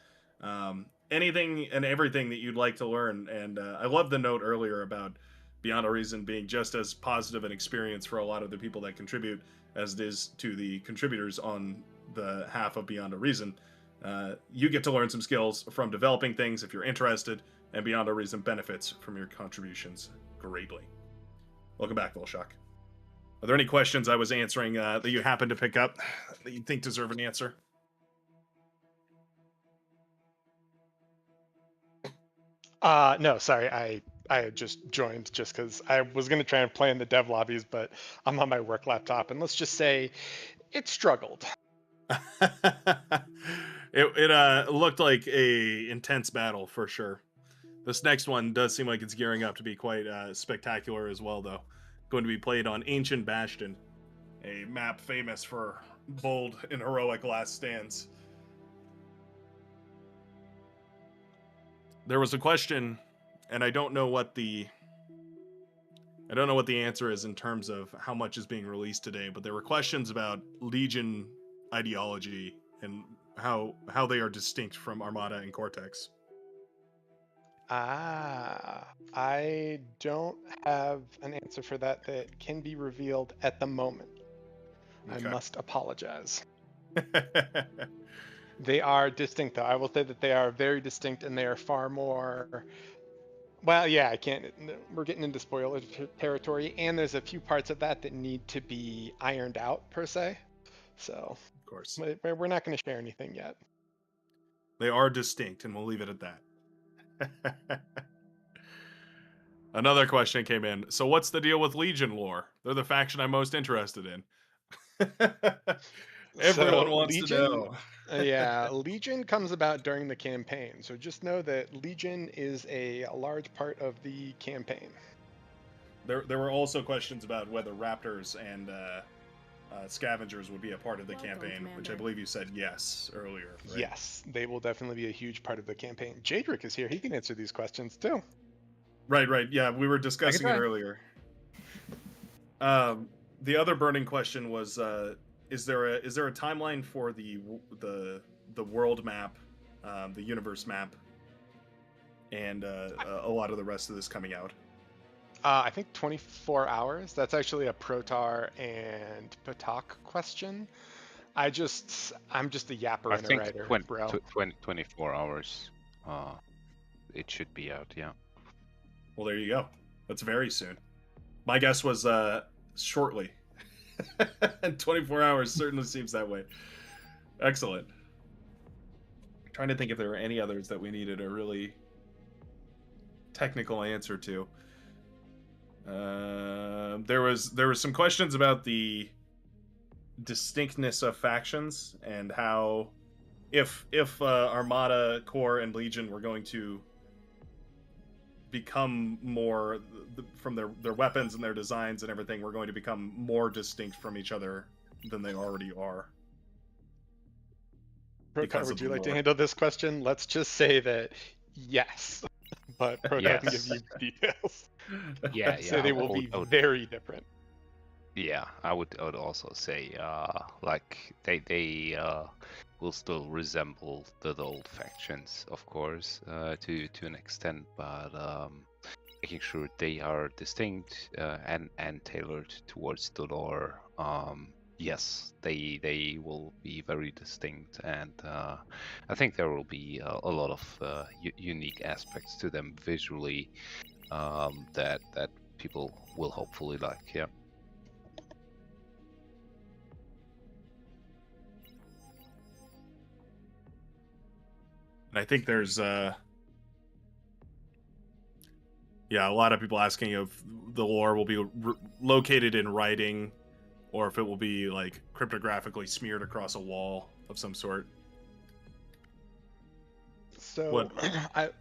Speaker 7: Anything and everything that you'd like to learn. And I love the note earlier about Beyond a Reason being just as positive an experience for a lot of the people that contribute as it is to the contributors on the half of Beyond a Reason. You get to learn some skills from developing things if you're interested, and Beyond a Reason benefits from your contributions greatly. Welcome back, Volshock. Are there any questions I was answering that you happen to pick up that you think deserve an answer?
Speaker 2: No, sorry, I had just joined just because I was going to try and play in the dev lobbies, but I'm on my work laptop, and let's just say it struggled.
Speaker 7: It looked like a intense battle for sure. This next one does seem like it's gearing up to be quite spectacular as well, though. Going to be played on Ancient Bastion, a map famous for bold and heroic last stands. There was a question, and I don't know what the answer is in terms of how much is being released today, but there were questions about Legion ideology and how they are distinct from Armada and Cortex.
Speaker 2: I don't have an answer for that can be revealed at the moment.
Speaker 7: Okay.
Speaker 2: I must apologize. They are distinct, though. I will say that they are very distinct, and they are far more. Well, yeah, I can't. We're getting into spoiler territory, and there's a few parts of that need to be ironed out, per se. So,
Speaker 7: of course,
Speaker 2: we're not going to share anything yet.
Speaker 7: They are distinct, and we'll leave it at that. Another question came in. So, what's the deal with Legion lore? They're the faction I'm most interested in. Everyone wants
Speaker 2: Legion,
Speaker 7: to know.
Speaker 2: Yeah, Legion comes about during the campaign. So just know that Legion is a large part of the campaign.
Speaker 7: There were also questions about whether Raptors and Scavengers would be a part of the campaign,
Speaker 4: Commander.
Speaker 7: which I believe you said yes earlier. Right?
Speaker 2: Yes, they will definitely be a huge part of the campaign. Jadric is here. He can answer these questions too.
Speaker 7: Right. Yeah, we were discussing it earlier. The other burning question was, is there a timeline for the world map, the universe map, and a lot of the rest of this coming out?
Speaker 2: I think 24 hours. That's actually a Protar and Patak question. I'm just a yapper
Speaker 6: I
Speaker 2: and a
Speaker 6: think
Speaker 2: writer,
Speaker 6: 24 hours. It should be out, yeah.
Speaker 7: Well, there you go. That's very soon. My guess was shortly. 24 hours certainly seems that way. Excellent. I'm trying to think if there were any others that we needed a really technical answer to. There was some questions about the distinctness of factions and how if Armada, Core, and Legion were going to become more from their weapons and their designs and everything, we're going to become more distinct from each other than they already are. because
Speaker 2: would
Speaker 7: of
Speaker 2: you
Speaker 7: the
Speaker 2: like to
Speaker 7: lore.
Speaker 2: handle this question? Let's just say that yes, but Proto can give
Speaker 6: Yes.
Speaker 2: you details.
Speaker 6: Yeah,
Speaker 2: Say they will be very different.
Speaker 6: Yeah, I would also say like they will still resemble the old factions, of course, to an extent, but making sure they are distinct and tailored towards the lore. Yes, they will be very distinct, and I think there will be a lot of unique aspects to them visually that people will hopefully like. Yeah.
Speaker 7: And I think there's yeah, a lot of people asking if the lore will be located in writing, or if it will be like cryptographically smeared across a wall of some sort.
Speaker 2: So
Speaker 7: What-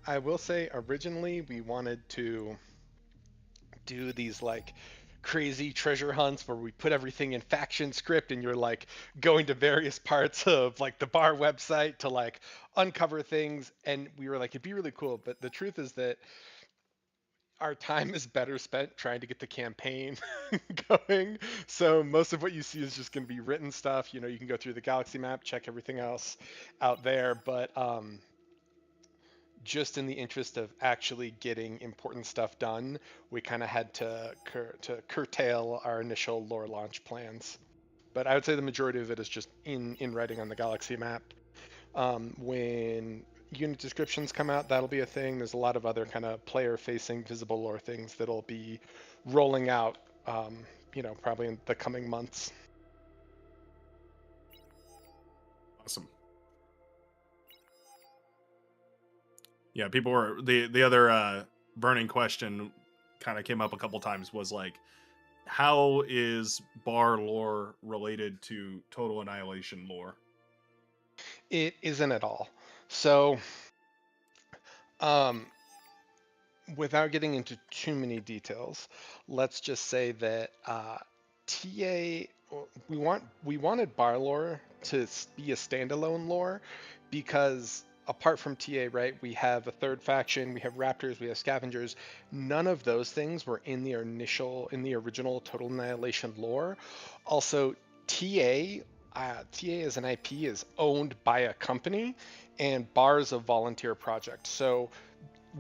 Speaker 2: I will say originally we wanted to do these like crazy treasure hunts where we put everything in faction script and you're like going to various parts of like the bar website to like uncover things, and we were like it'd be really cool, but the truth is that our time is better spent trying to get the campaign going. So most of what you see is just going to be written stuff. You know, you can go through the galaxy map, check everything else out there, but just in the interest of actually getting important stuff done, we kind of had to curtail our initial lore launch plans. But I would say the majority of it is just in writing on the galaxy map. When unit descriptions come out, that'll be a thing. There's a lot of other kind of player-facing visible lore things that'll be rolling out, probably in the coming months.
Speaker 7: Awesome. Yeah, people were the other burning question kind of came up a couple times was like, how is bar lore related to Total Annihilation lore?
Speaker 2: It isn't at all. So, without getting into too many details, let's just say that TA we wanted bar lore to be a standalone lore because apart from TA, right, we have a third faction, we have raptors, we have scavengers. None of those things were in the original Total Annihilation lore. Also, TA as an IP is owned by a company, and bar is a volunteer project. So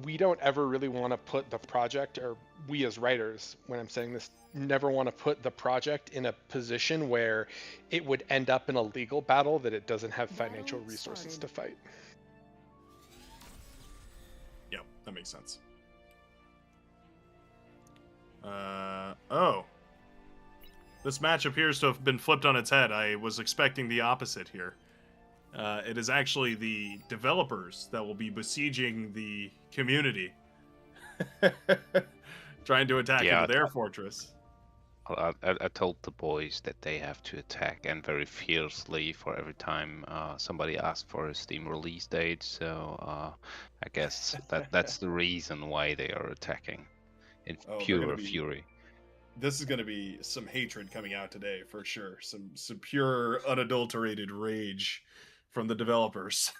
Speaker 2: we don't ever really want to put the project, or we as writers, when I'm saying this, never want to put the project in a position where it would end up in a legal battle that it doesn't have financial
Speaker 4: Battle
Speaker 2: resources
Speaker 4: started.
Speaker 2: to fight.
Speaker 7: Yeah, that makes sense. Oh. This match appears to have been flipped on its head. I was expecting the opposite here. It is actually the developers that will be besieging the community, trying to attack
Speaker 6: Yeah,
Speaker 7: into their fortress.
Speaker 6: I told the boys that they have to attack, and very fiercely, for every time somebody asks for a Steam release date. So I guess that's the reason why they are attacking in
Speaker 7: Oh, they're
Speaker 6: pure
Speaker 7: gonna be-
Speaker 6: fury.
Speaker 7: This is going to be some hatred coming out today for sure. Some pure unadulterated rage from the developers.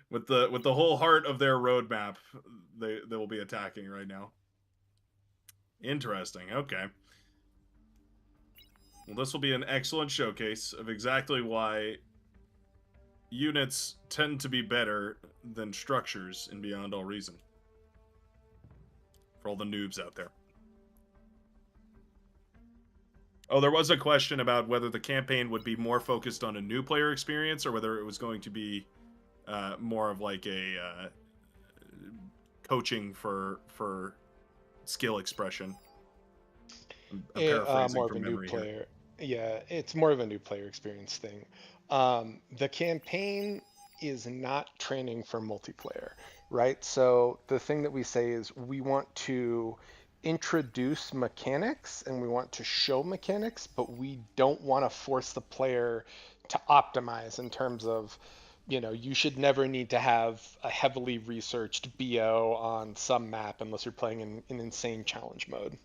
Speaker 7: with the whole heart of their roadmap, they will be attacking right now. Interesting. Okay. Well, this will be an excellent showcase of exactly why units tend to be better than structures in Beyond All Reason. For all the noobs out there. Oh, there was a question about whether the campaign would be more focused on a new player experience or whether it was going to be more of like a coaching for skill expression. I'm paraphrasing
Speaker 2: More of
Speaker 7: from
Speaker 2: a new
Speaker 7: memory here.
Speaker 2: player. Yeah, it's more of a new player experience thing. The campaign is not training for multiplayer, right? So the thing that we say is we want to introduce mechanics and we want to show mechanics, but we don't want to force the player to optimize in terms of, you should never need to have a heavily researched BO on some map unless you're playing in insane challenge mode.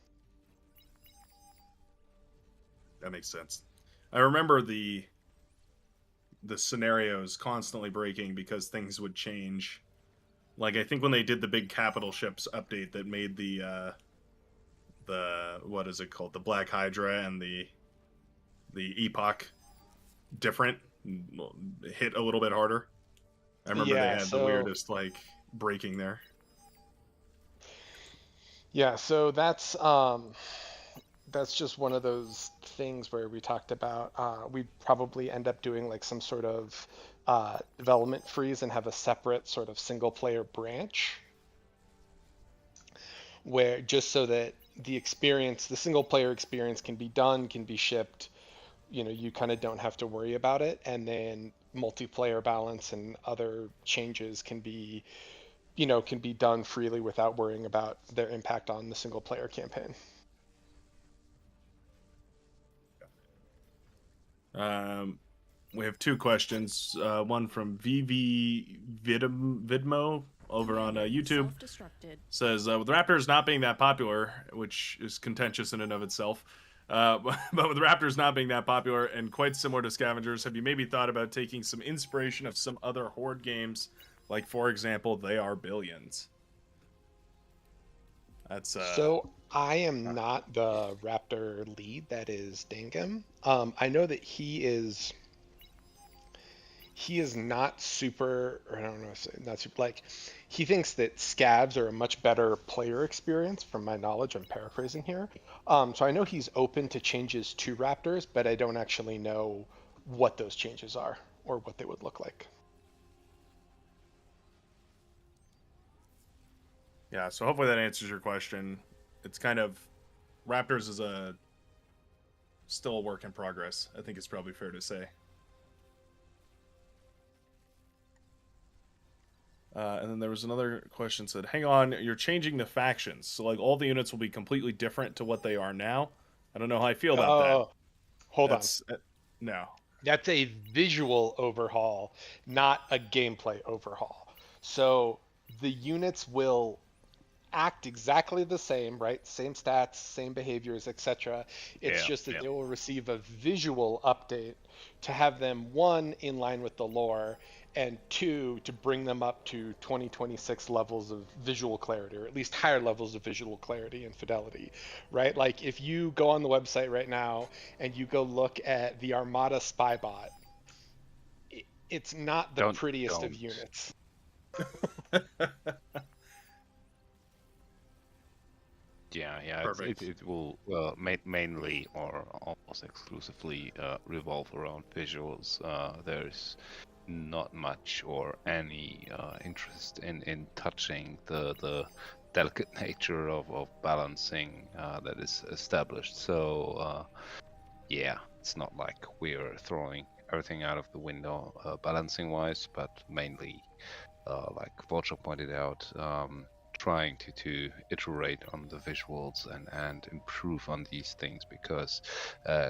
Speaker 7: That makes sense. I remember the the scenarios constantly breaking because things would change. Like I think when they did the big capital ships update that made the what is it called, the Black Hydra and the Epoch different, hit a little bit harder. I remember they had the weirdest like breaking there.
Speaker 2: Yeah, so that's just one of those things where we talked about we probably end up doing like some sort of development freeze and have a separate sort of single player branch where just so that the single player experience can be done, can be shipped, you kind of don't have to worry about it, and then multiplayer balance and other changes can be done freely without worrying about their impact on the single player campaign.
Speaker 7: We have two questions. One from VV Vidmo over on YouTube. Says, with Raptors not being that popular, which is contentious in and of itself, but with Raptors not being that popular and quite similar to Scavengers, have you maybe thought about taking some inspiration of some other Horde games, like, for example, They Are Billions? That's
Speaker 2: So I am not the Raptor lead. That is Dangam. I know that he is not super, or I don't know, not super, like, he thinks that scavs are a much better player experience, from my knowledge. I'm paraphrasing here. So I know he's open to changes to Raptors, but I don't actually know what those changes are or what they would look like.
Speaker 7: Yeah, so hopefully that answers your question. It's kind of, Raptors is still a work in progress, I think it's probably fair to say. And then there was another question said, hang on, you're changing the factions. So like all the units will be completely different to what they are now? I don't know how I feel about that.
Speaker 2: Hold on.
Speaker 7: No.
Speaker 2: That's a visual overhaul, not a gameplay overhaul. So the units will act exactly the same, right? Same stats, same behaviors, etc. It's just that they will receive a visual update to have them, one, in line with the lore, and two, to bring them up to 2026 levels of visual clarity, or at least higher levels of visual clarity and fidelity, right? Like if you go on the website right now and you go look at the Armada Spybot, it's not the prettiest of units.
Speaker 6: Yeah, it will mainly or almost exclusively revolve around visuals. There's not much or any interest in touching the delicate nature of balancing that is established. So yeah, it's not like we're throwing everything out of the window balancing wise, but mainly like Vulture pointed out, trying to iterate on the visuals and improve on these things, because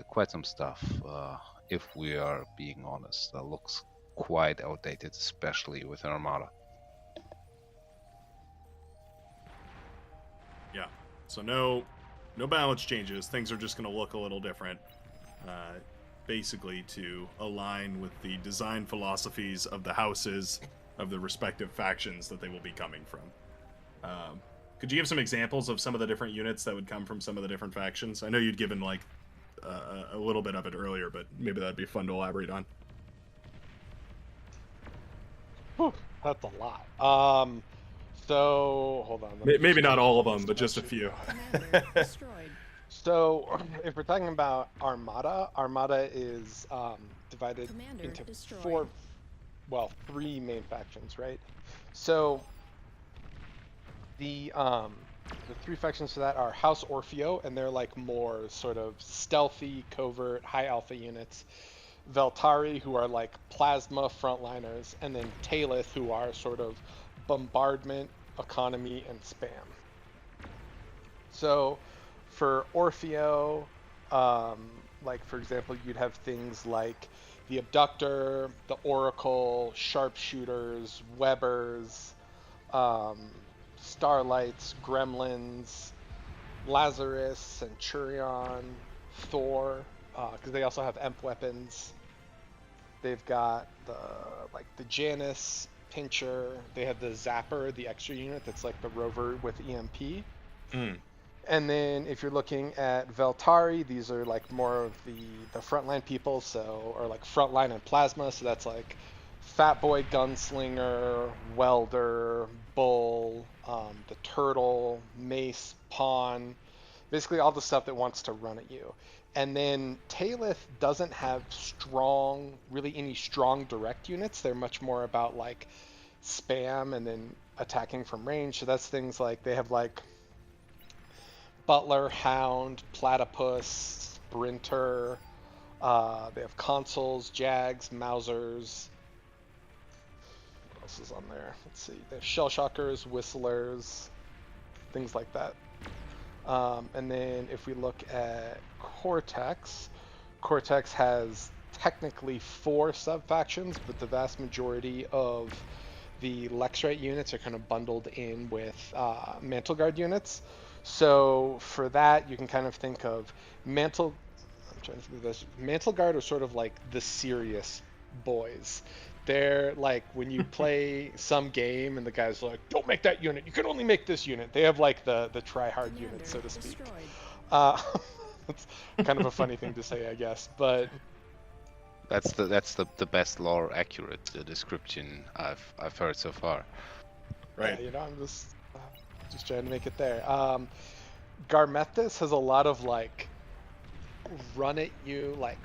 Speaker 6: quite some stuff, if we are being honest, looks quite outdated, especially with Armada.
Speaker 7: Yeah, so no balance changes. Things are just going to look a little different, basically to align with the design philosophies of the houses of the respective factions that they will be coming from. Could you give some examples of some of the different units that would come from some of the different factions? I know you'd given like a little bit of it earlier, but maybe that'd be fun to elaborate on.
Speaker 2: Whew, that's a lot. So hold on.
Speaker 7: Maybe not all of them, but just a few.
Speaker 2: So if we're talking about Armada is divided into three main factions, right? So the three factions for that are House Orfeo, and they're like more sort of stealthy, covert, high alpha units. Veltari, who are like plasma frontliners, and then Talith, who are sort of bombardment, economy, and spam. So for Orfeo, like for example, you'd have things like the Abductor, the Oracle, Sharpshooters, Webbers, Starlights, Gremlins, Lazarus, Centurion, Thor, because they also have EMP weapons. They've got the Janus Pincher. They have the Zapper, the extra unit that's like the rover with EMP. And then if you're looking at Veltari, these are like more of the frontline people, or like frontline and plasma. So that's like Fat Boy Gunslinger, Welder, Bull, the Turtle, Mace, Pawn, basically all the stuff that wants to run at you. And then Talith doesn't have really any strong direct units. They're much more about like spam and then attacking from range. So that's things like they have like Butler, Hound, Platypus, Sprinter. They have Consoles, Jags, Mausers. What else is on there? Let's see. They have Shellshockers, Whistlers, things like that. And then if we look at Cortex, Cortex has technically 4 sub-factions, but the vast majority of the Lexrite units are kind of bundled in with Mantle Guard units. So for that, you can kind of think of Mantle Guard are sort of like the serious boys. They're like when you play some game and the guy's like, don't make that unit, you can only make this unit. They have like the try-hard unit, so to speak. That's kind of a funny thing to say, I guess, but
Speaker 6: That's the best lore accurate description I've heard so far.
Speaker 7: Right.
Speaker 2: yeah, I'm just trying to make it there. Garmethus has a lot of like run at you, like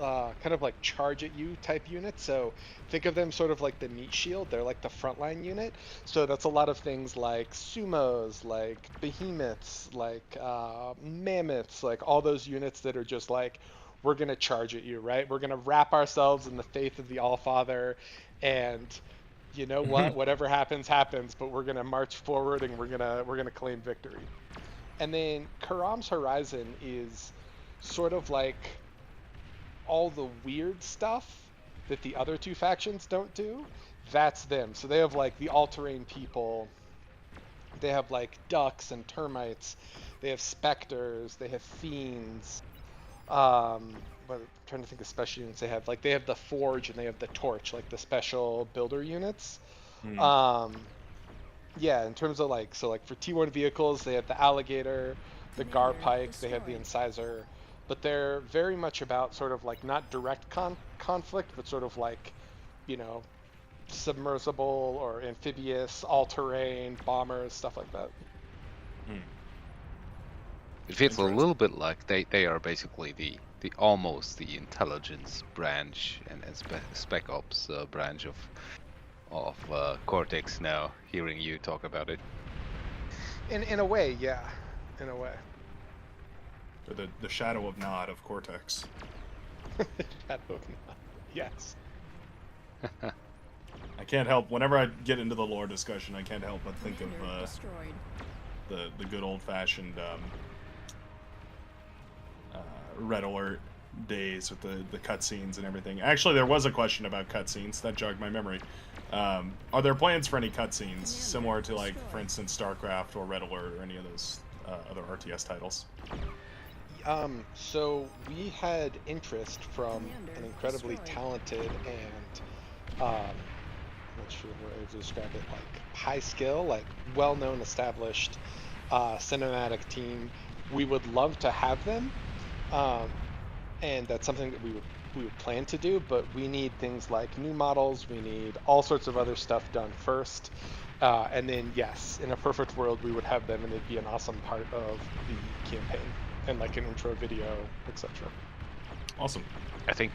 Speaker 2: kind of like charge at you type units. So think of them sort of like the meat shield. They're like the frontline unit. So that's a lot of things like sumos, like behemoths, like mammoths, like all those units that are just like, we're gonna charge at you, right? We're gonna wrap ourselves in the faith of the Allfather, and you know what? Whatever happens, happens. But we're gonna march forward and we're gonna claim victory. And then Karam's Horizon is sort of like all the weird stuff that the other 2 factions don't do. That's them. So they have like the all-terrain people. They have like ducks and termites. They have specters. They have fiends. But I'm trying to think of special units they have. Like they have the Forge and they have the Torch, like the special builder units. Yeah, in terms of like, so like for T1 vehicles, they have the Alligator, the Garpike, they have the Incisor, but they're very much about sort of like not direct conflict, but sort of like, you know, submersible or amphibious, all-terrain, bombers, stuff like that.
Speaker 6: It feels a little bit like they are basically the almost the intelligence branch and spec ops branch of Cortex now, hearing you talk about it.
Speaker 2: In a way, yeah. In a way.
Speaker 7: The shadow of Nod of Cortex.
Speaker 2: Yes.
Speaker 7: I can't help, whenever I get into the lore discussion, I can't help but think of the good old-fashioned Red Alert days with the cutscenes and everything. Actually, there was a question about cutscenes that jogged my memory. Are there plans for any cutscenes similar to, like, for instance, StarCraft or Red Alert or any of those other RTS titles?
Speaker 2: So we had interest from an incredibly talented and I'm not sure where to describe it, like high skill, like well-known, established cinematic team. We would love to have them, and that's something that we would plan to do. But we need things like new models. We need all sorts of other stuff done first, and then yes, in a perfect world, we would have them, and they'd be an awesome part of the campaign and like an intro video, etc. Awesome.
Speaker 6: I think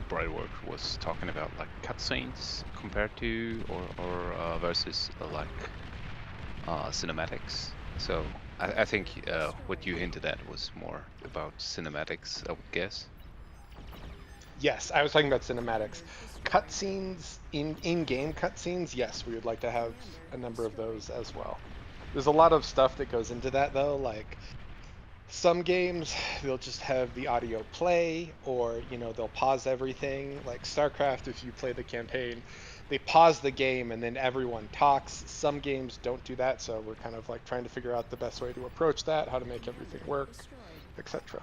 Speaker 6: Brightwork was talking about like cutscenes compared to or versus like cinematics. So I think what you hinted at was more about cinematics, I would guess.
Speaker 2: Yes, I was talking about cinematics. Cutscenes, in-game cutscenes, yes, we would like to have a number of those as well. There's a lot of stuff that goes into that though, like some games, they'll just have the audio play, or, you know, they'll pause everything. Like StarCraft, if you play the campaign, they pause the game and then everyone talks. Some games don't do that, so we're kind of like trying to figure out the best way to approach that, how to make everything work, etc.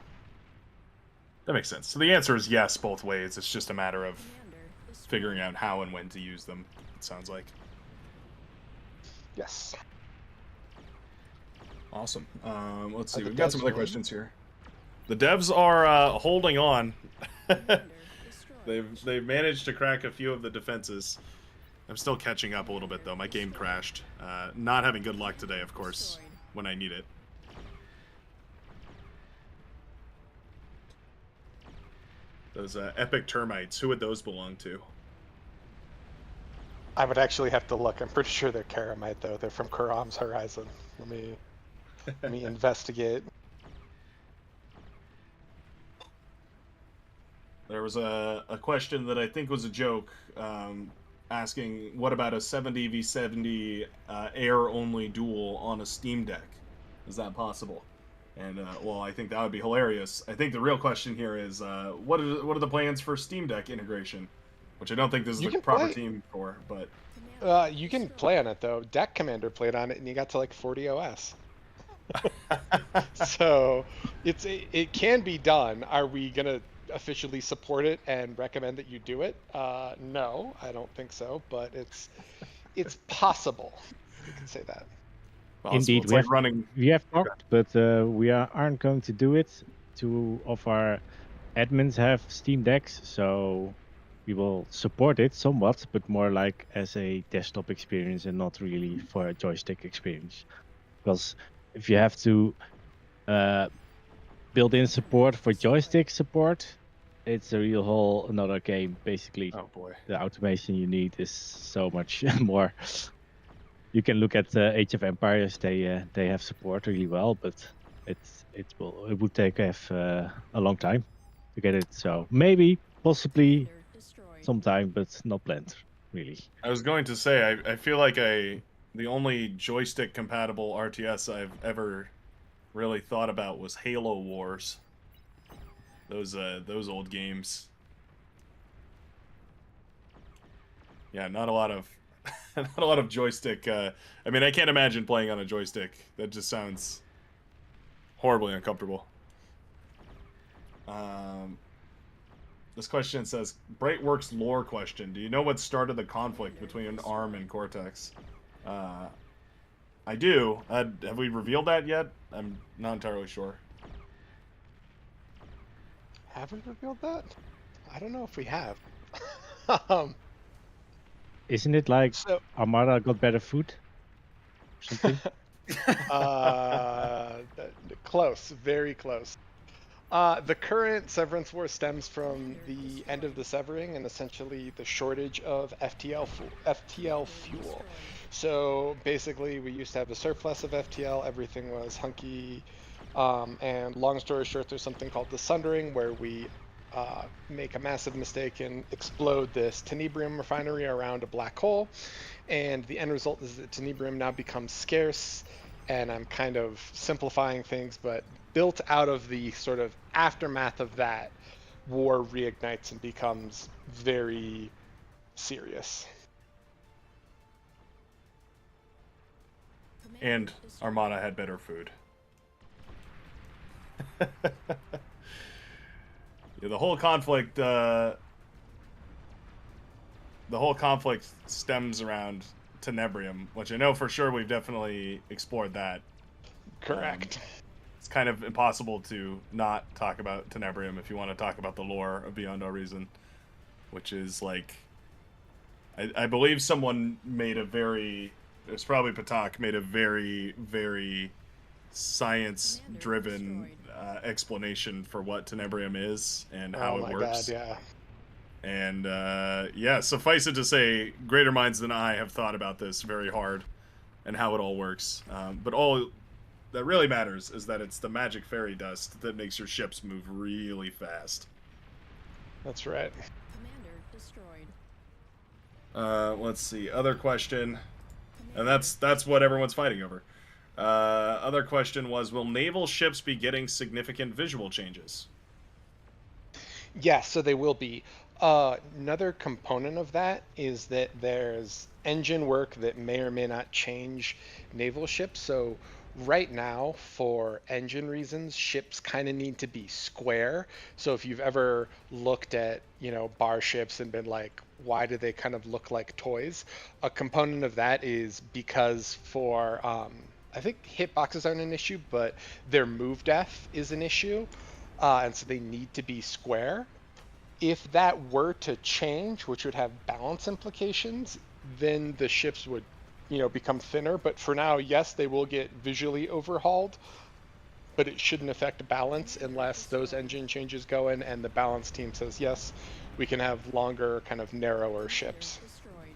Speaker 7: That makes sense. So the answer is yes both ways. It's just a matter of
Speaker 4: Commander destroyed.
Speaker 7: figuring out how and when to use them, it sounds like.
Speaker 2: Yes.
Speaker 7: Awesome. Let's see.
Speaker 2: Are the
Speaker 7: We've got some
Speaker 2: devs
Speaker 7: other
Speaker 2: winning?
Speaker 7: questions here. The devs are holding on.
Speaker 4: Commander destroyed.
Speaker 7: They've managed to crack a few of the defenses. I'm still catching up a little bit though. My game crashed. Not having good luck today, of course, when I need it. Those epic termites. Who would those belong to?
Speaker 2: I would actually have to look. I'm pretty sure they're Karamite though. They're from Karam's Horizon. Let me investigate.
Speaker 7: There was a question that I think was a joke, asking, what about a 70v70 air-only duel on a Steam Deck? Is that possible? And, well, I think that would be hilarious. I think the real question here is, what are the plans for Steam Deck integration? Which I don't think this is
Speaker 2: You
Speaker 7: the
Speaker 2: can
Speaker 7: proper
Speaker 2: play-
Speaker 7: team for, but...
Speaker 2: You can play on it though. Deck Commander played on it and he got to like 40 OS. So it can be done. Are we gonna officially support it and recommend that you do it? No, I don't think so. But it's possible. You can say that.
Speaker 7: Possible.
Speaker 9: Indeed,
Speaker 7: It's like running...
Speaker 9: we have talked, but we aren't going to do it. Two of our admins have Steam Decks, so we will support it somewhat, but more like as a desktop experience and not really for a joystick experience. Because if you have to build in support for joystick support, it's a real whole another game. Basically,
Speaker 7: Oh boy.
Speaker 9: the automation you need is so much more. You can look at Age of Empires; they have support really well, but it would take a long time to get it. So maybe, possibly
Speaker 4: Commander destroyed.
Speaker 9: sometime, but not planned really.
Speaker 7: I was going to say, I feel like the only joystick compatible RTS I've ever really thought about was Halo Wars. Those old games. Yeah, not a lot of not a lot of joystick. I mean, I can't imagine playing on a joystick. That just sounds horribly uncomfortable. This question says, Brightworks lore question. Do you know what started the conflict between ARM and Cortex? I do. Have we revealed that yet? I'm not entirely sure.
Speaker 2: Have we revealed that? I don't know if we have.
Speaker 9: Isn't it like
Speaker 2: So
Speaker 9: Armada got better food? Or something?
Speaker 2: close, very close. The current Severance War stems from the end of the Severing and essentially the shortage of FTL fuel. So basically, we used to have a surplus of FTL. Everything was hunky. And long story short, there's something called the Sundering, where we make a massive mistake and explode this tenebrium refinery around a black hole. And the end result is that tenebrium now becomes scarce. And I'm kind of simplifying things, but built out of the sort of aftermath of that, war reignites and becomes very serious.
Speaker 7: And Armada had better food. Yeah, the whole conflict stems around tenebrium, which I know for sure we've definitely explored that.
Speaker 2: Correct.
Speaker 7: It's kind of impossible to not talk about tenebrium if you want to talk about the lore of Beyond Our Reason, which is like, I believe someone made a very, it's probably Patak, made a very, very science-driven explanation for what tenebrium is and how it works.
Speaker 2: God, yeah.
Speaker 7: And yeah, suffice it to say, greater minds than I have thought about this very hard and how it all works. But all that really matters is that it's the magic fairy dust that makes your ships move really fast.
Speaker 2: That's right.
Speaker 4: Commander destroyed.
Speaker 7: Let's see. Other question, and that's what everyone's fighting over. Other question was, will naval ships be getting significant visual changes?
Speaker 2: Yes, so they will be. Another component of that is that there's engine work that may or may not change naval ships. So right now, for engine reasons, ships kind of need to be square. So if you've ever looked at, bar ships and been like, why do they kind of look like toys? A component of that is because for, I think hitboxes aren't an issue, but their move depth is an issue. And so they need to be square. If that were to change, which would have balance implications, then the ships would, become thinner. But for now, yes, they will get visually overhauled, but it shouldn't affect balance unless those engine changes go in and the balance team says, yes, we can have longer, kind of narrower ships.
Speaker 4: Destroyed.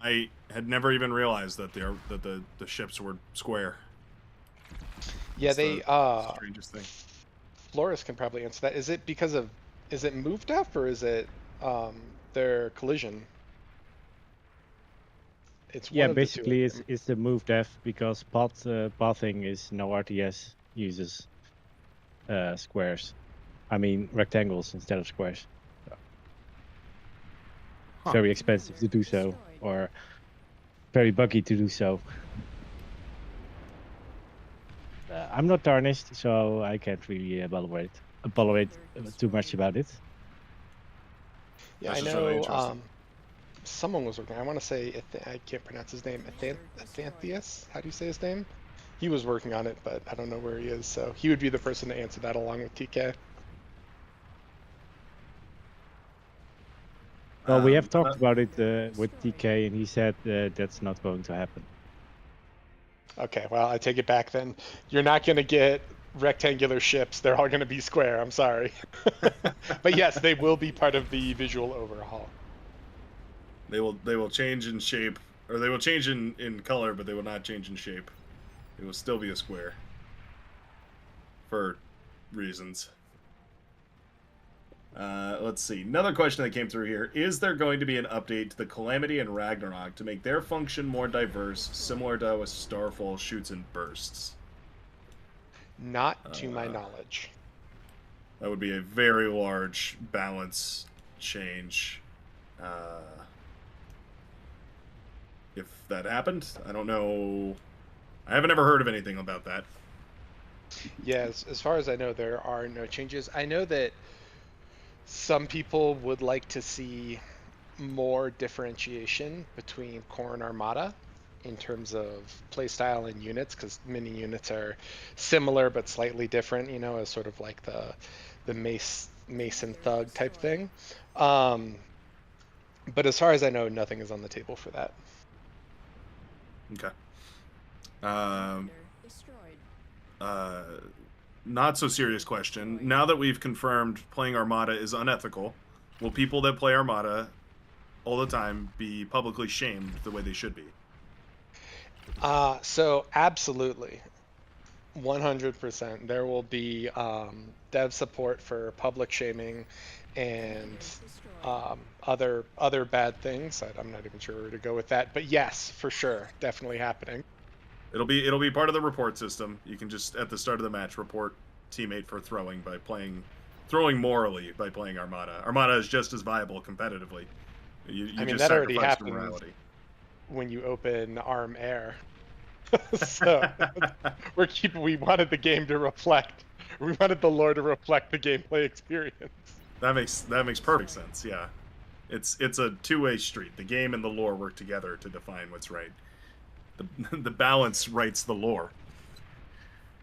Speaker 7: I had never even realized that the ships were square.
Speaker 2: Yeah,
Speaker 7: It's
Speaker 2: they
Speaker 7: the strangest thing.
Speaker 2: Flores can probably answer that. Is it because of, is it move depth or is it their collision? It's
Speaker 9: Yeah,
Speaker 2: one of
Speaker 9: basically
Speaker 2: the two.
Speaker 9: it's the move depth because pathing is no RTS uses squares. I mean rectangles instead of squares. So
Speaker 7: Huh.
Speaker 9: very expensive to do so, or very buggy to do so. I'm not tarnished, so I can't really evaluate too much about it.
Speaker 2: Yeah,
Speaker 7: That's
Speaker 2: I
Speaker 7: just really
Speaker 2: know
Speaker 7: interesting.
Speaker 2: someone was working. I want to say, I can't pronounce his name. Athantheus? How do you say his name? He was working on it, but I don't know where he is. So he would be the person to answer that along with TK.
Speaker 9: Well, we have
Speaker 7: Ano-
Speaker 9: talked about it with TK, and he said that's not going to happen.
Speaker 2: Okay, well, I take it back then. You're not going to get rectangular ships. They're all going to be square. I'm sorry. But yes, they will be part of the visual overhaul.
Speaker 7: They will change in shape, or they will change in color, but they will not change in shape. It will still be a square. For reasons. Let's see. Another question that came through here. Is there going to be an update to the Calamity and Ragnarok to make their function more diverse, similar to how a Starfall shoots in bursts?
Speaker 2: Not to my knowledge.
Speaker 7: That would be a very large balance change. If that happened, I don't know. I haven't ever heard of anything about that.
Speaker 2: Yeah, as far as I know, there are no changes. I know that some people would like to see more differentiation between Core and Armada in terms of playstyle and units, because many units are similar but slightly different, as sort of like the mace and thug type thing. But as far as I know, nothing is on the table for that.
Speaker 7: Okay.
Speaker 4: Destroyed.
Speaker 7: Not so serious question. Now that we've confirmed playing Armada is unethical, will people that play Armada all the time be publicly shamed the way they should be?
Speaker 2: So absolutely, 100%. There will be dev support for public shaming and other bad things. I'm not even sure where to go with that, but yes, for sure, definitely happening.
Speaker 7: It'll be part of the report system. You can just at the start of the match report teammate for throwing morally by playing Armada. Armada is just as viable competitively. You
Speaker 2: I mean,
Speaker 7: just
Speaker 2: that already
Speaker 7: sacrifice
Speaker 2: happens
Speaker 7: morality.
Speaker 2: when you open Arm Air. So we wanted the game to reflect. We wanted the lore to reflect the gameplay experience.
Speaker 7: That makes perfect sense. Yeah, it's a two-way street. The game and the lore work together to define what's right. The balance writes the lore.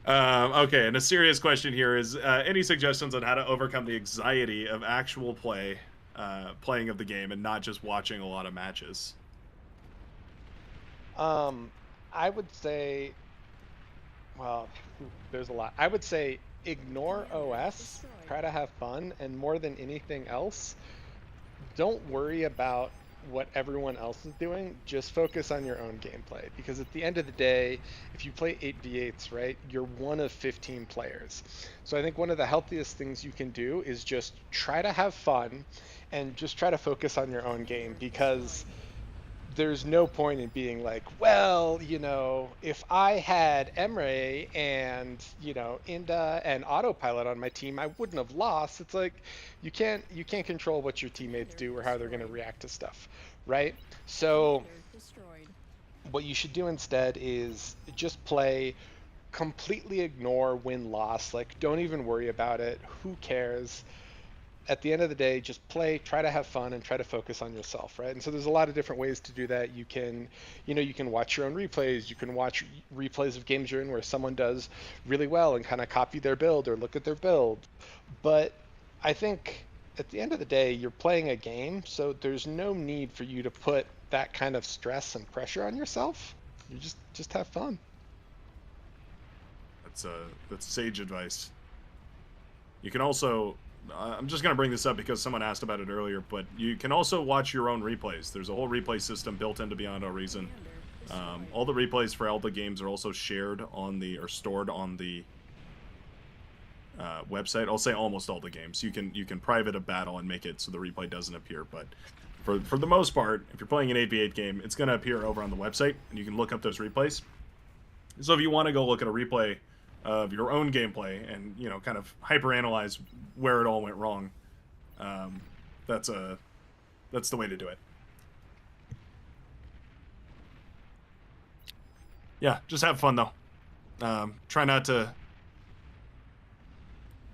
Speaker 7: Okay, and a serious question here is: any suggestions on how to overcome the anxiety of actual playing of the game, and not just watching a lot of matches?
Speaker 2: I would say, well, there's a lot. I would say ignore OS, try to have fun, and more than anything else, don't worry about what everyone else is doing. Just focus on your own gameplay, because at the end of the day, if you play 8v8s, right, you're one of 15 players. So I think one of the healthiest things you can do is just try to have fun and just try to focus on your own game, because there's no point in being like, well, if I had Emre and, Inda and Autopilot on my team, I wouldn't have lost. It's like you can't control what your teammates do or how they're going to react to stuff, right? So what you should do instead is just play, completely ignore win-loss. Like, don't even worry about it. Who cares? At the end of the day, just play, try to have fun, and try to focus on yourself, right? And so there's a lot of different ways to do that. You can, you can watch your own replays. You can watch replays of games you're in where someone does really well and kind of copy their build or look at their build. But I think at the end of the day, you're playing a game, so there's no need for you to put that kind of stress and pressure on yourself. You just have fun.
Speaker 7: That's sage advice. You can also, I'm just going to bring this up because someone asked about it earlier, but you can also watch your own replays. There's a whole replay system built into Beyond Our Reason. All the replays for all the games are also shared on the, or stored on the website. I'll say almost all the games. You can private a battle and make it so the replay doesn't appear, but for the most part, if you're playing an 8v8 game, it's going to appear over on the website, and you can look up those replays. So if you want to go look at a replay of your own gameplay and, kind of hyper-analyze where it all went wrong, that's the way to do it. Yeah, just have fun, though. Try not to...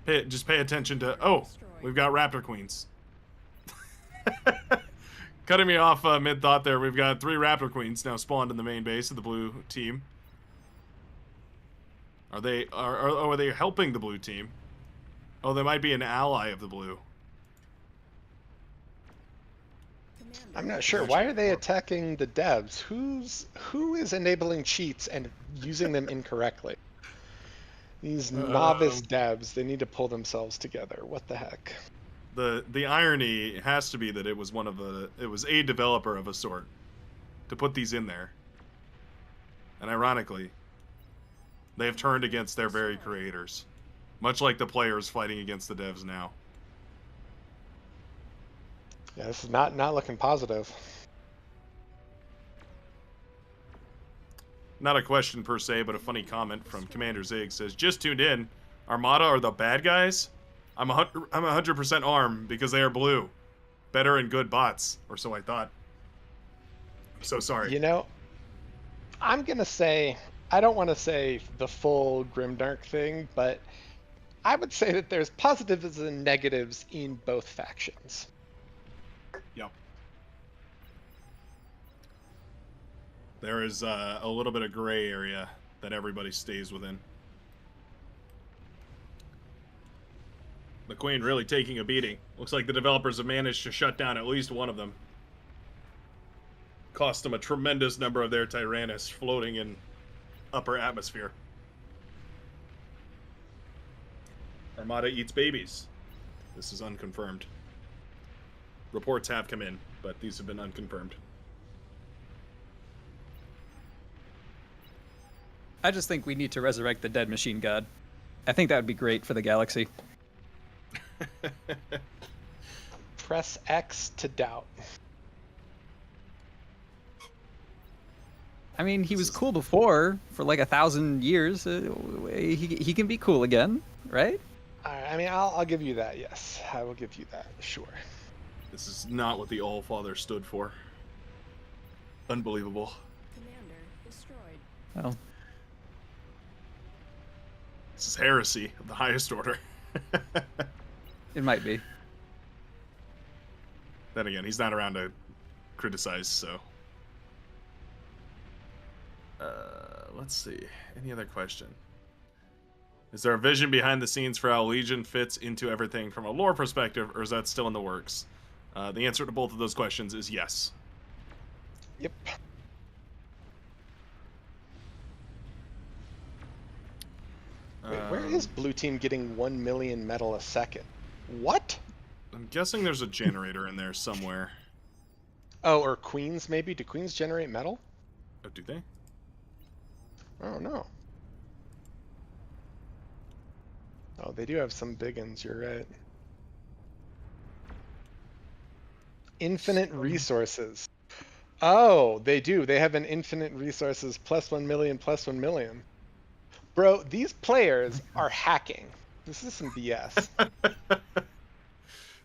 Speaker 7: Just pay attention to... Oh, we've got Raptor Queens. Cutting me off mid-thought there. We've got 3 Raptor Queens now spawned in the main base of the blue team. Are they helping the blue team? Oh, they might be an ally of the blue.
Speaker 2: I'm not sure. Why are they attacking the devs? Who is enabling cheats and using them incorrectly? These novice devs, they need to pull themselves together. What the heck?
Speaker 7: The irony has to be that it was a developer of a sort to put these in there. And ironically, they have turned against their very creators, much like the players fighting against the devs now.
Speaker 2: Yeah, this is not looking positive.
Speaker 7: Not a question per se, but a funny comment from Commander Zig says, "Just tuned in. Armada are the bad guys? I'm 100% ARM because they are blue. Better and good bots, or so I thought. I'm so sorry."
Speaker 2: I'm gonna say, I don't want to say the full grimdark thing, but I would say that there's positives and negatives in both factions.
Speaker 7: Yep. There is a little bit of gray area that everybody stays within. The Queen really taking a beating. Looks like the developers have managed to shut down at least one of them. Cost them a tremendous number of their Tyrannus floating in upper atmosphere. Armada eats babies. This is unconfirmed. Reports have come in, but these have been unconfirmed.
Speaker 8: I just think we need to resurrect the dead machine god. I think that would be great for the galaxy.
Speaker 2: Press X to doubt.
Speaker 8: I mean, he was cool before for like 1,000 years. He can be cool again, right?
Speaker 2: I mean, I'll give you that. Yes, I will give you that. Sure.
Speaker 7: This is not what the All-Father stood for. Unbelievable.
Speaker 4: Commander destroyed.
Speaker 8: Well,
Speaker 7: This is heresy of the highest order.
Speaker 8: it might be.
Speaker 7: Then again, he's not around to criticize, so... let's see. Any other question? Is there a vision behind the scenes for how Legion fits into everything from a lore perspective, or is that still in the works? The answer to both of those questions is yes.
Speaker 2: Yep. Wait, where is Blue Team getting 1 million metal a second? What?
Speaker 7: I'm guessing there's a generator in there somewhere.
Speaker 2: Oh, or Queens maybe? Do Queens generate metal?
Speaker 7: Oh, do they?
Speaker 2: I don't know. Oh, they do have some big ones, you're right. Infinite resources. Oh, they do. They have an infinite resources plus 1 million plus 1 million. Bro, these players are hacking. This is some BS.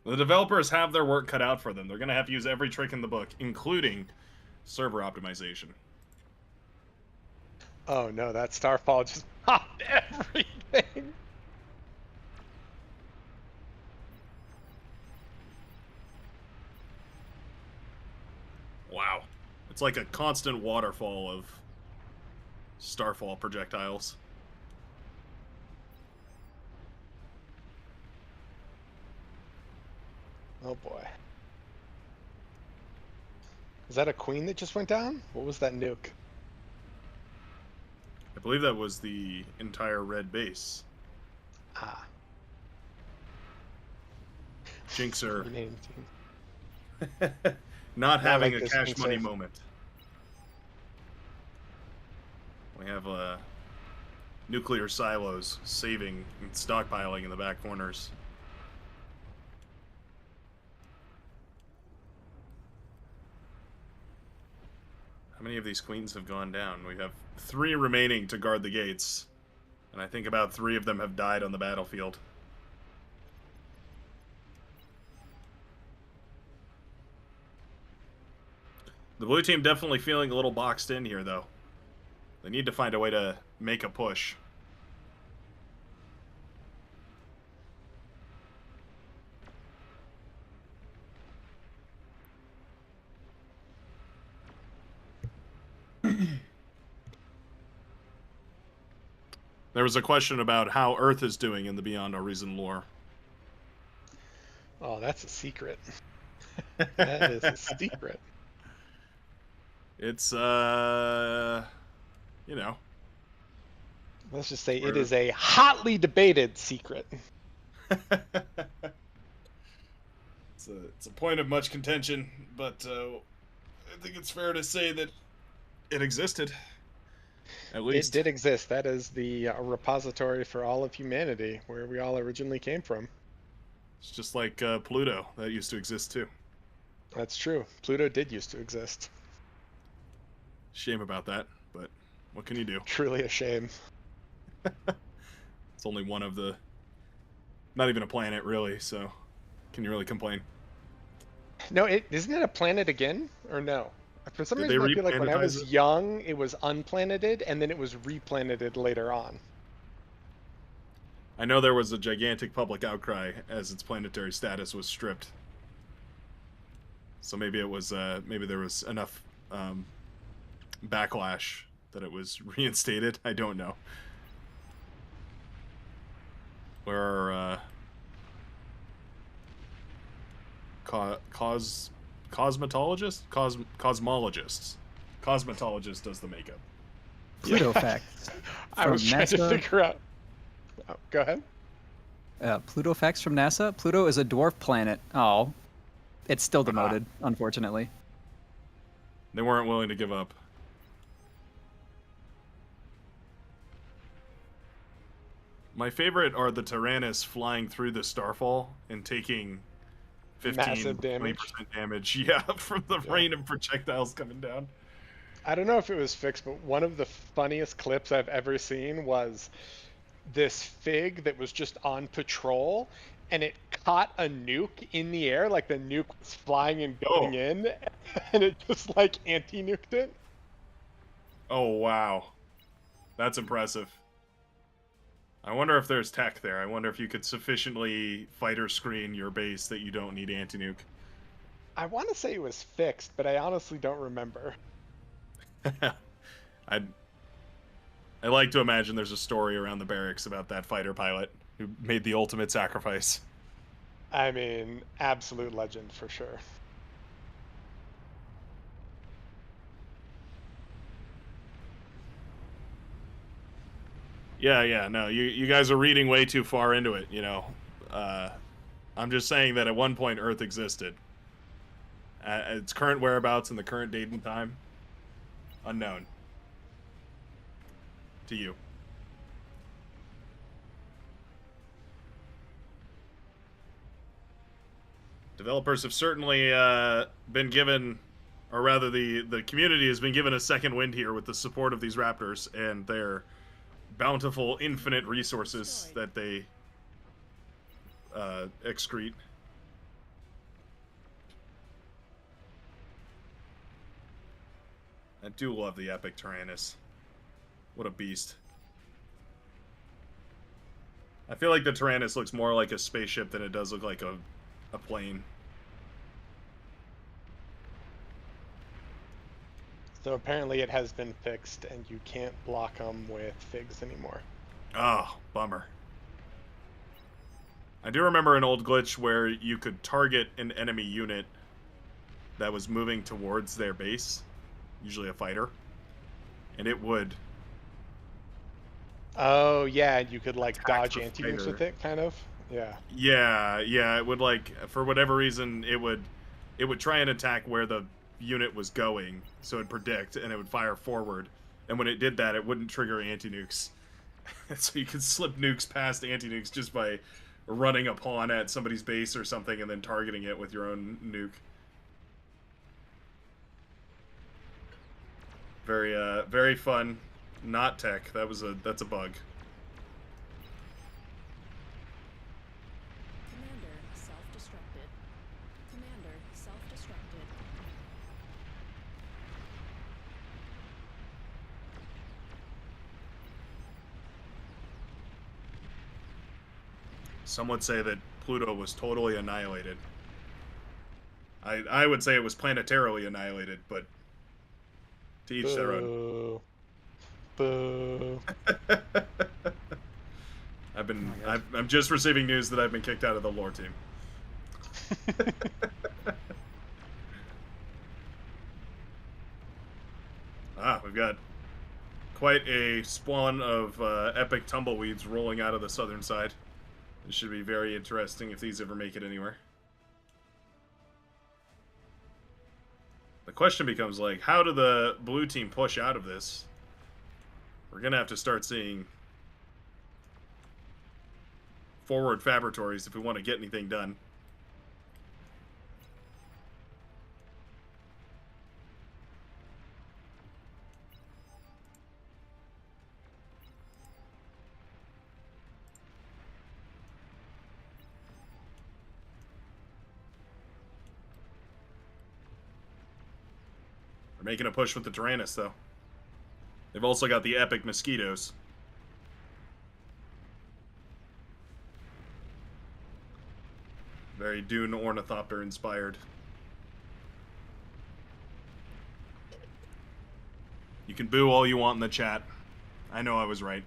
Speaker 7: The developers have their work cut out for them. They're going to have to use every trick in the book, including server optimization.
Speaker 2: Oh no, that starfall just popped everything.
Speaker 7: Wow. It's like a constant waterfall of starfall projectiles.
Speaker 2: Oh boy. Is that a queen that just went down? What was that nuke?
Speaker 7: I believe that was the entire red base.
Speaker 2: Ah.
Speaker 7: Jinxer.
Speaker 2: Rename team.
Speaker 7: Not having
Speaker 2: like
Speaker 7: a
Speaker 2: this
Speaker 7: cash money
Speaker 2: Jinxer.
Speaker 7: moment. We have nuclear silos saving and stockpiling in the back corners. How many of these queens have gone down? We have 3 remaining to guard the gates. And I think about 3 of them have died on the battlefield. The blue team definitely feeling a little boxed in here, though. They need to find a way to make a push. There was a question about how Earth is doing in the Beyond Our Reason lore.
Speaker 2: Oh, that's a secret. That is a secret.
Speaker 7: It's, you know.
Speaker 2: Let's just say it is a hotly debated secret.
Speaker 7: It's a point of much contention, but I think it's fair to say that it existed. At least.
Speaker 2: It did exist. That is the repository for all of humanity, where we all originally came from.
Speaker 7: It's just like Pluto. That used to exist too.
Speaker 2: That's true. Pluto did used to exist.
Speaker 7: Shame about that, but what can you do?
Speaker 2: Truly a shame.
Speaker 7: It's only one of the... Not even a planet, really, so... Can you really complain?
Speaker 2: No, isn't it a planet again? Or no? For some
Speaker 7: Did
Speaker 2: reason,
Speaker 7: they
Speaker 2: I feel like when I
Speaker 7: replanetize
Speaker 2: was
Speaker 7: it?
Speaker 2: young, it was unplaneted, and then it was replaneted later on.
Speaker 7: I know there was a gigantic public outcry as its planetary status was stripped. So maybe it was, maybe there was enough backlash that it was reinstated. I don't know. Where are cosmetologists? Cosmologists. Cosmetologist does the makeup.
Speaker 8: Pluto facts.
Speaker 2: I was trying to figure out. Oh, go ahead.
Speaker 8: Pluto facts from NASA. Pluto is a dwarf planet. Oh, it's still demoted, unfortunately.
Speaker 7: They weren't willing to give up. My favorite are the Tyrannus flying through the Starfall and taking 15,
Speaker 2: Massive damage.
Speaker 7: 20% damage. Yeah, from the rain of projectiles coming down.
Speaker 2: I don't know if it was fixed, but one of the funniest clips I've ever seen was this Fig that was just on patrol, and it caught a nuke in the air, like the nuke was flying and going in, and it just like anti-nuked it.
Speaker 7: Oh, wow. That's impressive. I wonder if there's tech there. I wonder if you could sufficiently fighter screen your base that you don't need anti-nuke.
Speaker 2: I want to say it was fixed, but I honestly don't remember.
Speaker 7: I like to imagine there's a story around the barracks about that fighter pilot who made the ultimate sacrifice.
Speaker 2: I mean, absolute legend for sure.
Speaker 7: Yeah, no, you guys are reading way too far into it, you know. I'm just saying that at one point Earth existed. Its current whereabouts and the current date and time, unknown. To you. Developers have certainly been given, or rather the community has been given a second wind here with the support of these raptors and their bountiful infinite resources that they excrete. I do love the epic Tyrannus. What a beast. I feel like the Tyrannus looks more like a spaceship than it does look like a plane.
Speaker 2: So apparently it has been fixed, and you can't block them with figs anymore.
Speaker 7: Oh, bummer. I do remember an old glitch where you could target an enemy unit that was moving towards their base, usually a fighter, and it would...
Speaker 2: Oh, yeah, and you could, like,
Speaker 7: attack
Speaker 2: dodge
Speaker 7: the
Speaker 2: anti-nukes
Speaker 7: fighter.
Speaker 2: with it, kind of? Yeah.
Speaker 7: Yeah, it would, like, for whatever reason, it would try and attack where the unit was going, so it'd predict, and it would fire forward. And when it did that, it wouldn't trigger anti-nukes. So you could slip nukes past anti-nukes just by running a pawn at somebody's base or something and then targeting it with your own nuke. Very fun. Not tech. That's a bug.
Speaker 4: Commander self-destructed. Commander self-destructed.
Speaker 7: Some would say that Pluto was totally annihilated. I would say it was planetarily annihilated, but to each their own.
Speaker 2: Boo.
Speaker 7: I'm just receiving news that I've been kicked out of the lore team. We've got quite a spawn of epic tumbleweeds rolling out of the southern side. This should be very interesting if these ever make it anywhere. The question becomes, like, how do the blue team push out of this? We're gonna have to start seeing forward fabratories if we want to get anything done. They're making a push with the Tyrannus, though. They've also got the epic mosquitoes. Very Dune Ornithopter inspired. You can boo all you want in the chat. I know I was right.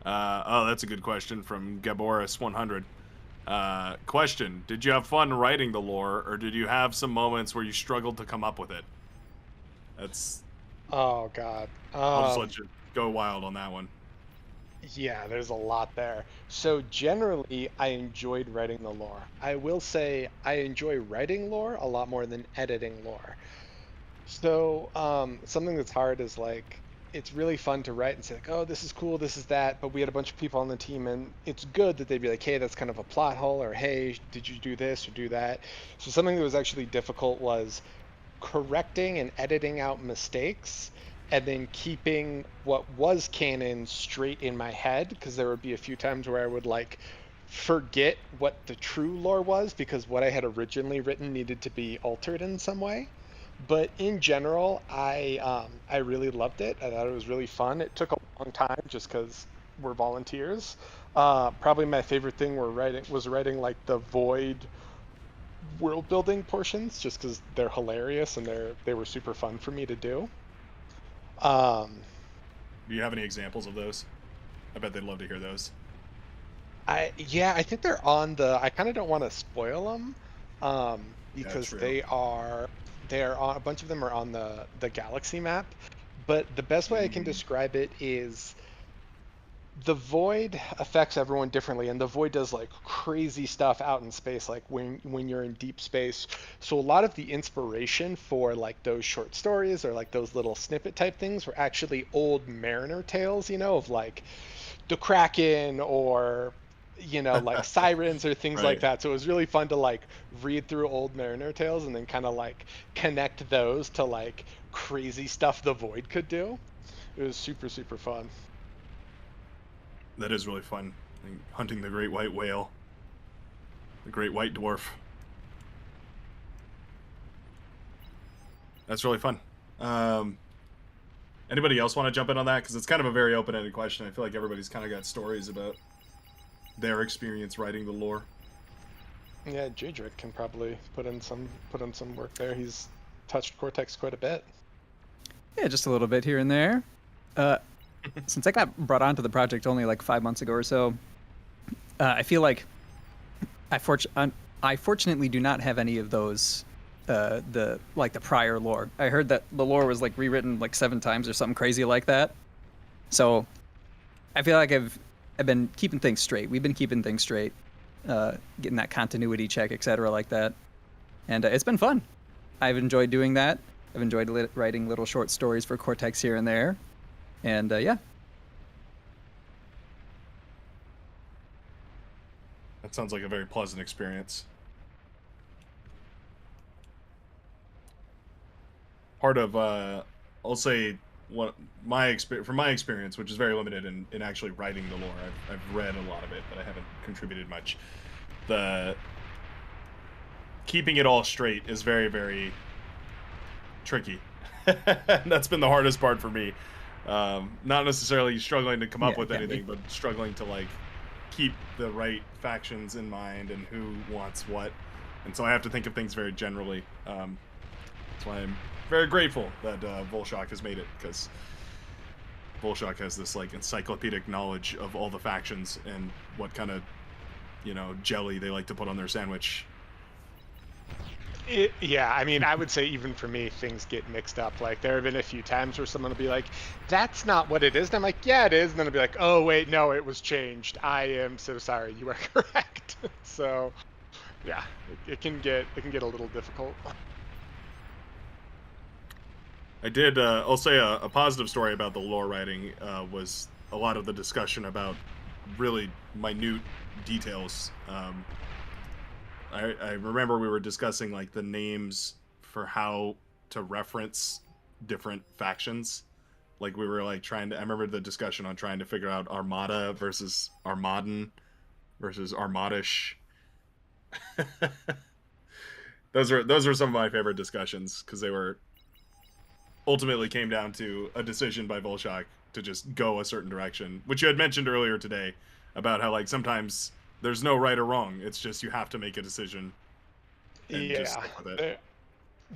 Speaker 7: Oh, that's a good question from Gaboris100. Question: did you have fun writing the lore, or did you have some moments where you struggled to come up with it? That's...
Speaker 2: Oh, God.
Speaker 7: I'll just let you go wild on that one.
Speaker 2: Yeah, there's a lot there. So generally, I enjoyed writing the lore. I will say I enjoy writing lore a lot more than editing lore. So something that's hard is, like, it's really fun to write and say, like, oh, this is cool, this is that, but we had a bunch of people on the team, and it's good that they'd be like, hey, that's kind of a plot hole, or hey, did you do this or do that? So something that was actually difficult was correcting and editing out mistakes, and then keeping what was canon straight in my head, because there would be a few times where I would, like, forget what the true lore was because what I had originally written needed to be altered in some way. But in general, I really loved it. I thought it was really fun. It took a long time just because we're volunteers. Probably my favorite thing was writing like the Void world building portions, just because they're hilarious and they were super fun for me to do.
Speaker 7: Do you have any examples of those? I bet they'd love to hear those.
Speaker 2: I think they're on the. I kind of don't want to spoil them, because
Speaker 7: true.
Speaker 2: they're on, a bunch of them are on the galaxy map. But the best way I can describe it is the void affects everyone differently, and the void does like crazy stuff out in space, like when you're in deep space. So a lot of the inspiration for like those short stories or like those little snippet type things were actually old mariner tales, of like the Kraken or like sirens or things like
Speaker 7: Right.
Speaker 2: that. So it was really fun to like read through old mariner tales and then kind of like connect those to like crazy stuff the void could do. It was super, super fun.
Speaker 7: That is really fun. Like hunting the great white whale. The great white dwarf. That's really fun. Anybody else want to jump in on that? Because it's kind of a very open-ended question. I feel like everybody's kind of got stories about their experience writing the lore.
Speaker 2: Yeah, Jadric can probably put in some work there. He's touched Cortex quite a bit.
Speaker 8: Yeah, just a little bit here and there. Since I got brought onto the project only like 5 months ago or so, I feel like I fortunately do not have any of those the prior lore. I heard that the lore was like rewritten like 7 times or something crazy like that. So I feel like I've been keeping things straight. We've been keeping things straight, getting that continuity check, etc. like that, and it's been fun. I've enjoyed doing that. I've enjoyed writing little short stories for Cortex here and there, and yeah.
Speaker 7: That sounds like a very pleasant experience. Part of, I'll say, what from my experience, which is very limited in actually writing the lore. I've read a lot of it, but I haven't contributed much. The keeping it all straight is very, very tricky. That's been the hardest part for me. Not necessarily struggling to come up with anything, but struggling to like keep the right factions in mind and who wants what. And so I have to think of things very generally. That's why I'm very grateful that Volshock has made it, because Volshock has this like encyclopedic knowledge of all the factions and what kind of, jelly they like to put on their sandwich.
Speaker 2: Yeah, I mean, I would say even for me, things get mixed up. Like, there have been a few times where someone will be like, that's not what it is. And I'm like, yeah, it is. And then I'll be like, oh, wait, no, it was changed. I am so sorry. You are correct. So, yeah, it can get a little difficult.
Speaker 7: I did, I'll say a positive story about the lore writing was a lot of the discussion about really minute details. I remember we were discussing like the names for how to reference different factions. Like we were like I remember the discussion on trying to figure out Armada versus Armadan versus Armadish. Those were some of my favorite discussions, because they were ultimately came down to a decision by Volshock to just go a certain direction, which you had mentioned earlier today about how like sometimes there's no right or wrong. It's just you have to make a decision and just stick with it.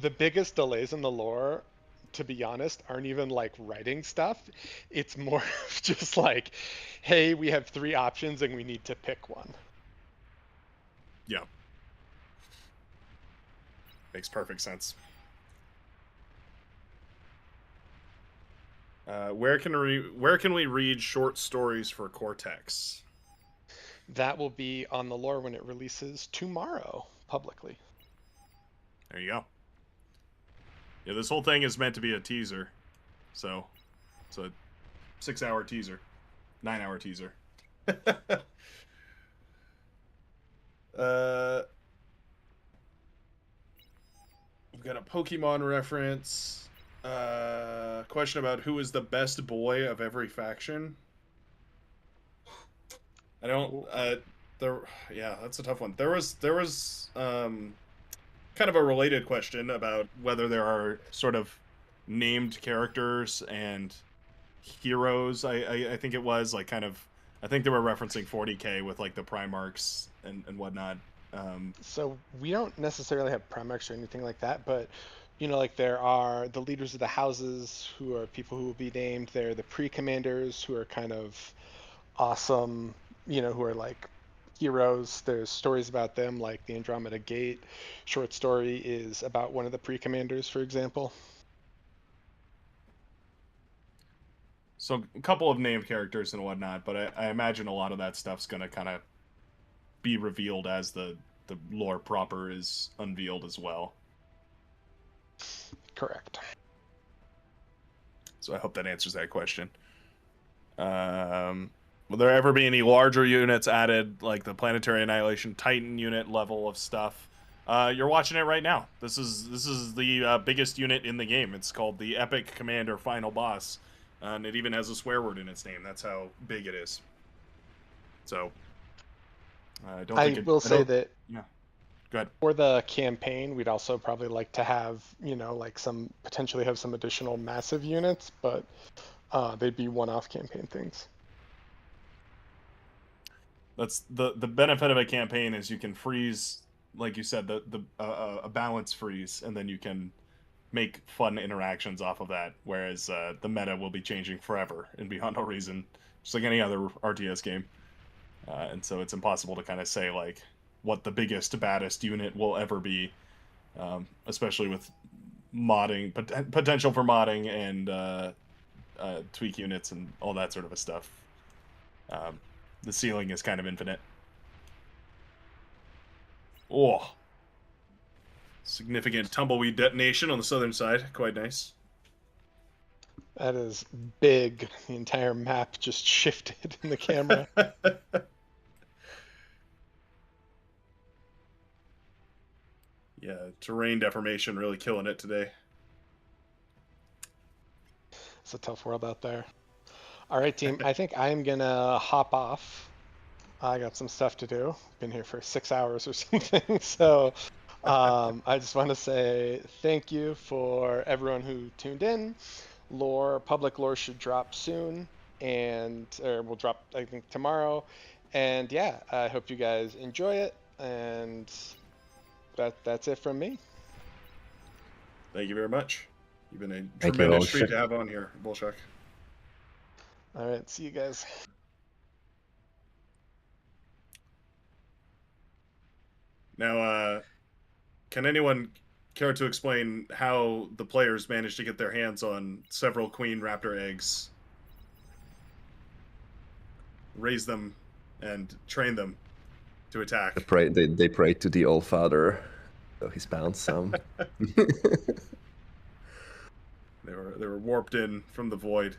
Speaker 2: The biggest delays in the lore, to be honest, aren't even like writing stuff. It's more of just like, hey, we have 3 options and we need to pick one.
Speaker 7: Yeah. Makes perfect sense. Where can we read short stories for Cortex?
Speaker 2: That will be on the lore when it releases tomorrow publicly.
Speaker 7: There you go. Yeah, this whole thing is meant to be a teaser, so it's a 6-hour teaser, 9-hour teaser. We've got a Pokemon reference. Question about who is the best boy of every faction. I don't. Yeah, that's a tough one. There was kind of a related question about whether there are sort of named characters and heroes. I think it was like kind of. I think they were referencing 40K with like the Primarchs and whatnot.
Speaker 2: So we don't necessarily have Primarchs or anything like that, but like there are the leaders of the houses who are people who will be named. There are the pre-commanders who are kind of awesome, who are like heroes. There's stories about them, like the Andromeda Gate short story is about one of the pre-commanders, for example.
Speaker 7: So a couple of named characters and whatnot, but I imagine a lot of that stuff's going to kind of be revealed as the lore proper is unveiled as well.
Speaker 2: Correct.
Speaker 7: So I hope that answers that question. Will there ever be any larger units added, like the Planetary Annihilation Titan unit level of stuff? You're watching it right now. This is the biggest unit in the game. It's called the Epic Commander Final Boss, and it even has a swear word in its name. That's how big it is. So I don't think
Speaker 2: I will say that.
Speaker 7: Yeah. Go ahead.
Speaker 2: For the campaign, we'd also probably like to have, like potentially have some additional massive units, but they'd be one-off campaign things.
Speaker 7: That's the benefit of a campaign is you can freeze, like you said, a balance freeze, and then you can make fun interactions off of that. Whereas the meta will be changing forever and beyond no reason, just like any other RTS game. And so it's impossible to kind of say like what the biggest, baddest unit will ever be, especially with modding, potential for modding and tweak units and all that sort of a stuff. The ceiling is kind of infinite. Oh, significant tumbleweed detonation on the southern side. Quite nice.
Speaker 2: That is big. The entire map just shifted in the camera.
Speaker 7: Yeah, terrain deformation really killing it today.
Speaker 2: It's a tough world out there. All right, team. I think I'm gonna hop off. I got some stuff to do. Been here for 6 hours or something. So I just want to say thank you for everyone who tuned in. Public lore should drop soon, or will drop I think tomorrow. And yeah, I hope you guys enjoy it. And that's it from me.
Speaker 7: Thank you very much. You've been a
Speaker 1: Thank you,
Speaker 7: tremendous treat
Speaker 1: Bolshak.
Speaker 7: to have on here, Bolshak.
Speaker 2: All right, see you guys.
Speaker 7: Now, can anyone care to explain how the players managed to get their hands on several queen raptor eggs, raise them, and train them to attack?
Speaker 1: They prayed to the All Father, so he's bound some.
Speaker 7: They were warped in from the void.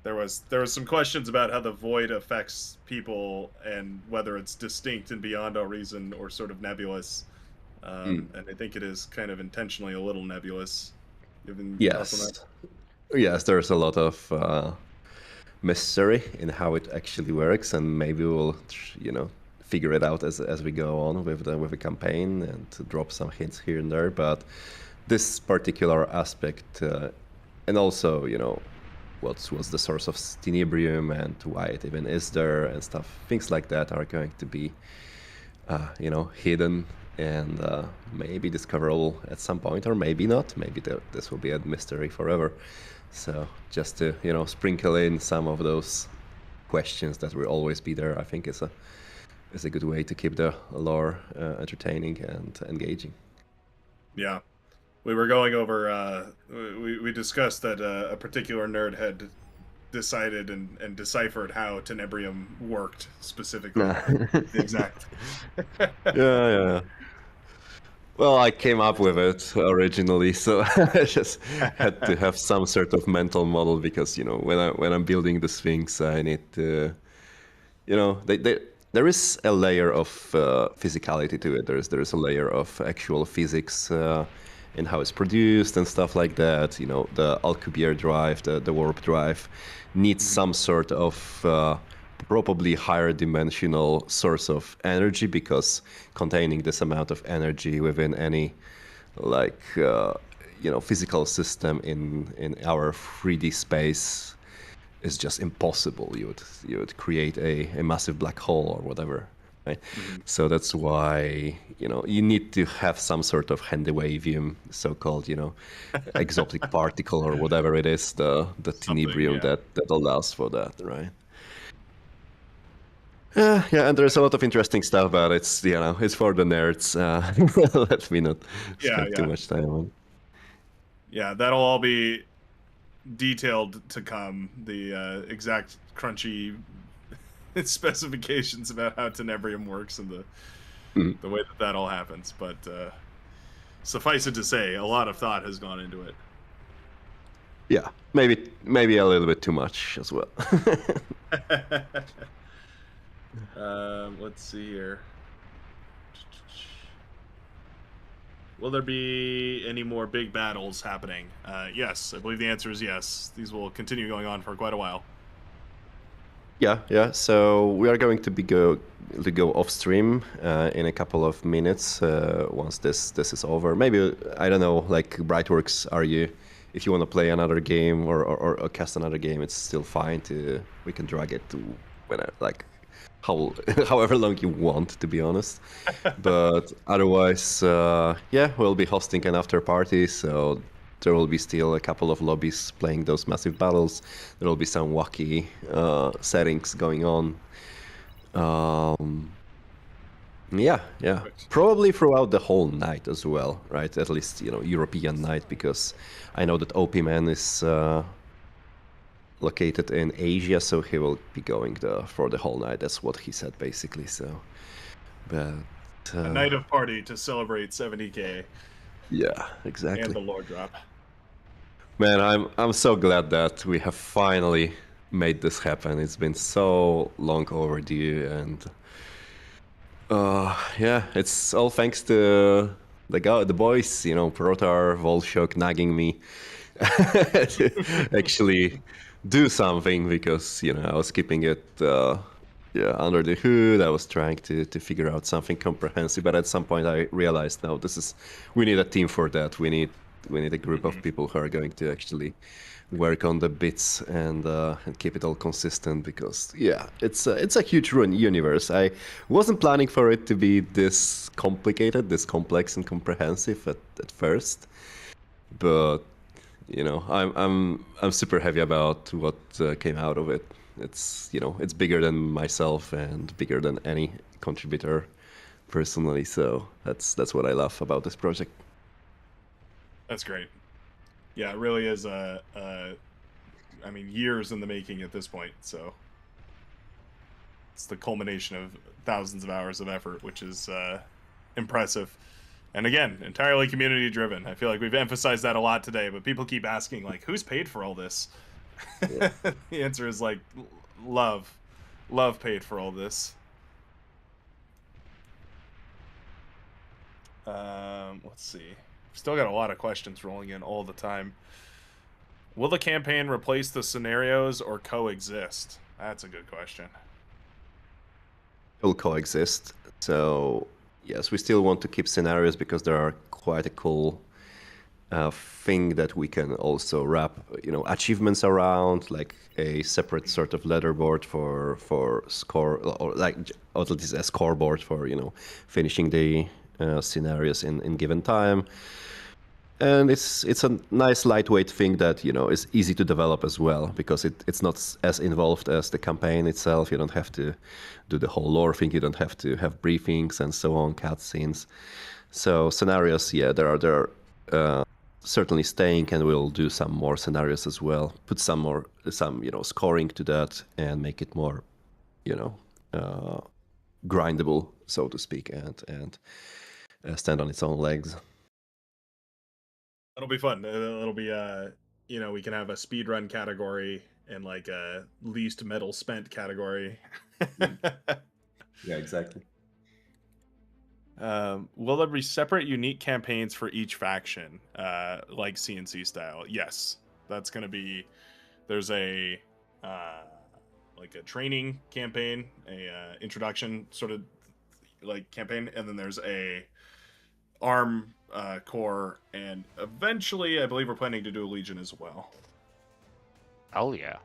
Speaker 7: There was some questions about how the void affects people and whether it's distinct and beyond all reason or sort of nebulous. And I think it is kind of intentionally a little nebulous.
Speaker 1: Yes. Yes, there's a lot of mystery in how it actually works, and maybe we'll, figure it out as we go on with the campaign and to drop some hints here and there. But this particular aspect, and also, what was the source of Tenebrium and why it even is there and stuff, things like that are going to be, hidden and maybe discoverable at some point, or maybe not. Maybe this will be a mystery forever. So just to, sprinkle in some of those questions that will always be there, I think is a good way to keep the lore entertaining and engaging.
Speaker 7: Yeah. We were going over, we discussed that a particular nerd had decided and deciphered how Tenebrium worked specifically. Exactly.
Speaker 1: Yeah. Well, I came up with it originally, so I just had to have some sort of mental model because, when I'm building the Sphinx, I need to, there is a layer of physicality to it. There's a layer of actual physics in how it's produced and stuff like that. The Alcubierre drive, the warp drive, needs some sort of probably higher dimensional source of energy, because containing this amount of energy within any physical system in our 3D space is just impossible. You would create a massive black hole or whatever. Right? So that's why you need to have some sort of handywavium, so-called exotic particle or whatever it is, the tenebrium that allows for that, right? Yeah, and there's a lot of interesting stuff about it. It's for the nerds. Let me not spend too much time on.
Speaker 7: Yeah, that'll all be detailed to come. The exact crunchy specifications about how Tenebrium works and the way that all happens. But suffice it to say, a lot of thought has gone into it.
Speaker 1: Yeah, maybe a little bit too much as well.
Speaker 7: Let's see here. Will there be any more big battles happening? Yes, I believe the answer is yes. These will continue going on for quite a while.
Speaker 1: Yeah. So we are going to go off stream in a couple of minutes once this is over. Maybe I don't know. Like Brightworks, if you want to play another game or cast another game, it's still fine. We can drag it to however long you want, to be honest. But otherwise, we'll be hosting an after party, so there will be still a couple of lobbies playing those massive battles. There will be some wacky settings going on. Yeah. Probably throughout the whole night as well, right? At least, European night, because I know that OP Man is located in Asia, so he will be going there for the whole night. That's what he said, basically. So, but
Speaker 7: A night of party to celebrate 70K
Speaker 1: yeah, exactly.
Speaker 7: and the lore drop.
Speaker 1: Man, I'm so glad that we have finally made this happen. It's been so long overdue, and it's all thanks to the boys, Protar, Volshok nagging me to actually do something, because I was keeping it under the hood. I was trying to figure out something comprehensive, but at some point I realized, no, we need a team for that. We need a group of people who are going to actually work on the bits and keep it all consistent, because it's a huge universe. I wasn't planning for it to be this complicated, this complex and comprehensive at first, but I'm super happy about what came out of it. It's it's bigger than myself and bigger than any contributor personally, so that's what I love about this project.
Speaker 7: That's great. Yeah, it really is years in the making at this point, so it's the culmination of thousands of hours of effort, which is impressive. And again, entirely community driven. I feel like we've emphasized that a lot today, but people keep asking, like, who's paid for all this? Yeah. The answer is like love paid for all this. Let's see. Still got a lot of questions rolling in all the time. Will the campaign replace the scenarios or coexist? That's a good question.
Speaker 1: Will coexist. So yes, we still want to keep scenarios because they are quite a cool thing that we can also wrap, achievements around, like a separate sort of leaderboard for score, or at least a scoreboard for finishing the scenarios in given time. And it's a nice lightweight thing that is easy to develop as well, because it's not as involved as the campaign itself. You don't have to do the whole lore thing. You don't have to have briefings and so on, cutscenes. So scenarios, there are certainly staying, and we'll do some more scenarios as well. Put some scoring to that and make it more grindable, so to speak, and stand on its own legs.
Speaker 7: That'll be fun. It'll be we can have a speedrun category and like a least metal spent category.
Speaker 1: Yeah, exactly.
Speaker 7: Will there be separate unique campaigns for each faction, like CNC style? Yes, that's going to be. There's a like a training campaign, a introduction sort of like campaign, and then there's a arm core, and eventually I believe we're planning to do a Legion as well.
Speaker 6: Oh yeah.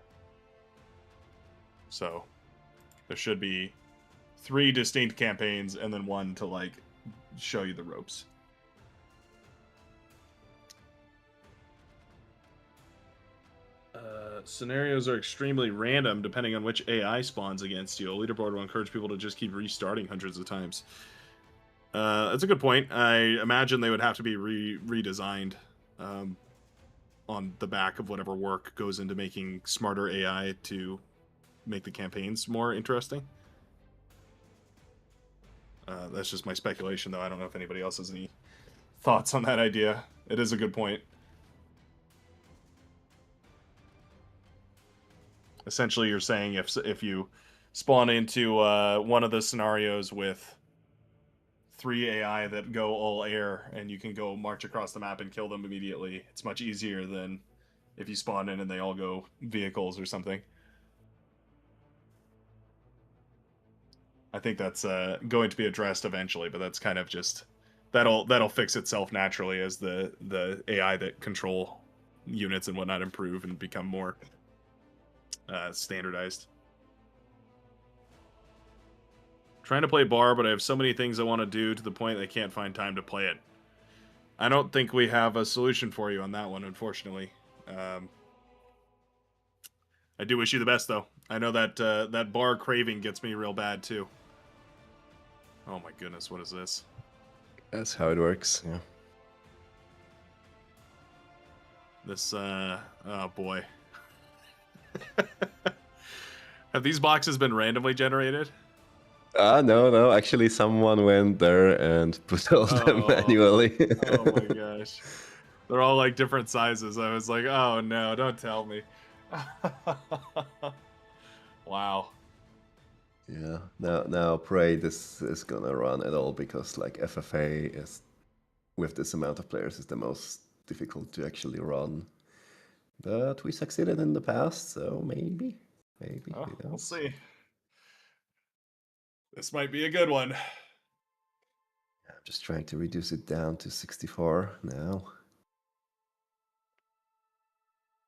Speaker 7: So there should be 3 distinct campaigns and then one to like show you the ropes. Scenarios are extremely random depending on which AI spawns against you. A leaderboard will encourage people to just keep restarting hundreds of times. That's a good point. I imagine they would have to be redesigned on the back of whatever work goes into making smarter AI to make the campaigns more interesting. That's just my speculation, though. I don't know if anybody else has any thoughts on that idea. It is a good point. Essentially, you're saying if you spawn into one of the scenarios with 3 AI that go all air, and you can go march across the map and kill them immediately, it's much easier than if you spawn in and they all go vehicles or something. I think that's going to be addressed eventually, but that's kind of just that'll fix itself naturally as the AI that control units and whatnot improve and become more standardized. Trying to play bar, but I have so many things I want to do to the point I can't find time to play it. I don't think we have a solution for you on that one, unfortunately. I do wish you the best, though. I know that that bar craving gets me real bad, too. Oh my goodness, what is this?
Speaker 1: That's how it works, yeah.
Speaker 7: This, oh boy. Have these boxes been randomly generated?
Speaker 1: No. Actually, someone went there and put all them manually.
Speaker 7: Oh my gosh. They're all like different sizes. I was like, oh no, don't tell me. Wow.
Speaker 1: Yeah. Now pray this is gonna run at all, because like FFA is, with this amount of players, is the most difficult to actually run. But we succeeded in the past, so maybe.
Speaker 7: Oh,
Speaker 1: who
Speaker 7: we'll
Speaker 1: knows?
Speaker 7: see. This might be a good one.
Speaker 1: I'm just trying to reduce it down to 64 now.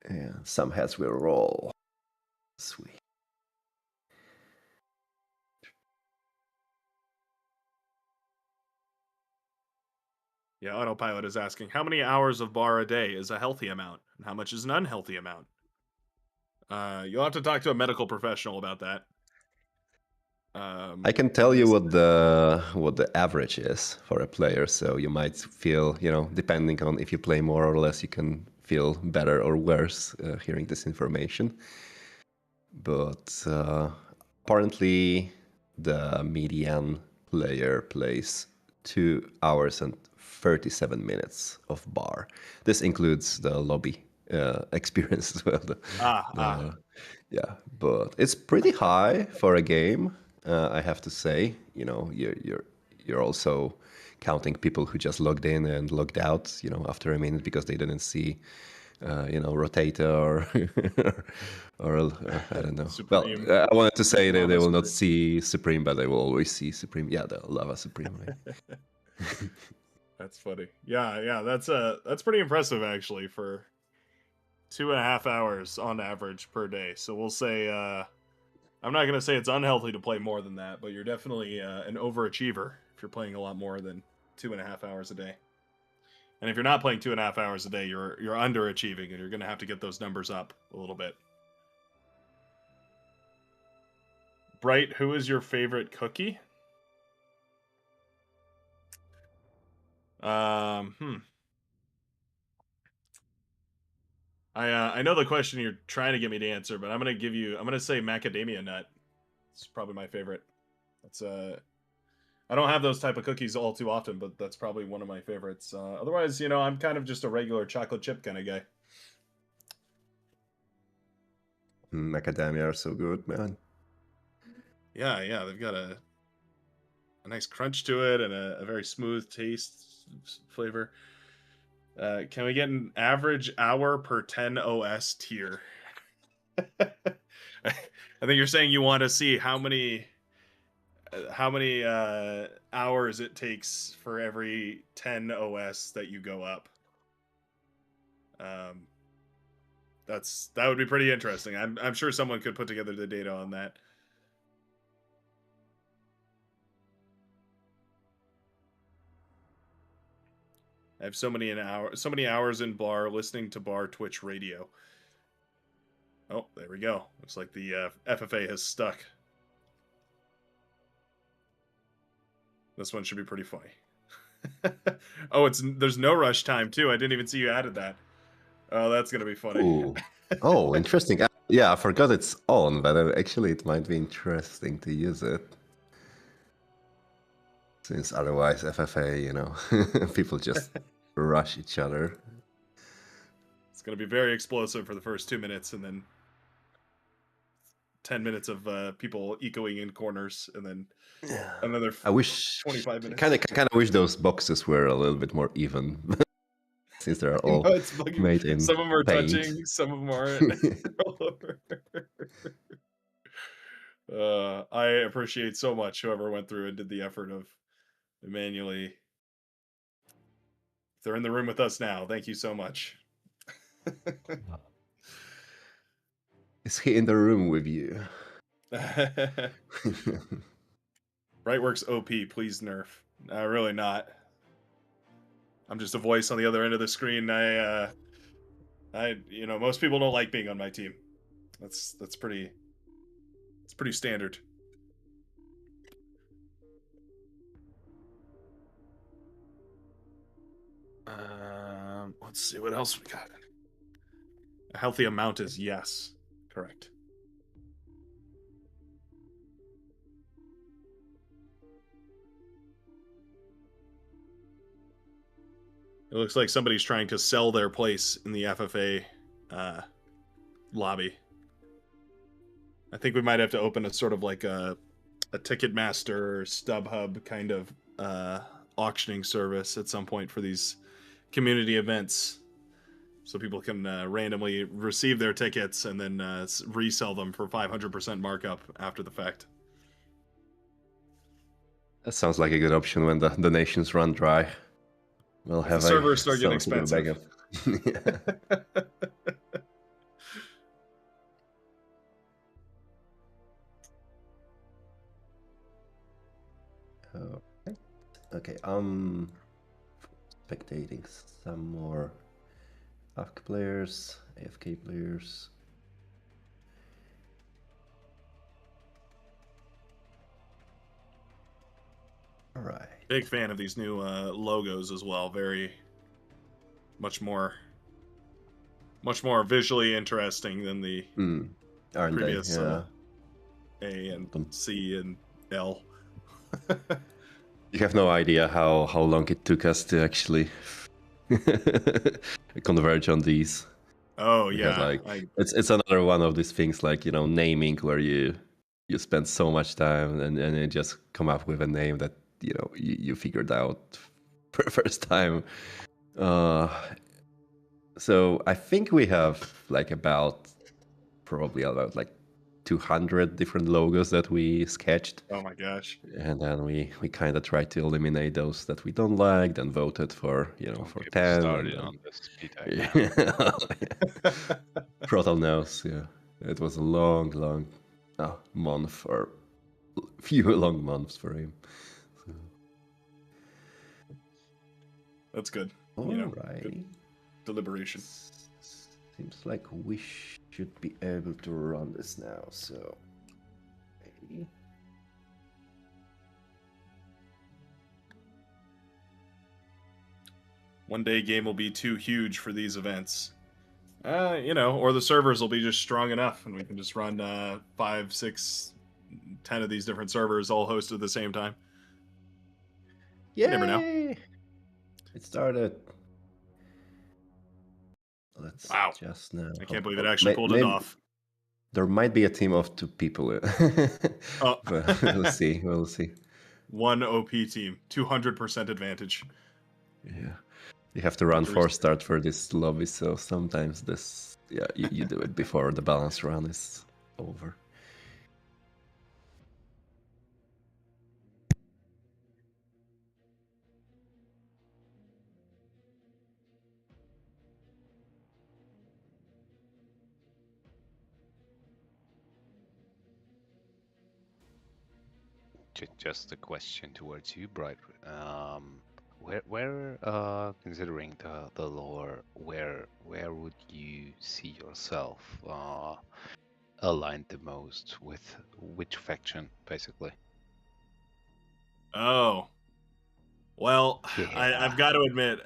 Speaker 1: And some heads will roll. Sweet.
Speaker 7: Yeah, Autopilot is asking, how many hours of bar a day is a healthy amount? And how much is an unhealthy amount? You'll have to talk to a medical professional about that.
Speaker 1: I can tell you what the average is for a player, so you might feel, depending on if you play more or less, you can feel better or worse hearing this information. But apparently the median player plays 2 hours and 37 minutes of bar. This includes the lobby experience as well. Yeah, but it's pretty high for a game. I have to say, you're also counting people who just logged in and logged out, after a minute because they didn't see, Rotator or I don't know.
Speaker 7: Supreme.
Speaker 1: Well, I wanted to say that they will not
Speaker 7: Supreme.
Speaker 1: see Supreme, but they will always see Supreme. Yeah, the Lava Supreme. Right?
Speaker 7: That's funny. Yeah, that's pretty impressive actually for 2.5 hours on average per day. So we'll say, I'm not gonna say it's unhealthy to play more than that, but you're definitely an overachiever if you're playing a lot more than 2.5 hours a day. And if you're not playing 2.5 hours a day, you're underachieving, and you're gonna have to get those numbers up a little bit. Bright, who is your favorite cookie? I know the question you're trying to get me to answer, but I'm gonna say macadamia nut. It's probably my favorite. That's I don't have those type of cookies all too often, but that's probably one of my favorites. Otherwise, I'm kind of just a regular chocolate chip kind of guy.
Speaker 1: Macadamia are so good, man.
Speaker 7: Yeah, they've got a nice crunch to it and a very smooth taste flavor. Can we get an average hour per 10 OS tier? I think you're saying you want to see how many hours it takes for every 10 OS that you go up. That would be pretty interesting. I'm sure someone could put together the data on that. I have so many hours in bar listening to bar Twitch radio. Oh, there we go. Looks like the FFA has stuck. This one should be pretty funny. Oh, there's no rush time too. I didn't even see you added that. Oh, that's gonna be funny.
Speaker 1: Ooh. Oh, interesting. Yeah, I forgot it's on, but actually it might be interesting to use it. Since otherwise FFA, people just rush each other.
Speaker 7: It's gonna be very explosive for the first 2 minutes, and then 10 minutes of people ecoing in corners, and then another 25 minutes.
Speaker 1: Kind of wish those boxes were a little bit more even. Since they're all made in
Speaker 7: some of them are
Speaker 1: paint.
Speaker 7: touching, some of them aren't. I appreciate so much whoever went through and did the effort of manually. If they're in the room with us now, thank you so much.
Speaker 1: Is he in the room with you?
Speaker 7: Brightworks OP, please nerf. Really not. I'm just a voice on the other end of the screen. Most people don't like being on my team. It's pretty standard. Let's see what else we got. A healthy amount is yes. Correct. It looks like somebody's trying to sell their place in the FFA lobby. I think we might have to open a sort of like a Ticketmaster or StubHub kind of auctioning service at some point for these community events, so people can randomly receive their tickets and then resell them for 500% markup after the fact.
Speaker 1: That sounds like a good option when the donations run dry. We'll
Speaker 7: If
Speaker 1: have
Speaker 7: the servers start getting
Speaker 1: some sort of
Speaker 7: expensive.
Speaker 1: backup. Okay, spectating some more AFK players, AFK players. All right.
Speaker 7: Big fan of these new logos as well. Very much more visually interesting than the
Speaker 1: Aren't
Speaker 7: previous
Speaker 1: they? Yeah.
Speaker 7: A and C and L.
Speaker 1: You have no idea how long it took us to actually converge on these.
Speaker 7: Oh
Speaker 1: Because,
Speaker 7: yeah,
Speaker 1: it's another one of these things like, naming where you spend so much time and you just come up with a name that you figured out for the first time. So I think we have probably about 200 different logos that we sketched.
Speaker 7: Oh my gosh.
Speaker 1: And then we kind of tried to eliminate those that we don't like, then voted for, for 10.
Speaker 6: Started on the speed dial.
Speaker 1: Protal knows, yeah. It was a long month, or few long months for him. So.
Speaker 7: That's good.
Speaker 1: All right.
Speaker 7: Good deliberation.
Speaker 1: Seems like we should be able to run this now, so... Okay.
Speaker 7: One day game will be too huge for these events. Or the servers will be just strong enough and we can just run 5, 6, 10 of these different servers all hosted at the same time.
Speaker 1: Yay!
Speaker 7: You never know.
Speaker 1: It started. Let's
Speaker 7: Wow.
Speaker 1: just now.
Speaker 7: I can't believe it actually pulled it off.
Speaker 1: There might be a team of 2 people. But we'll see. We'll see.
Speaker 7: One OP team, 200% advantage.
Speaker 1: Yeah. You have to run 4 start for this lobby, so sometimes you do it before the balance run is over.
Speaker 6: Just a question towards you, Bright. Where considering the lore, where would you see yourself aligned the most with which faction, basically?
Speaker 7: Oh, well,
Speaker 6: Yeah.
Speaker 7: I've got to admit,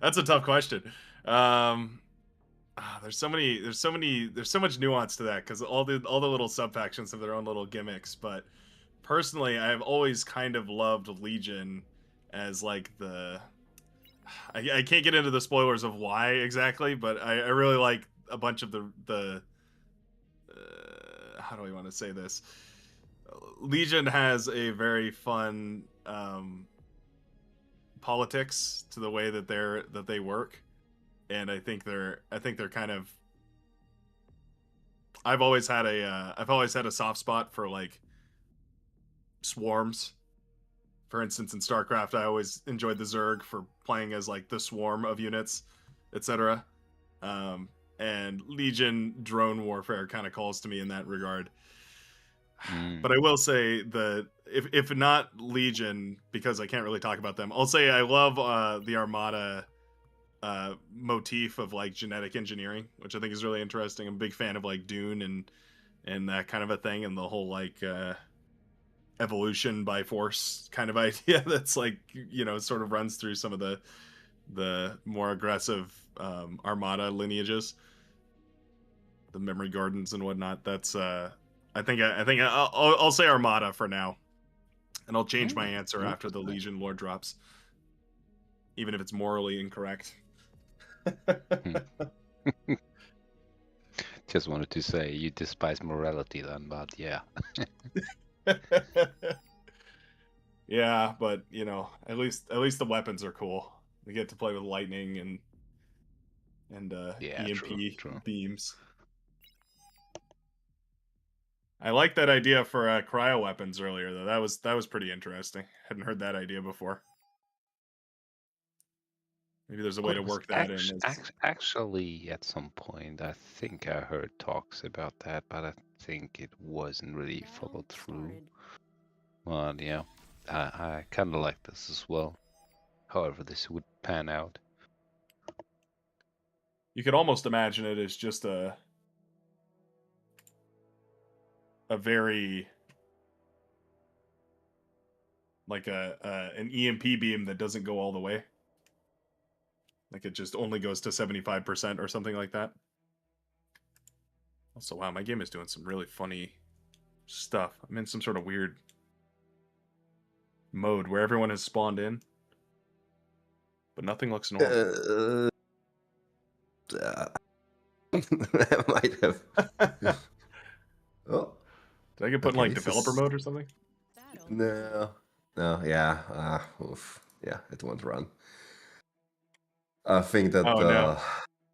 Speaker 7: that's a tough question. There's so much nuance to that because all the little sub factions have their own little gimmicks. But personally, I've always kind of loved Legion as like the. I can't get into the spoilers of why exactly, but I really like a bunch of the how do I want to say this? Legion has a very fun politics to the way that they work, and I think they're kind of I've always had a soft spot for like swarms. For instance, in StarCraft, I always enjoyed the Zerg for playing as like the swarm of units, etc. And Legion drone warfare kind of calls to me in that regard. But I will say that if not Legion, because I can't really talk about them, I'll say I love the Armada motif of like genetic engineering, which I think is really interesting. I'm a big fan of like Dune and that kind of a thing, and the whole like evolution by force kind of idea that's like, you know, sort of runs through some of the more aggressive Armada lineages, the memory gardens and whatnot. That's I think I'll say Armada for now, and I'll change my answer after the Legion lore drops, even if it's morally incorrect.
Speaker 6: Just wanted to say you despise morality then, but yeah.
Speaker 7: Yeah, but you know, at least the weapons are cool. We get to play with lightning and
Speaker 6: Yeah,
Speaker 7: EMP
Speaker 6: true.
Speaker 7: beams. I like that idea for cryo weapons earlier though. That was pretty interesting. Hadn't heard that idea before. Maybe there's a way to work that in.
Speaker 6: Actually, at some point, I think I heard talks about that, but I think it wasn't really followed through. Well, yeah, I kind of like this as well. However, this would pan out.
Speaker 7: You could almost imagine it as just a very like an EMP beam that doesn't go all the way. Like it just only goes to 75% or something like that. Also, wow, my game is doing some really funny stuff. I'm in some sort of weird mode where everyone has spawned in, but nothing looks normal.
Speaker 1: I might have. Oh,
Speaker 7: did I get put in like developer mode or something?
Speaker 1: No, yeah, oof. Yeah, it won't run. I think that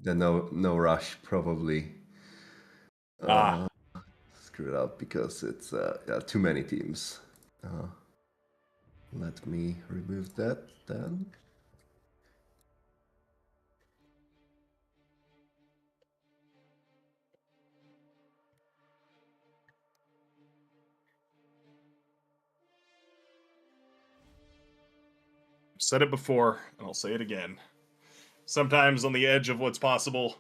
Speaker 1: the no rush probably screwed up because it's too many teams. Let me remove that then.
Speaker 7: I've said it before, and I'll say it again. Sometimes on the edge of what's possible,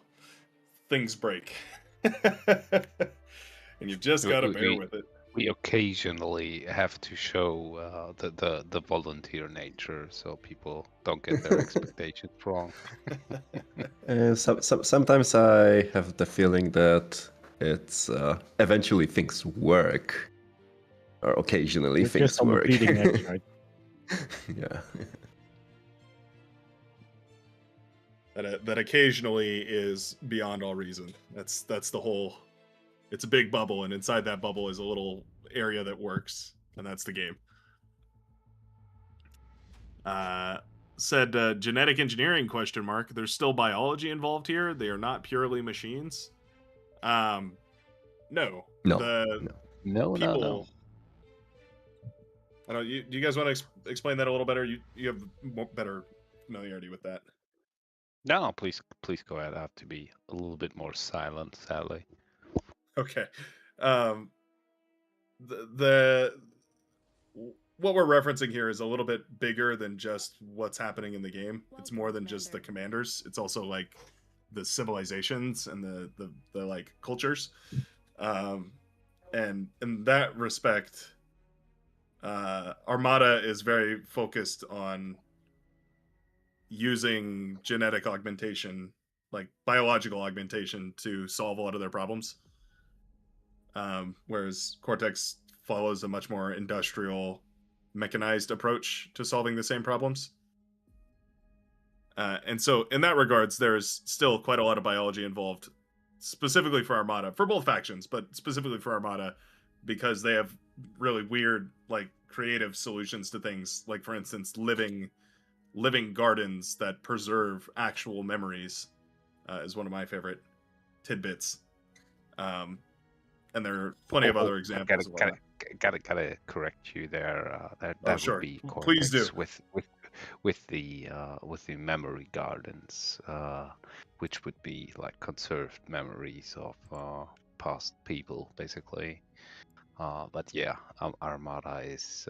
Speaker 7: things break. And you've just got to bear with it.
Speaker 6: We occasionally have to show the volunteer nature, so people don't get their expectations wrong.
Speaker 1: Sometimes I have the feeling that it's eventually things work, or occasionally
Speaker 9: You're
Speaker 1: things
Speaker 9: just on the
Speaker 1: work.
Speaker 9: bleeding edge, right?
Speaker 1: Yeah.
Speaker 7: That occasionally is beyond all reason. That's the whole. It's a big bubble, and inside that bubble is a little area that works, and that's the game. Said genetic engineering ? There's still biology involved here. They are not purely machines. No.
Speaker 1: No.
Speaker 6: No.
Speaker 7: I don't. Do you guys want to explain that a little better? You have better familiarity with that.
Speaker 6: No, please go ahead. I have to be a little bit more silent, sadly.
Speaker 7: Okay. What we're referencing here is a little bit bigger than just what's happening in the game. It's more than just the commanders. It's also like the civilizations and the like cultures. And in that respect, Armada is very focused on using genetic augmentation, like biological augmentation, to solve a lot of their problems. Whereas Cortex follows a much more industrial, mechanized approach to solving the same problems. And so in that regards, there's still quite a lot of biology involved, specifically for Armada, for both factions, but specifically for Armada, because they have really weird, like, creative solutions to things, like, for instance, living gardens that preserve actual memories is one of my favorite tidbits. and there are plenty of other examples.
Speaker 6: Gotta correct you there. That
Speaker 7: sure.
Speaker 6: would be
Speaker 7: Please
Speaker 6: Cortex
Speaker 7: do.
Speaker 6: with the memory gardens, which would be like conserved memories of past people, basically. But yeah, Armada is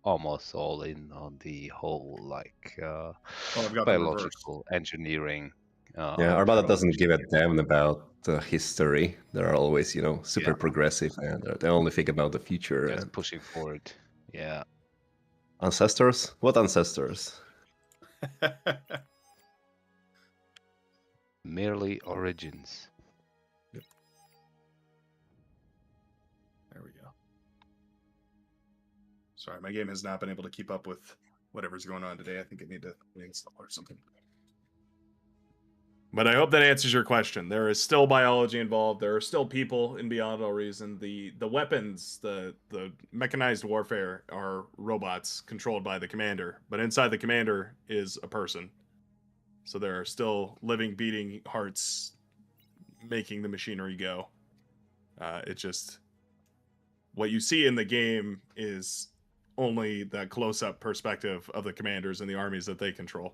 Speaker 6: almost all in on the whole like
Speaker 7: I've got the reverse.
Speaker 6: biological engineering.
Speaker 1: Yeah, Armada doesn't
Speaker 6: approach
Speaker 1: give a
Speaker 6: to-
Speaker 1: damn about the history. They're always, super
Speaker 6: Yeah.
Speaker 1: progressive, and they only think about the future.
Speaker 6: Just
Speaker 1: And
Speaker 6: pushing forward. Yeah.
Speaker 1: ancestors? What ancestors?
Speaker 6: Merely origins.
Speaker 7: There we go. Sorry, my game has not been able to keep up with whatever's going on today. I think I need to reinstall or something. But I hope that answers your question. There is still biology involved. There are still people in Beyond All Reason. The weapons, the mechanized warfare are robots controlled by the commander. But inside the commander is a person. So there are still living, beating hearts making the machinery go. It just... What you see in the game is only that close-up perspective of the commanders and the armies that they control.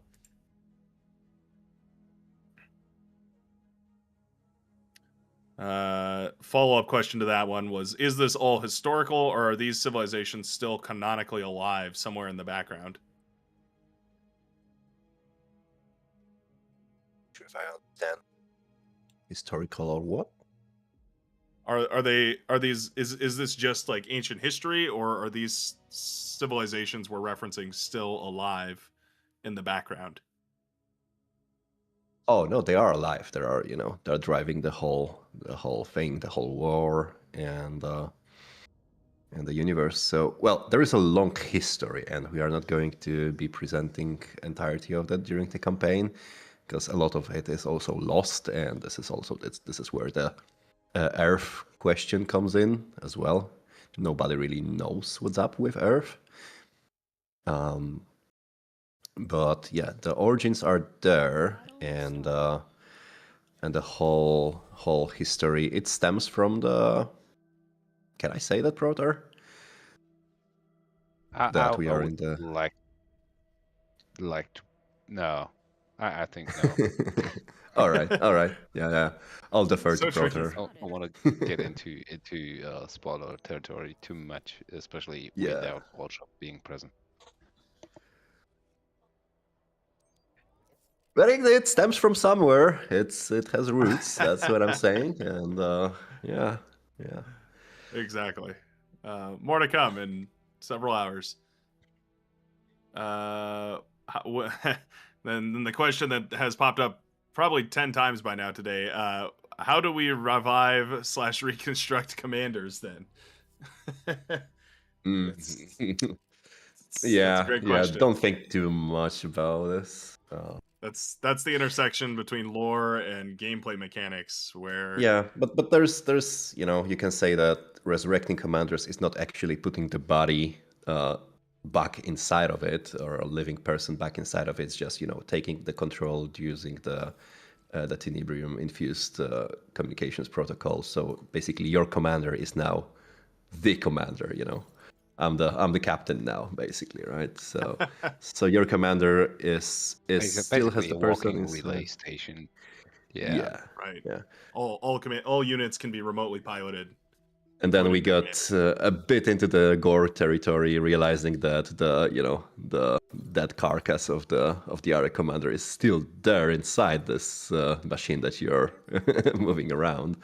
Speaker 7: Follow-up question to that one was, is this all historical, or are these civilizations still canonically alive somewhere in the background?
Speaker 1: If I understand. Historical or what?
Speaker 7: Is this just like ancient history, or are these civilizations we're referencing still alive in the background?
Speaker 1: Oh no, they are alive. They are, they're driving the whole thing, the whole war, and the universe. So, well, there is a long history, and we are not going to be presenting entirety of that during the campaign, because a lot of it is also lost, and this is where the Earth question comes in as well. Nobody really knows what's up with Earth. But yeah, the origins are there, and the whole history, it stems from the... Can I say that, Proter? That we are in the...
Speaker 6: No, I think no.
Speaker 1: all right, yeah. I'll defer to Proter.
Speaker 6: I want to get into spoiler territory too much, especially without Wallshop being present.
Speaker 1: But it stems from somewhere. It has roots. That's what I'm saying. And yeah.
Speaker 7: Exactly. More to come in several hours. Then the question that has popped up probably 10 times by now today. How do we revive / reconstruct commanders then?
Speaker 1: Yeah,
Speaker 7: that's a great question.
Speaker 1: Don't think too much about this.
Speaker 7: That's the intersection between lore and gameplay mechanics where...
Speaker 1: Yeah, but there's you can say that resurrecting commanders is not actually putting the body back inside of it, or a living person back inside of it. It's just taking the control using the Tenebrium infused communications protocol. So basically your commander is now the commander. I'm the captain now, basically, right? So your commander is still has the person
Speaker 6: relay station.
Speaker 1: Yeah.
Speaker 7: Right.
Speaker 1: Yeah.
Speaker 7: All units can be remotely piloted.
Speaker 1: And then we got a bit into the gore territory, realizing that the dead carcass of the other commander is still there inside this machine that you're moving around.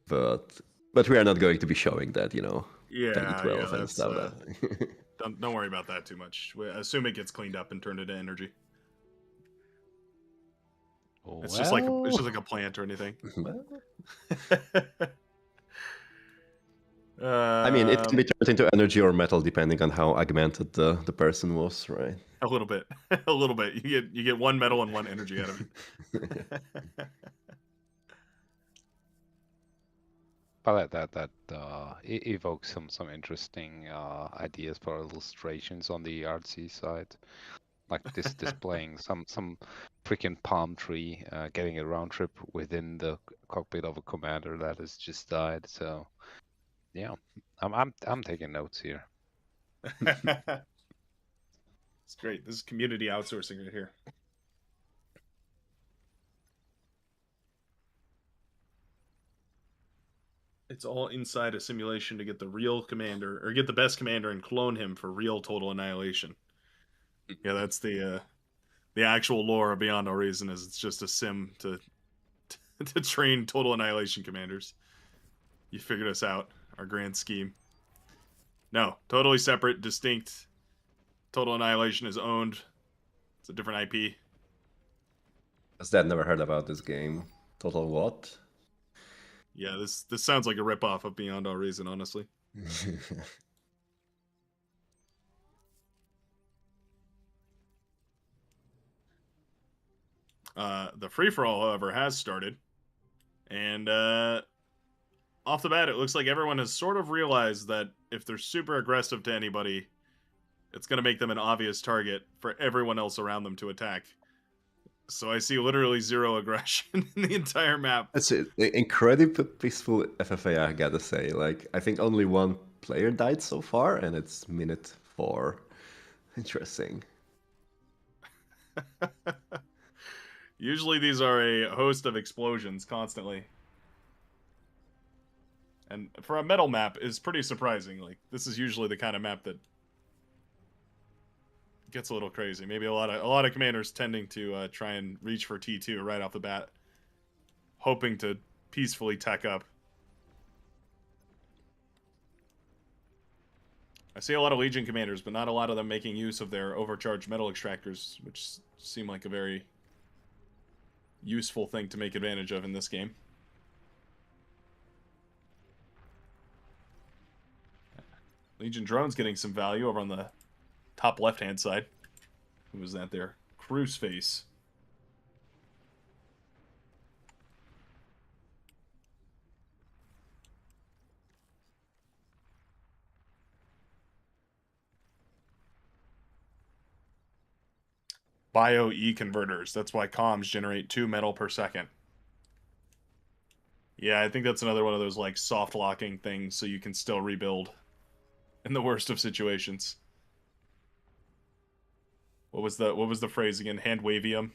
Speaker 1: But we are not going to be showing that, Peggy 12 and stuff.
Speaker 7: Don't worry about that too much. I assume it gets cleaned up and turned into energy. It's just like a plant or anything.
Speaker 1: I mean, it can be turned into energy or metal depending on how augmented the person was, right?
Speaker 7: A little bit. You get one metal and one energy out of it.
Speaker 6: But that evokes some interesting ideas for illustrations on the artsy side. like displaying some freaking palm tree, getting a round trip within the cockpit of a commander that has just died. So yeah, I'm taking notes here.
Speaker 7: It's great. This is community outsourcing right here. It's all inside a simulation to get the real commander, or get the best commander and clone him for real total annihilation. Yeah, that's the actual lore of Beyond All Reason. Is it's just a sim to to train total annihilation commanders. You figured us out. Our grand scheme. No, totally separate, distinct. Total Annihilation is owned. It's a different IP.
Speaker 1: Has that never heard about this game? Total what?
Speaker 7: Yeah, this sounds like a ripoff of Beyond All Reason, honestly. The free-for-all, however, has started. And off the bat, it looks like everyone has sort of realized that if they're super aggressive to anybody, it's going to make them an obvious target for everyone else around them to attack. So I see literally zero aggression in the entire map.
Speaker 1: It's an incredibly peaceful FFA, I gotta say. Like, I think only one player died so far, and it's minute 4. Interesting.
Speaker 7: Usually these are a host of explosions constantly. And for a metal map is pretty surprising. Like, this is usually the kind of map that gets a little crazy. Maybe a lot of commanders tending to try and reach for T2 right off the bat, hoping to peacefully tech up. I see a lot of Legion commanders, but not a lot of them making use of their overcharged metal extractors, which seem like a very useful thing to make advantage of in this game. Legion drones getting some value over on the top left-hand side. Who was that there? Cruise face. Bio E converters. That's why comms generate 2 metal per second. Yeah, I think that's another one of those like soft locking things so you can still rebuild in the worst of situations. What was the phrase again? Hand wavium.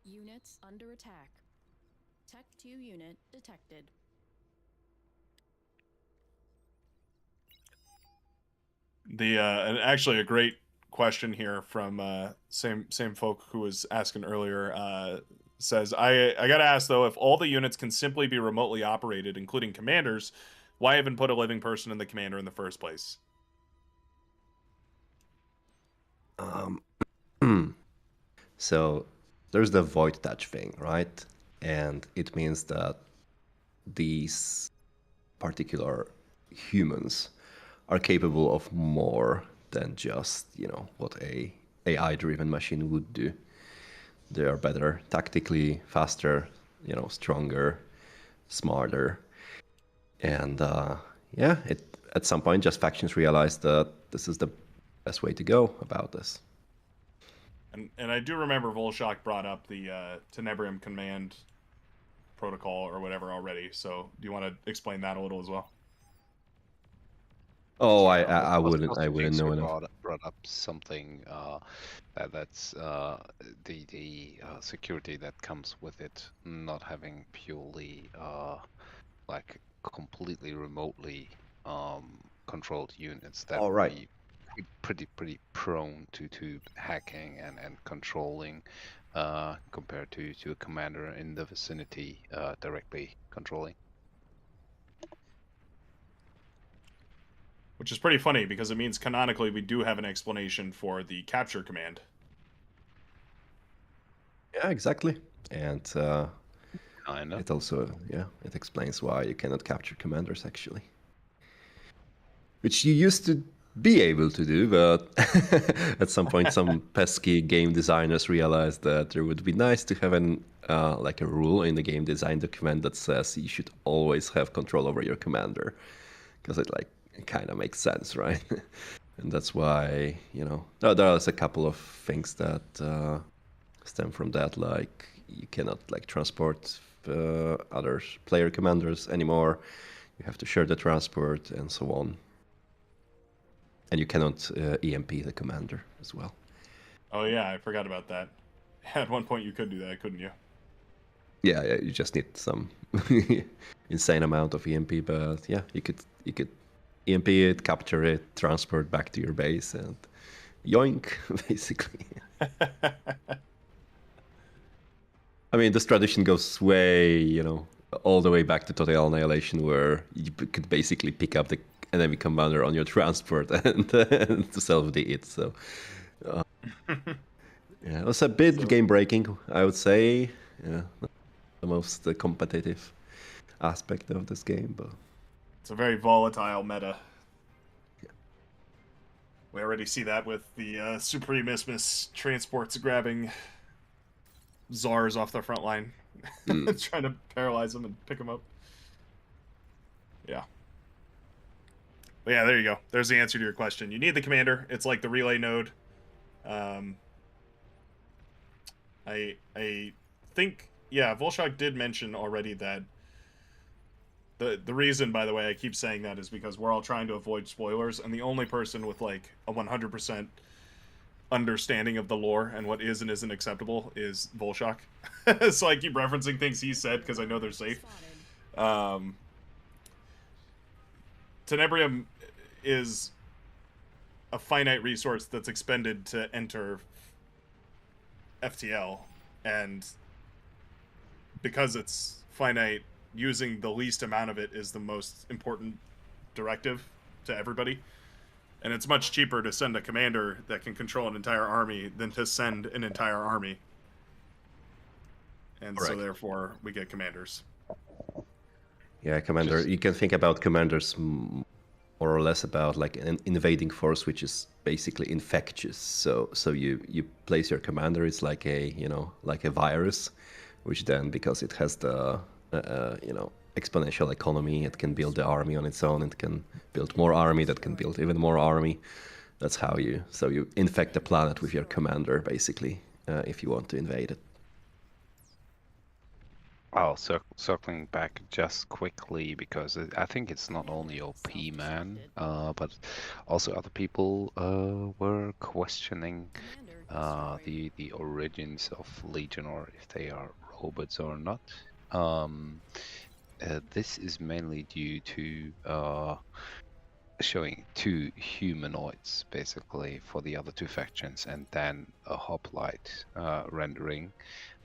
Speaker 4: Units under attack. Tech 2 unit detected.
Speaker 7: And actually a great question here from same folk who was asking earlier. Says, I gotta ask though, if all the units can simply be remotely operated, including commanders, why even put a living person in the commander in the first place?
Speaker 1: So there's the void touch thing, right? And it means that these particular humans are capable of more than just, what a AI-driven machine would do. They are better tactically, faster, stronger, smarter. And at some point, just factions realized that this is the best way to go about this.
Speaker 7: And I do remember Volshok brought up the Tenebrium command protocol or whatever already. So do you want to explain that a little as well?
Speaker 1: Oh, I wouldn't know enough.
Speaker 6: Brought up something that's the security that comes with it, not having purely like completely remotely controlled units that would be pretty prone to hacking and controlling compared to a commander in the vicinity directly controlling.
Speaker 7: Which is pretty funny because it means canonically we do have an explanation for the capture command.
Speaker 1: Yeah, exactly. And
Speaker 6: I know.
Speaker 1: it also, it explains why you cannot capture commanders actually. Which you used to be able to do, but at some point some pesky game designers realized that it would be nice to have a rule in the game design document that says you should always have control over your commander. Because it kind of makes sense, right? and that's why, there's a couple of things that stem from that, like you cannot like transport other player commanders anymore. You have to share the transport and so on. And you cannot EMP the commander as well.
Speaker 7: Oh yeah, I forgot about that. At one point you could do that, couldn't you?
Speaker 1: Yeah, you just need some insane amount of EMP, but yeah, you could EMP it, capture it, transport back to your base, and yoink, basically. I mean, this tradition goes way, all the way back to Total Annihilation, where you could basically pick up the enemy commander on your transport and self-de it. So, yeah, it was a bit game-breaking, I would say. Yeah, not the most competitive aspect of this game, but
Speaker 7: it's a very volatile meta. Yeah. We already see that with the Supremismus transports grabbing Czars off the front line, trying to paralyze them and pick them up. Yeah. But yeah, there you go. There's the answer to your question. You need the commander. It's like the relay node. I think, yeah, Volshok did mention already that the reason, by the way, I keep saying that is because we're all trying to avoid spoilers, and the only person with like a 100% understanding of the lore and what is and isn't acceptable is Volshok. So I keep referencing things he said because I know they're safe. Tenebrium is a finite resource that's expended to enter FTL, and because it's finite, using the least amount of it is the most important directive to everybody. And it's much cheaper to send a commander that can control an entire army than to send an entire army. And
Speaker 1: Correct.
Speaker 7: So therefore we get commanders.
Speaker 1: Yeah, commander. You can think about commanders more or less about like an invading force, which is basically infectious. So you place your commander. It's like a like a virus, which then, because it has the exponential economy, it can build the army on its own. It can build more army that can build even more army. That's how you infect the planet with your commander, basically, if you want to invade it.
Speaker 6: Well, circling back just quickly, because I think it's not only OP man, but also other people were questioning the origins of Legion, or if they are robots or not. This is mainly due to showing two humanoids, basically, for the other two factions, and then a hoplite rendering.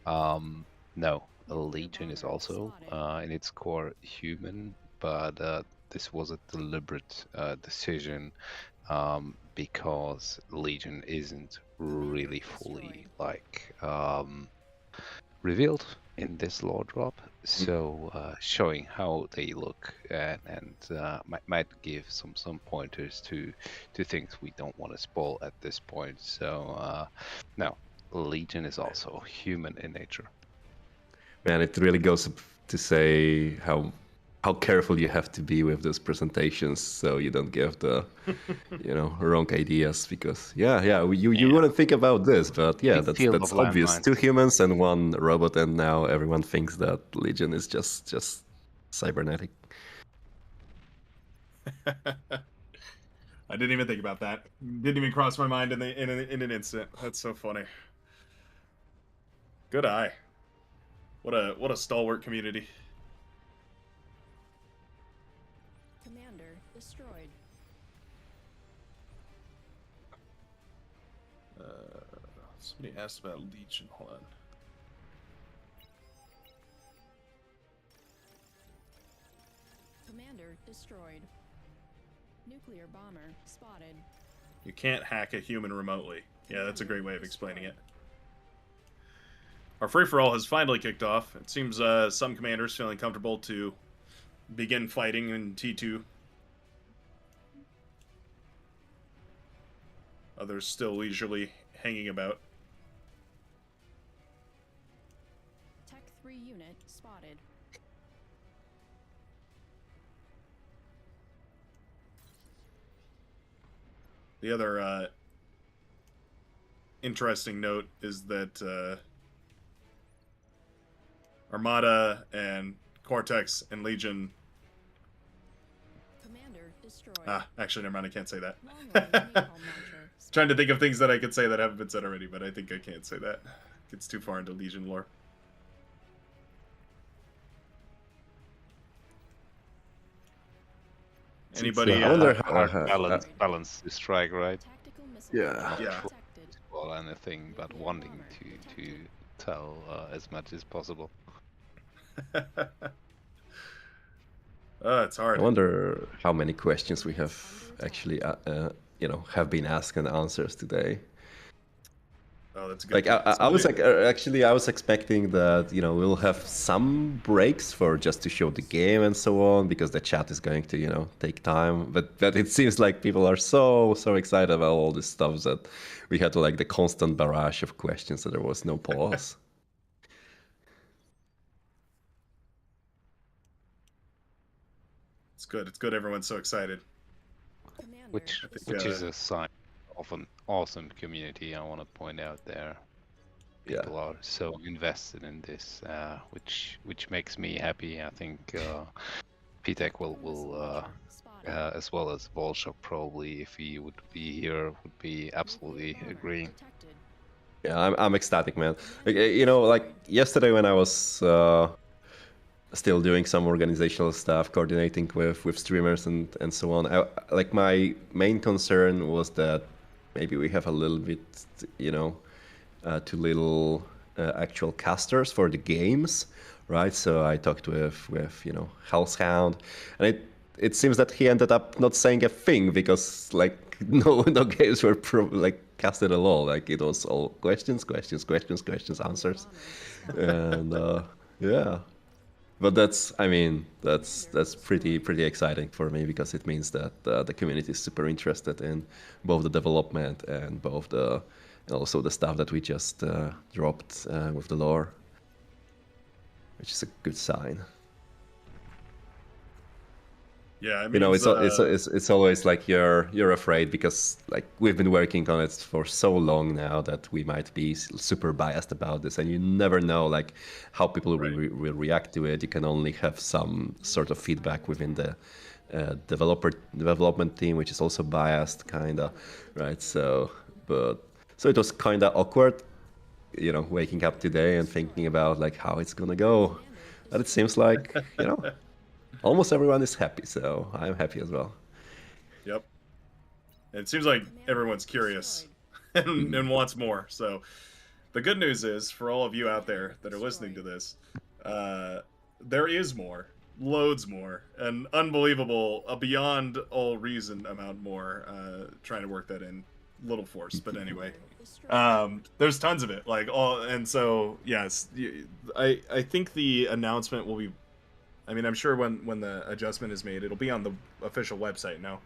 Speaker 6: No, a Legion is also in its core human, but this was a deliberate decision because Legion isn't really fully revealed in this lore drop, so showing how they look and might give some pointers to things we don't want to spoil at this point. So no, Legion is also human in nature.
Speaker 1: Man, it really goes to say how careful you have to be with those presentations, so you don't give the wrong ideas, because you wouldn't think about this, but yeah, that's obvious. Two humans and one robot, and now everyone thinks that Legion is just cybernetic.
Speaker 7: I didn't even think about that. Didn't even cross my mind in an instant. That's so funny. Good eye. What a stalwart community.
Speaker 4: Commander destroyed.
Speaker 7: Somebody asked about Legion. Hold on.
Speaker 4: Commander destroyed. Nuclear bomber spotted.
Speaker 7: You can't hack a human remotely. Yeah, that's a great way of explaining it. Our free-for-all has finally kicked off. It seems some commanders feeling comfortable to begin fighting in T2. Others still leisurely hanging about.
Speaker 4: Tech 3 unit spotted.
Speaker 7: The other interesting note is that Armada and Cortex and Legion.
Speaker 4: Commander destroyed.
Speaker 7: Actually, never mind. I can't say that.
Speaker 4: Long-range napalm launcher.
Speaker 7: Trying to think of things that I could say that haven't been said already, but I think I can't say that. Gets too far into Legion lore. Anybody?
Speaker 1: I wonder
Speaker 6: Hard
Speaker 1: how,
Speaker 6: balance the strike, right?
Speaker 4: Tactical missile
Speaker 1: Yeah.
Speaker 4: launcher
Speaker 7: Yeah.
Speaker 4: detected.
Speaker 6: Or anything, but wanting to tell as much as possible.
Speaker 7: It's hard.
Speaker 1: I wonder how many questions we have actually, have been asked and answers today.
Speaker 7: Oh, that's a good.
Speaker 1: Like I was like actually I was expecting that we'll have some breaks for just to show the game and so on, because the chat is going to take time. But it seems like people are so excited about all this stuff that we had like the constant barrage of questions, so there was no pause.
Speaker 7: It's good. It's good. Everyone's so excited.
Speaker 4: Commander
Speaker 6: Which
Speaker 4: destroyed.
Speaker 6: is a sign of an awesome community. I want to point out there.
Speaker 1: Yeah.
Speaker 6: People are so invested in this, which makes me happy. I think P-Tech will
Speaker 4: Spotted.
Speaker 6: as well as Volshok probably, if he would be here, would be absolutely
Speaker 4: Nuclear
Speaker 6: agreeing.
Speaker 4: detected.
Speaker 1: Yeah, I'm ecstatic, man. Like yesterday when I was still doing some organizational stuff, coordinating with streamers and so on. Like my main concern was that maybe we have a little bit, too little actual casters for the games, right? So I talked with Hellshound, and it seems that he ended up not saying a thing, because like no games were casted at all. Like it was all questions, answers, and yeah. But that's pretty exciting for me, because it means that the community is super interested in both the development and also the stuff that we just dropped with the lore, which is a good sign.
Speaker 7: Yeah, I mean,
Speaker 1: It's always like you're afraid, because like we've been working on it for so long now that we might be super biased about this, and you never know like how people will react to it. You can only have some sort of feedback within the development team, which is also biased, kinda, right? So it was kinda awkward, waking up today and thinking about like how it's gonna go, but it seems like almost everyone is happy, so I'm happy as well.
Speaker 7: Yep. It seems like everyone's curious and wants more. So the good news is, for all of you out there that are listening to this, there is more, loads more, an unbelievable, beyond all reason amount more. Trying to work that in, little force, but anyway, there's tons of it. And so yes, I think the announcement will be. I mean, I'm sure when the adjustment is made, it'll be on the official website, no?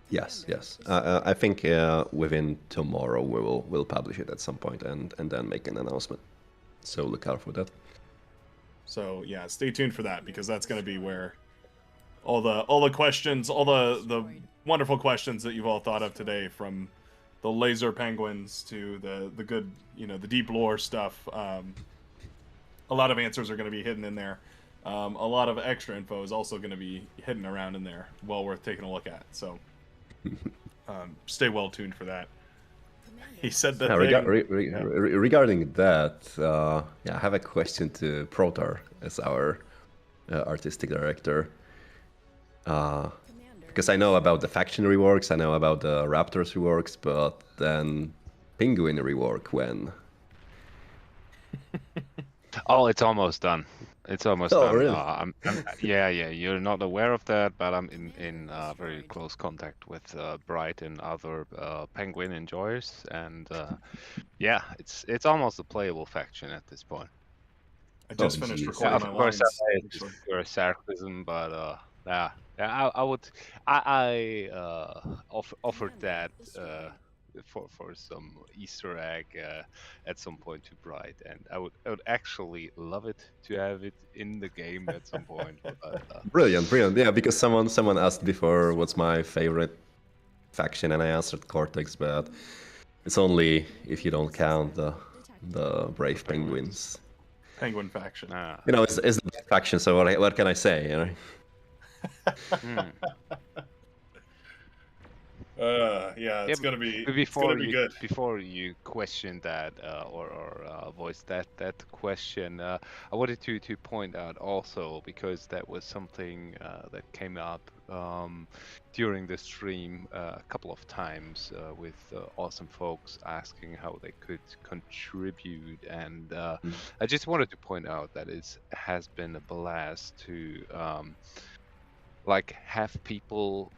Speaker 1: Yes. I think within tomorrow we'll publish it at some point and then make an announcement. So look out for that.
Speaker 7: So yeah, stay tuned for that, because that's going to be where all the questions, all the wonderful questions that you've all thought of today, from the laser penguins to the good, the deep lore stuff. A lot of answers are going to be hidden in there. A lot of extra info is also going to be hidden around in there, well worth taking a look at. So stay well tuned for that. He said that.
Speaker 1: Regarding that, I have a question to Protar as our artistic director. Because I know about the faction reworks, I know about the Raptors reworks, but then Penguin rework when?
Speaker 6: Oh, it's almost done. It's almost done.
Speaker 1: Really?
Speaker 6: Yeah. You're not aware of that, but I'm in very close contact with Bright and other Penguin enjoyers, and yeah, it's almost a playable faction at this point.
Speaker 7: I just finished recording
Speaker 6: Of
Speaker 7: my
Speaker 6: course,
Speaker 7: lines.
Speaker 6: it's pure sarcasm, but I offered that for some Easter egg at some point to Bright, and I would actually love it to have it in the game at some point.
Speaker 1: Brilliant. Yeah, because someone asked before what's my favorite faction, and I answered Cortex, but it's only if you don't count the Brave Penguins.
Speaker 7: Penguin faction.
Speaker 1: You know, it's the best faction, so what can I say, you know?
Speaker 7: Yeah, it's gonna be good.
Speaker 6: Before you question that or voice that question, I wanted to point out also, because that was something that came up during the stream a couple of times with awesome folks asking how they could contribute, and I just wanted to point out that it has been a blast to like have people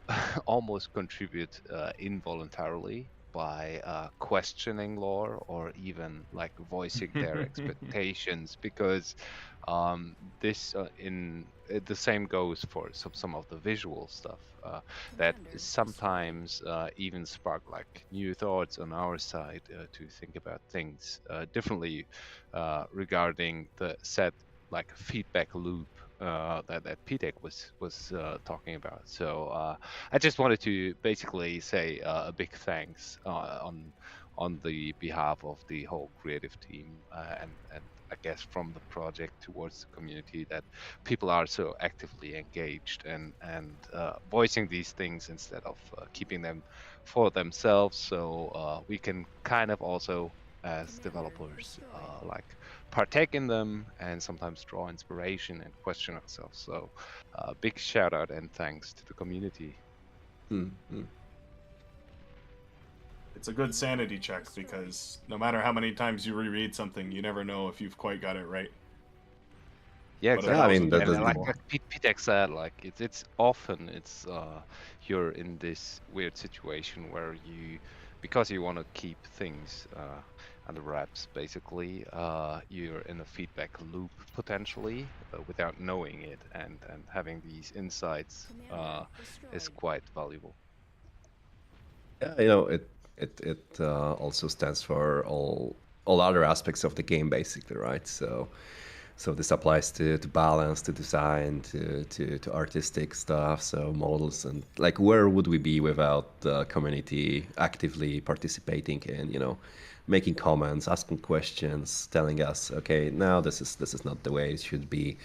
Speaker 6: almost contribute involuntarily by questioning lore, or even like voicing their expectations, because this the same goes for some of the visual stuff that sometimes even spark like new thoughts on our side to think about things differently regarding the set like feedback loop that Pitek was talking about. So I just wanted to basically say a big thanks on the behalf of the whole creative team and I guess from the project towards the community, that people are so actively engaged and voicing these things instead of keeping them for themselves. So we can kind of also, as developers, like partake in them and sometimes draw inspiration and question ourselves. So big shout out and thanks to the community.
Speaker 7: It's a good sanity check, because no matter how many times you reread something, you never know if you've quite got it right.
Speaker 6: Yeah,
Speaker 7: But
Speaker 6: exactly.
Speaker 1: I mean, that
Speaker 6: like Pitek said, like it's often you're in this weird situation where because you want to keep things under wraps, basically, you're in a feedback loop potentially without knowing it, and having these insights is quite valuable.
Speaker 1: Yeah, you know, it also stands for all other aspects of the game, basically, right? So this applies to balance, to design, to artistic stuff, so models, and like where would we be without the community actively participating in, you know, making comments, asking questions, telling us, okay, now this is not the way it should be,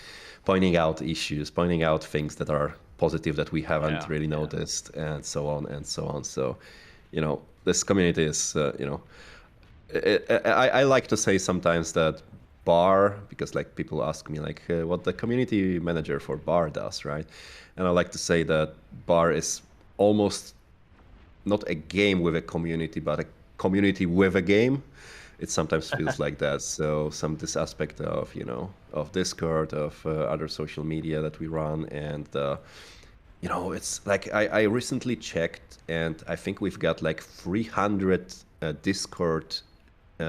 Speaker 1: pointing out issues, pointing out things that are positive that we haven't really noticed, and so on and so on. So, you know, this community is, you know, I like to say sometimes that Bar, because like people ask me like what the community manager for Bar does, right? And I like to say that Bar is almost not a game with a community, but a community with a game. It sometimes feels like that. So this aspect of, you know, of Discord, of other social media that we run, and you know, it's like I recently checked, and I think we've got like 300 Discord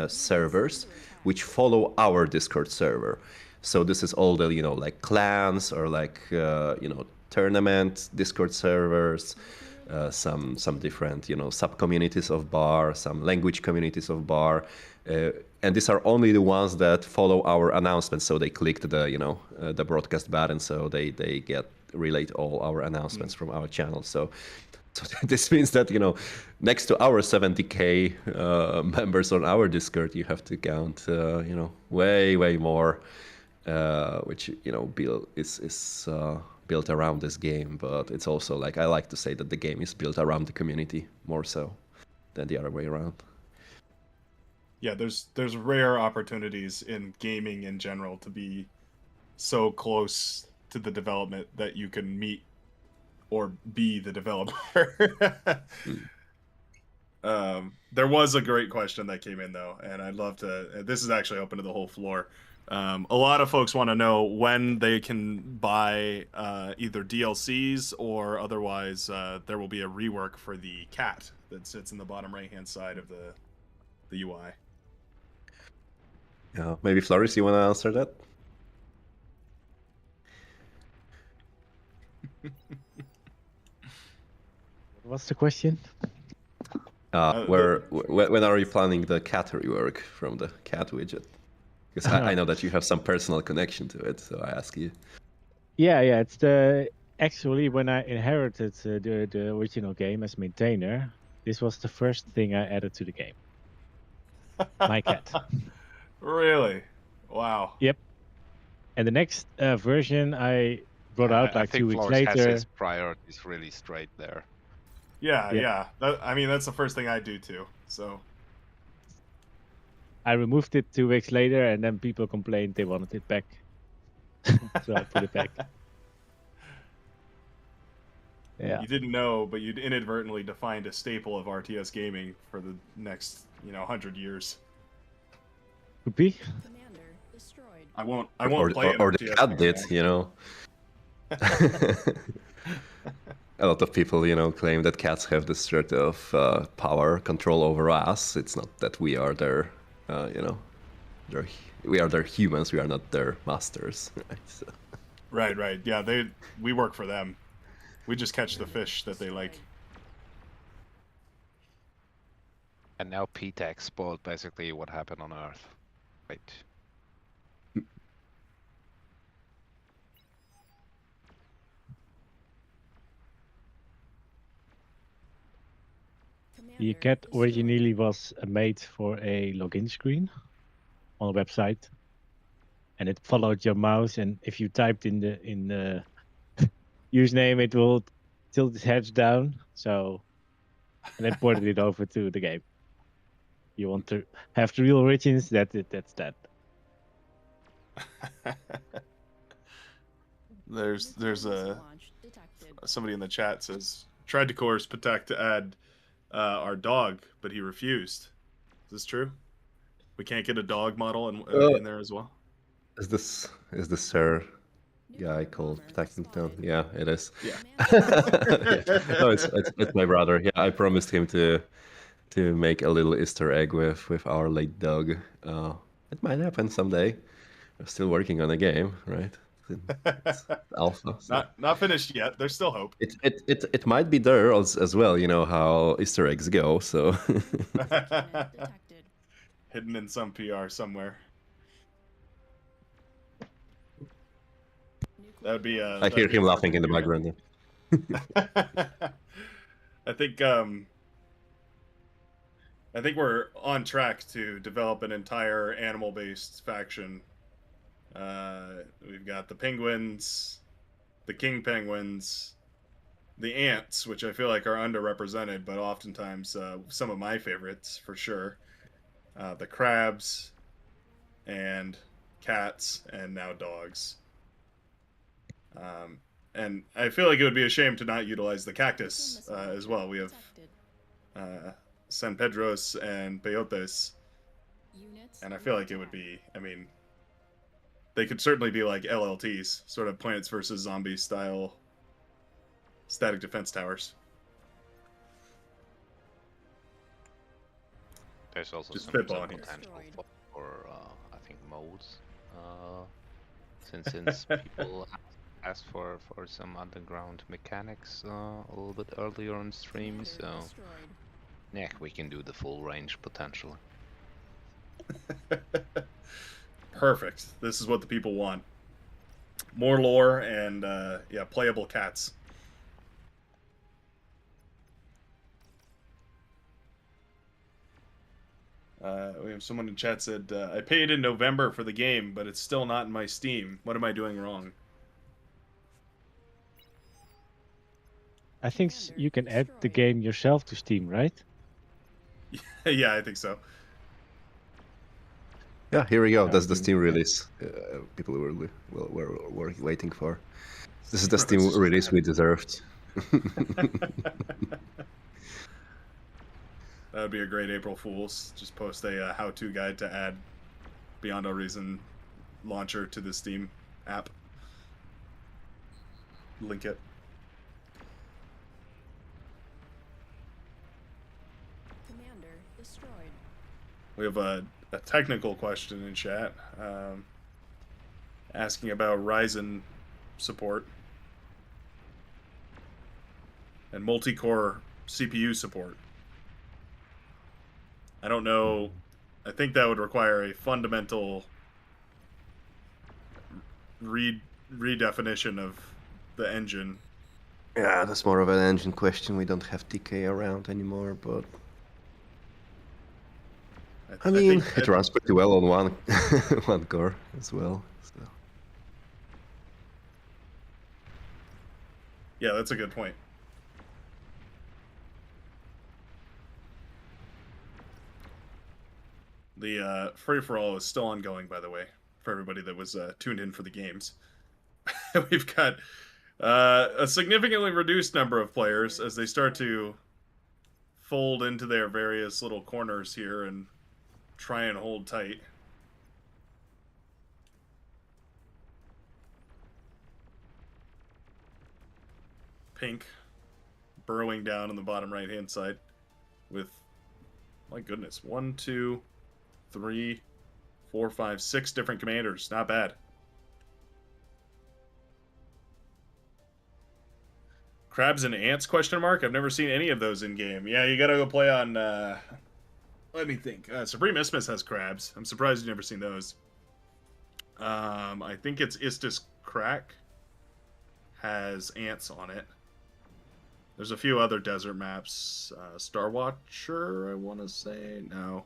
Speaker 1: servers which follow our Discord server. So this is all the, you know, like clans or like you know, tournament Discord servers, some different, you know, sub communities of Bar, some language communities of Bar, and these are only the ones that follow our announcements. So they clicked the, you know, the broadcast button, so they get relate all our announcements from our channel. So this means that, you know, next to our 70k members on our Discord, you have to count, you know, way more, which, you know, is built around this game. But it's also like, I like to say that the game is built around the community more so than the other way around.
Speaker 7: Yeah, there's rare opportunities in gaming in general to be so close to the development that you can meet or be the developer. There was a great question that came in though, and I'd love to, this is actually open to the whole floor. A lot of folks want to know when they can buy either DLCs or otherwise there will be a rework for the cat that sits in the bottom right hand side of the UI.
Speaker 1: Yeah, maybe Floris, you want to answer that?
Speaker 9: What's the question?
Speaker 1: When are you planning the cat rework from the cat widget? Because I know that you have some personal connection to it, so I ask you.
Speaker 9: Yeah, it's the Actually, when I inherited the original game as maintainer, this was the first thing I added to the game. My cat.
Speaker 7: Really? Wow.
Speaker 9: Yep. And the next version I brought out
Speaker 6: I
Speaker 9: like 2
Speaker 6: think
Speaker 9: weeks
Speaker 6: Flores has
Speaker 9: later.
Speaker 6: his priorities really straight there.
Speaker 7: Yeah,
Speaker 9: Yep.
Speaker 7: yeah. I mean, that's the first thing I do too. So
Speaker 9: I removed it 2 weeks later, and then people complained they wanted it back. So I put it back. Yeah.
Speaker 7: you didn't know, but you'd inadvertently defined a staple of RTS gaming for the next, 100 years.
Speaker 9: Could be.
Speaker 4: Commander destroyed.
Speaker 7: I won't play an
Speaker 1: or the
Speaker 7: RTS
Speaker 1: cat
Speaker 7: game
Speaker 1: did,
Speaker 7: now.
Speaker 1: you know. A lot of people, claim that cats have this sort of power control over us. It's not that we are their, we are their humans. We are not their masters. Right? So.
Speaker 7: Right. Yeah, we work for them. We just catch the fish that they like.
Speaker 6: And now PTEX spoiled basically what happened on Earth. Wait.
Speaker 9: The
Speaker 4: Commander
Speaker 9: cat
Speaker 4: destroyed.
Speaker 9: originally was made for a login screen on a website, and it followed your mouse. And if you typed in the username, it will tilt its head down. So, and then ported it over to the game. You want to have the real origins? That's that.
Speaker 7: There's
Speaker 4: Missile
Speaker 7: a
Speaker 4: launch detected.
Speaker 7: somebody in the chat says tried to coerce Patek to add our dog, but he refused. Is this true? We can't get a dog model in there as well.
Speaker 1: Is this Sir guy
Speaker 4: Nuclear
Speaker 1: called
Speaker 4: bomber
Speaker 1: Protectington?
Speaker 4: spotted.
Speaker 1: Yeah, it is.
Speaker 7: Yeah.
Speaker 4: Commander
Speaker 1: No, it's my brother. Yeah, I promised him to make a little Easter egg with our late dog. It might happen someday. We're still working on a game, right? It's alpha. So.
Speaker 7: Not finished yet. There's still hope.
Speaker 1: It might be there as well. You know how Easter eggs go. So
Speaker 4: unit detected.
Speaker 7: Hidden in some PR somewhere. That would be.
Speaker 1: I hear him laughing in the background.
Speaker 7: I think we're on track to develop an entire animal-based faction. We've got the penguins, the king penguins, the ants, which I feel like are underrepresented, but oftentimes some of my favorites for sure. The crabs, and cats, and now dogs. And I feel like it would be a shame to not utilize the cactus as well. We have San Pedros and Peyotes,
Speaker 4: Units
Speaker 7: and I feel like it would be, they could certainly be like LLTs, sort of Plants vs. Zombies style static defense towers.
Speaker 6: There's also
Speaker 7: Just
Speaker 6: some
Speaker 7: spitballing here.
Speaker 6: potential for I think modes. Since people asked for some underground mechanics a little bit earlier on stream, so yeah, we can do the full range potentially.
Speaker 7: Perfect. This is what the people want. More lore and playable cats. We have someone in chat said, I paid in November for the game, but it's still not in my Steam. What am I doing wrong?
Speaker 9: I think you can add the game yourself to Steam, right?
Speaker 7: Yeah, I think so.
Speaker 1: Yeah, here we go. That's the Steam release. People were waiting for. This is the Steam release we deserved.
Speaker 7: That would be a great April Fool's. Just post a how-to guide to add Beyond All Reason launcher to the Steam app. Link it.
Speaker 4: Commander destroyed.
Speaker 7: We have a technical question in chat asking about Ryzen support and multi-core CPU support. I don't know. I think that would require a fundamental redefinition of the engine
Speaker 1: Yeah, that's more of an engine question. We don't have TK around anymore, but I mean,
Speaker 7: think
Speaker 1: it runs pretty well on one one core as well. So.
Speaker 7: Yeah, that's a good point. The free-for-all is still ongoing, by the way, for everybody that was tuned in for the games. We've got a significantly reduced number of players as they start to fold into their various little corners here and try and hold tight. Pink burrowing down on the bottom right-hand side with, my goodness, 1, 2, 3, 4, 5, 6 different commanders. Not bad. Crabs and ants, question mark? I've never seen any of those in game. Yeah, you gotta go play on, let me think. Supreme Isthmus has crabs. I'm surprised you've never seen those. I think it's Istis Crack has ants on it. There's a few other desert maps. Star Watcher, I want to say. No.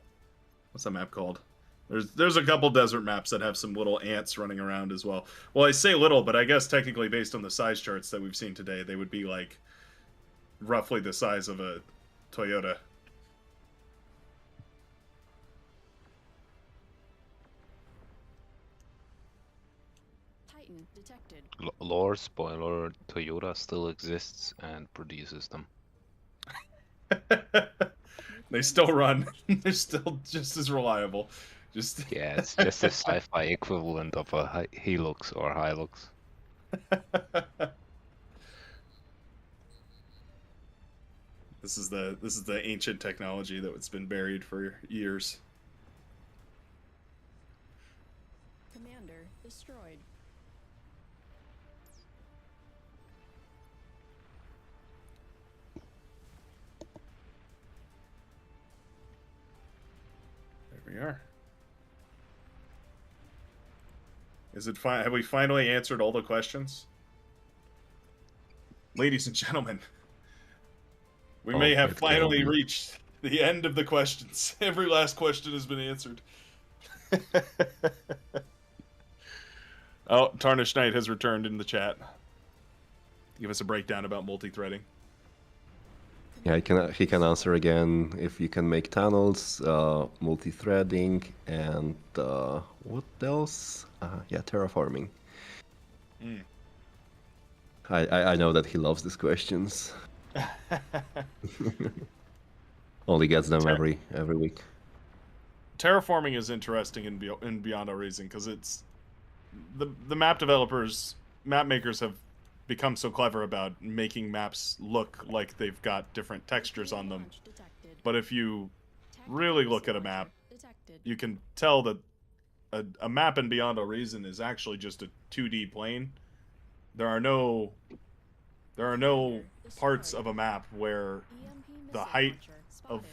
Speaker 7: What's that map called? There's a couple desert maps that have some little ants running around as well. Well, I say little, but I guess technically based on the size charts that we've seen today, they would be like roughly the size of a Toyota.
Speaker 4: Titan detected.
Speaker 6: Lore spoiler: Toyota still exists and produces them.
Speaker 7: They still run. They're still just as reliable. Just
Speaker 6: Yeah, it's just the sci-fi equivalent of a Helix or Hilux.
Speaker 7: This is the ancient technology that's been buried for years.
Speaker 4: Commander destroyed.
Speaker 7: There we are. Is it fine? Have we finally answered all the questions? Ladies and gentlemen, we may have finally reached the end of the questions. Every last question has been answered. Oh, Tarnished Knight has returned in the chat. Give us a breakdown about multi-threading.
Speaker 1: Yeah, he can answer again if you can make tunnels, multi-threading, and what else? Yeah, terraforming.
Speaker 7: Mm.
Speaker 1: I know that he loves these questions. Only gets them every week.
Speaker 7: Terraforming is interesting in Beyond Our Reason because it's the map developers, map makers have become so clever about making maps look like they've got different textures on them. But if you really look at a map, you can tell that a map in Beyond Our Reason is actually just a 2D plane. There are no parts of a map where the height of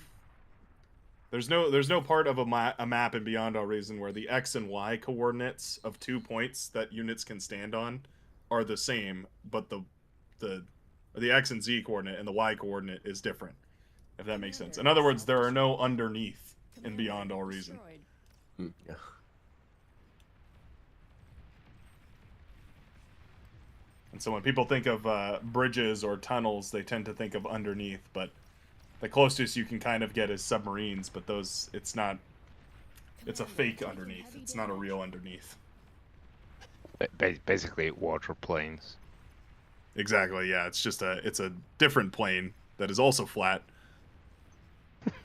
Speaker 7: there's no part of a map in Beyond Our Reason where the X and Y coordinates of 2 points that units can stand on are the same, but the X and Z coordinate and the Y coordinate is different, if that makes sense. In other words, there are no underneath in Beyond All Reason.
Speaker 1: Yeah.
Speaker 7: And so when people think of bridges or tunnels, they tend to think of underneath, but the closest you can kind of get is submarines, but those, it's not, it's a fake underneath. It's not a real underneath.
Speaker 6: Basically, water planes.
Speaker 7: Exactly, yeah. It's just it's a different plane that is also flat. It's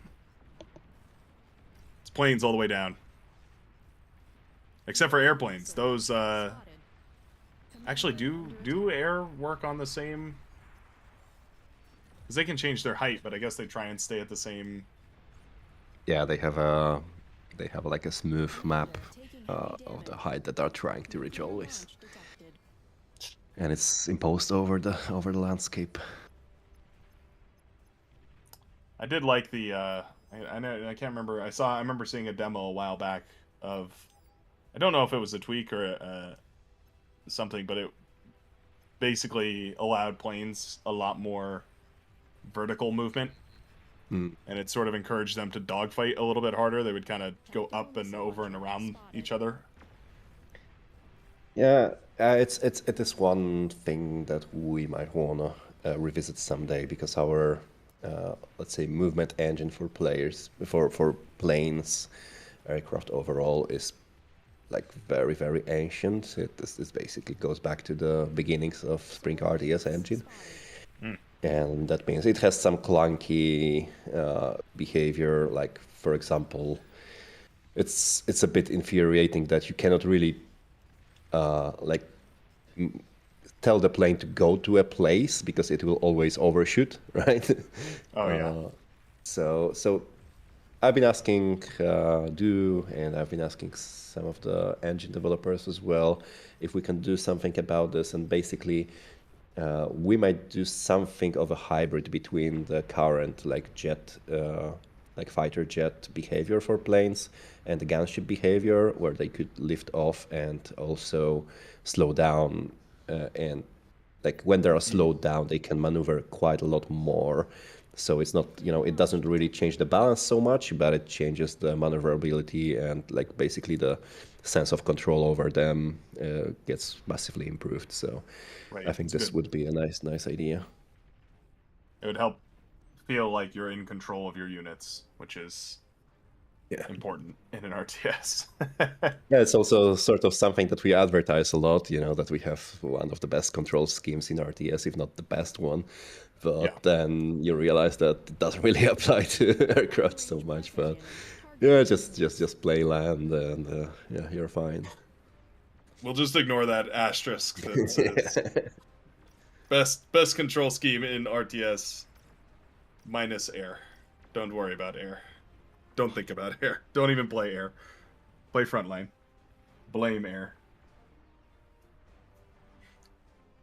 Speaker 7: planes all the way down. Except for airplanes. Those, actually, do air work on the same? Because they can change their height, but I guess they try and stay at the same.
Speaker 1: Yeah, they have like a smooth map of the height that they're trying to reach always, and it's imposed over the landscape.
Speaker 7: I did like the. I can't remember. I remember seeing a demo a while back of. I don't know if it was a tweak or something, but basically allowed planes a lot more vertical movement, and it sort of encouraged them to dogfight a little bit harder. They would kind of go up and over and around each other.
Speaker 1: Yeah, it is one thing that we might wanna revisit someday, because our let's say movement engine for players for planes, aircraft overall is like very ancient. This basically goes back to the beginnings of Spring RTS engine. And that means it has some clunky behavior. Like, for example, it's a bit infuriating that you cannot really like tell the plane to go to a place, because it will always overshoot, right?
Speaker 7: Oh yeah.
Speaker 1: So I've been asking and I've been asking some of the engine developers as well if we can do something about this, and basically we might do something of a hybrid between the current like jet, like fighter jet behavior for planes and the gunship behavior, where they could lift off and also slow down, and like when they are slowed down, they can maneuver quite a lot more. So it's not, it doesn't really change the balance so much, but it changes the maneuverability, and like basically the sense of control over them gets massively improved. So
Speaker 7: Right.
Speaker 1: I think
Speaker 7: It's
Speaker 1: this
Speaker 7: good.
Speaker 1: would be a nice idea.
Speaker 7: It would help feel like you're in control of your units, which is important in an RTS.
Speaker 1: Yeah, it's also sort of something that we advertise a lot, that we have one of the best control schemes in RTS, if not the best one. But then you realize that it doesn't really apply to aircraft so much. But yeah, just play land, and yeah, you're fine.
Speaker 7: We'll just ignore that asterisk that says best control scheme in RTS minus air. Don't worry about air. Don't think about air. Don't even play air. Play frontline. Blame air.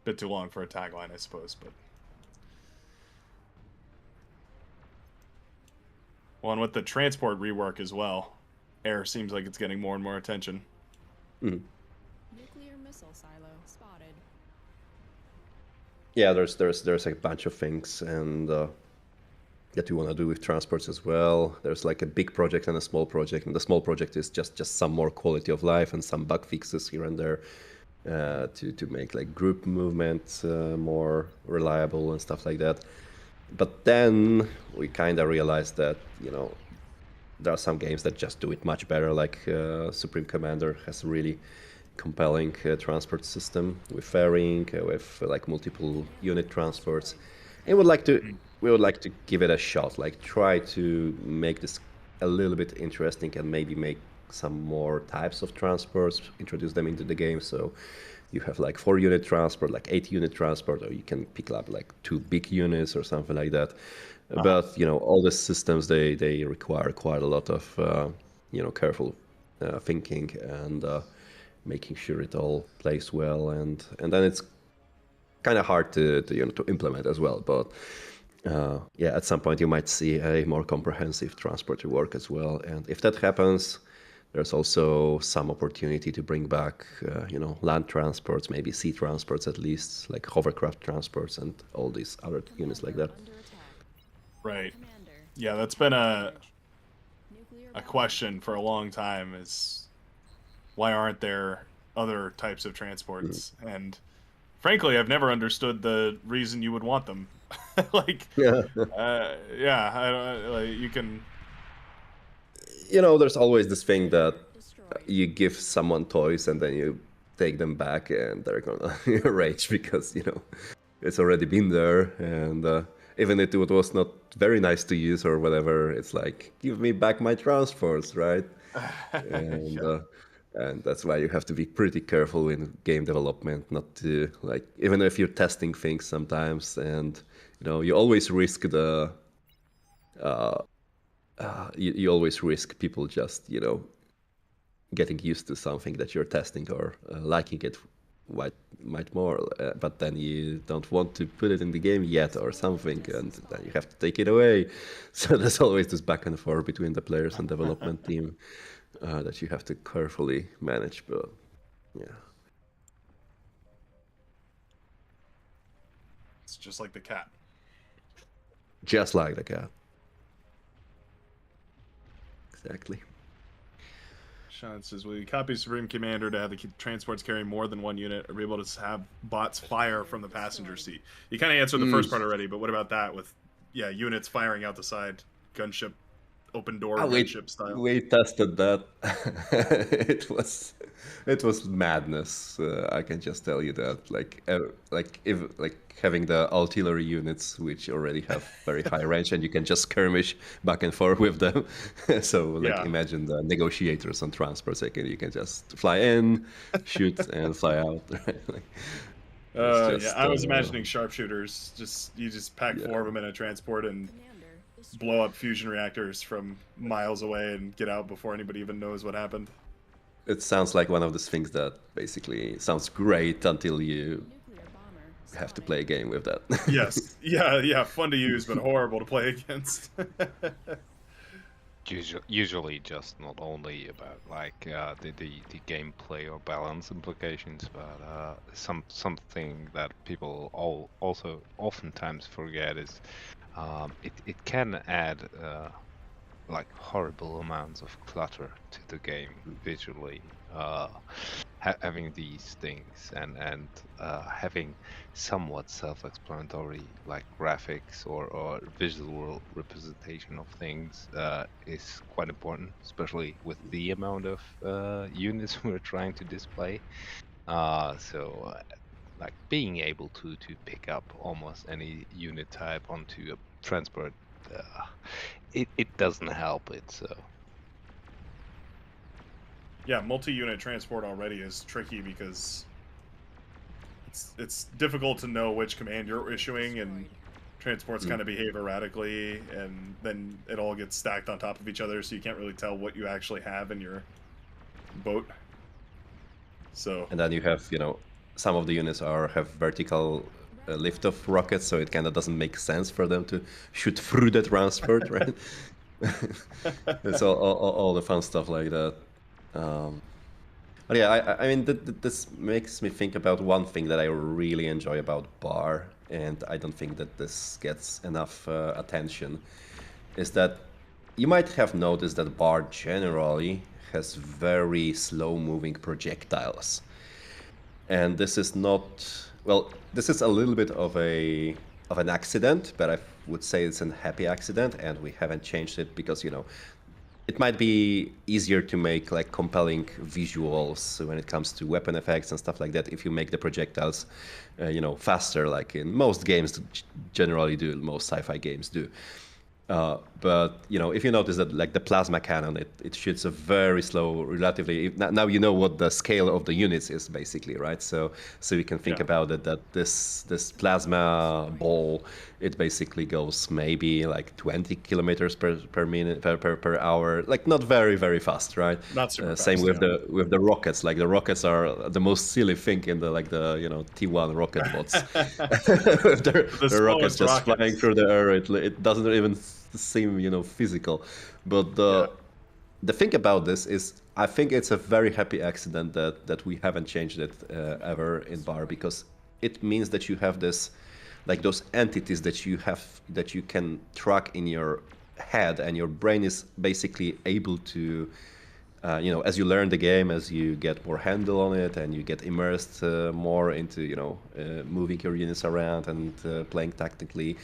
Speaker 7: Bit too long for a tagline, I suppose, but. Well, and with the transport rework as well, air seems like it's getting more and more attention.
Speaker 4: Nuclear missile silo spotted.
Speaker 1: Yeah, there's a bunch of things, and that you want to do with transports as well. There's like a big project and a small project, and the small project is just some more quality of life and some bug fixes here and there to make like group movement more reliable and stuff like that. But then we kind of realized that there are some games that just do it much better. Like Supreme Commander has a really compelling transport system with ferrying, with like multiple unit transports. And we would like to give it a shot, like try to make this a little bit interesting and maybe make some more types of transports, introduce them into the game. So you have like 4-unit transport, like 8-unit transport, or you can pick up like 2 big units or something like that. But all the systems they require quite a lot of careful thinking and making sure it all plays well, and then it's kind of hard to implement as well. But yeah, at some point you might see a more comprehensive transport rework as well, and if that happens, there's also some opportunity to bring back land transports, maybe sea transports at least, like hovercraft transports and all these other units like that.
Speaker 7: Right. Yeah, that's been a question for a long time, is why aren't there other types of transports? And frankly, I've never understood the reason you would want them. Like, you can.
Speaker 1: There's always this thing that you give someone toys and then you take them back and they're gonna rage because it's already been there, and even if it was not very nice to use or whatever, it's like, give me back my transports, right? And and that's why you have to be pretty careful in game development, not to like, even if you're testing things sometimes, and you always risk the you always risk people just getting used to something that you're testing or liking it might more, but then you don't want to put it in the game yet or something, and then you have to take it away. So there's always this back and forth between the players and development team that you have to carefully manage. But yeah.
Speaker 7: units, just like the cat.
Speaker 1: Just like the cat. Exactly.
Speaker 7: Sean says, will you copy Supreme Commander to have the transports carry more than one unit, or be able to have bots fire from the passenger seat? You kind of answered the first part already, but what about that with, units firing out the side, gunship, open door gunship style?
Speaker 1: We tested that. it was madness. I can just tell you that. Like having the artillery units, which already have very high range, and you can just skirmish back and forth with them. So imagine the negotiators on transports. You can just fly in, shoot, and fly out.
Speaker 7: I was imagining sharpshooters. You just pack 4 of them in a transport and blow up fusion reactors from miles away and get out before anybody even knows what happened.
Speaker 1: It sounds like one of those things that basically sounds great until you have to play a game with that.
Speaker 7: Yes. Yeah, fun to use, but horrible to play against.
Speaker 6: Usually just not only about like the gameplay or balance implications, but something that people also oftentimes forget is it can add like horrible amounts of clutter to the game visually. Having these things and having somewhat self-explanatory like graphics or visual representation of things is quite important, especially with the amount of units we're trying to display. Like being able to pick up almost any unit type onto a transport, it doesn't help it. So
Speaker 7: yeah, multi-unit transport already is tricky because it's difficult to know which command you're issuing, and transports kind of behave erratically, and then it all gets stacked on top of each other, so you can't really tell what you actually have in your boat. So
Speaker 1: and then you have some of the units have vertical lift-off rockets, so it kind of doesn't make sense for them to shoot through the transport, right? It's all the fun stuff like that. But yeah, I mean, this makes me think about one thing that I really enjoy about Bar, and I don't think that this gets enough attention, is that you might have noticed that Bar generally has very slow-moving projectiles. And this is not, well, this is a little bit of an accident, but I would say it's a happy accident, and we haven't changed it because, it might be easier to make like compelling visuals when it comes to weapon effects and stuff like that if you make the projectiles, faster, like in most games generally do, most sci-fi games do. But if you notice that like the plasma cannon, it shoots a very slow, relatively. Now you know what the scale of the units is basically, right? So you can think about it that this plasma ball, it basically goes maybe like 20 kilometers per minute per hour, like not very very fast, right?
Speaker 7: Not super fast.
Speaker 1: Same with the rockets. Like the rockets are the most silly thing in the T1 rocket bots. the rockets just flying through the air. It doesn't even seem physical. But the thing about this is I think it's a very happy accident that we haven't changed it ever in Bar, because it means that you have this, like those entities that you can track in your head, and your brain is basically able to as you learn the game, as you get more handle on it and you get immersed more into moving your units around and playing tactically,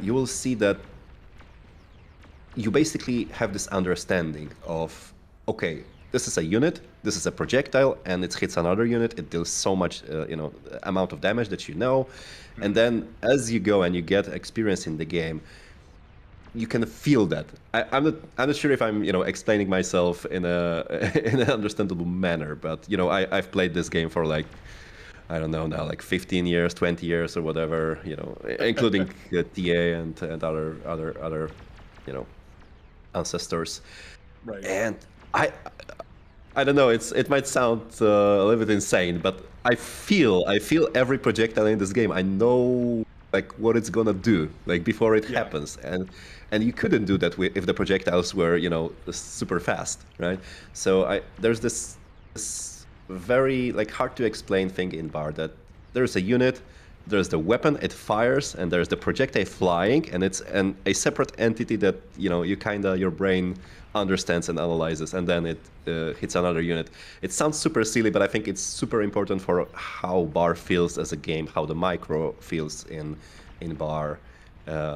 Speaker 1: you will see that you basically have this understanding of, okay, this is a unit, this is a projectile, and it hits another unit, it deals so much amount of damage that and then as you go and you get experience in the game, you can feel that. I'm not sure if I'm explaining myself in an understandable manner, but I've played this game for like, I don't know now, like 15 years, 20 years or whatever, including TA and other ancestors.
Speaker 7: Right.
Speaker 1: And I don't know, it might sound a little bit insane, but I feel every projectile in this game. I know like what it's gonna do like before it happens, and you couldn't do that if the projectiles were super fast, right? So there's this very like hard to explain thing in Bar, that there's a unit, there's the weapon it fires, and there's the projectile flying, and it's a separate entity that you your brain understands and analyzes, and then it hits another unit. It sounds super silly, but I think it's super important for how Bar feels as a game, how the micro feels in Bar.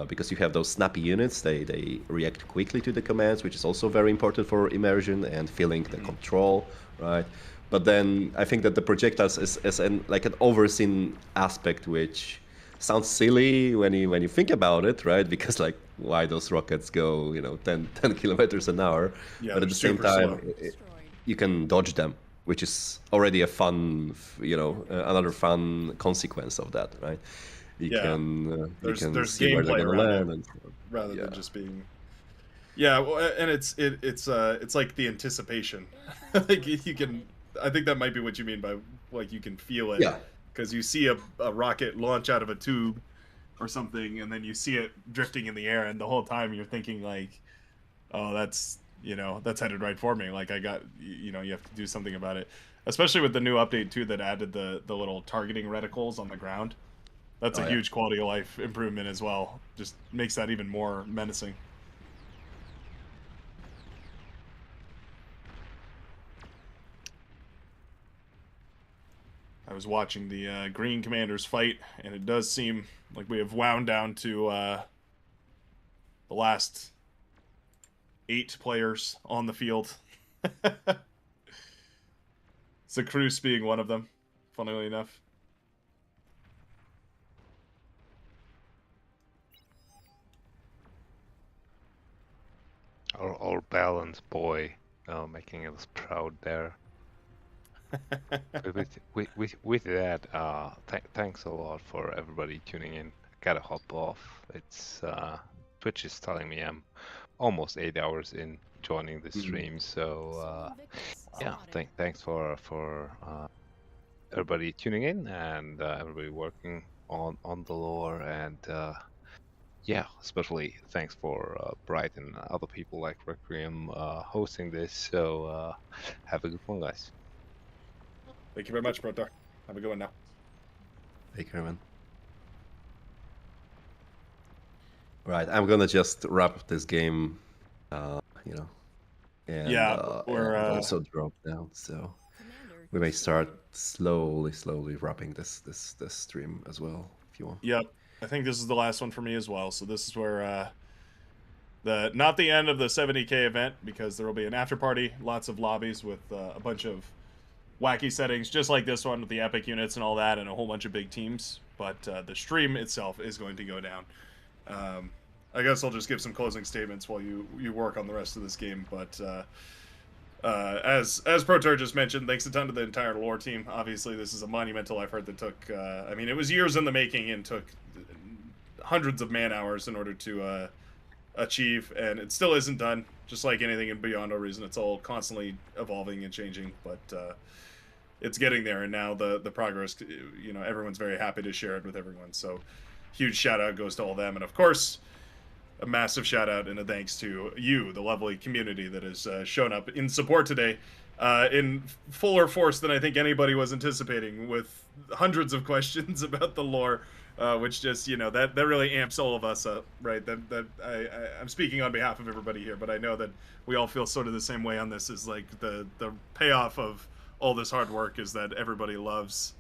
Speaker 1: Because you have those snappy units, they react quickly to the commands, which is also very important for immersion and feeling the control, right? But then I think that the projectiles is an overseen aspect, which sounds silly when you think about it, right? Because like, why those rockets go 10 kilometers an hour,
Speaker 7: Yeah,
Speaker 1: but at
Speaker 7: they're
Speaker 1: the same
Speaker 7: super
Speaker 1: time
Speaker 7: slow.
Speaker 1: you can dodge them, which is already a fun, another fun consequence of that, right? You
Speaker 7: Yeah.
Speaker 1: can
Speaker 7: There's
Speaker 1: see where they're
Speaker 7: gameplay
Speaker 1: gonna
Speaker 7: around
Speaker 1: land,
Speaker 7: it
Speaker 1: and
Speaker 7: rather
Speaker 1: yeah.
Speaker 7: than just being. Yeah, well, and it's like the anticipation. Like you can. I think that might be what you mean by like you can feel it.
Speaker 1: Yeah.
Speaker 7: Because you see a rocket launch out of a tube or something, and then you see it drifting in the air, and the whole time you're thinking like, oh, that's that's headed right for me. Like I got you have to do something about it. Especially with the new update too that added the little targeting reticles on the ground. That's a huge quality of life improvement as well. Just makes that even more menacing. I was watching the Green Commanders fight, and it does seem like we have wound down to the last 8 players on the field. Zacruz being one of them, funnily enough.
Speaker 6: Our balanced boy, making us proud there. with that, thanks a lot for everybody tuning in. I gotta hop off. It's Twitch is telling me I'm almost 8 hours in joining the stream, so yeah, thanks for everybody tuning in and everybody working on the lore, and yeah, especially thanks for Bright and other people like Requiem hosting this. So have a good one, guys.
Speaker 7: Thank you very much, Protar. Have a good one now.
Speaker 1: Take care, man. Right, I'm gonna just wrap this game, and
Speaker 7: we're
Speaker 1: and also drop down. So we may start slowly wrapping this stream as well, if you want.
Speaker 7: Yep, I think this is the last one for me as well. So this is where not the end of the 70K event, because there will be an after party, lots of lobbies with a bunch of wacky settings, just like this one with the epic units and all that, and a whole bunch of big teams. But the stream itself is going to go down. I guess I'll just give some closing statements while you work on the rest of this game. But as Protar just mentioned, thanks a ton to the entire lore team. Obviously, this is a monumental effort that took. I mean, it was years in the making and took hundreds of man hours in order to achieve, and it still isn't done. Just like anything in Beyond No Reason, it's all constantly evolving and changing. But it's getting there, and now the progress. Everyone's very happy to share it with everyone. So, huge shout out goes to all them, and of course, a massive shout out and a thanks to you, the lovely community that has shown up in support today, in fuller force than I think anybody was anticipating, with hundreds of questions about the lore, which just that really amps all of us up, right? I'm speaking on behalf of everybody here, but I know that we all feel sort of the same way on this. Is like the payoff of all this hard work is that everybody loves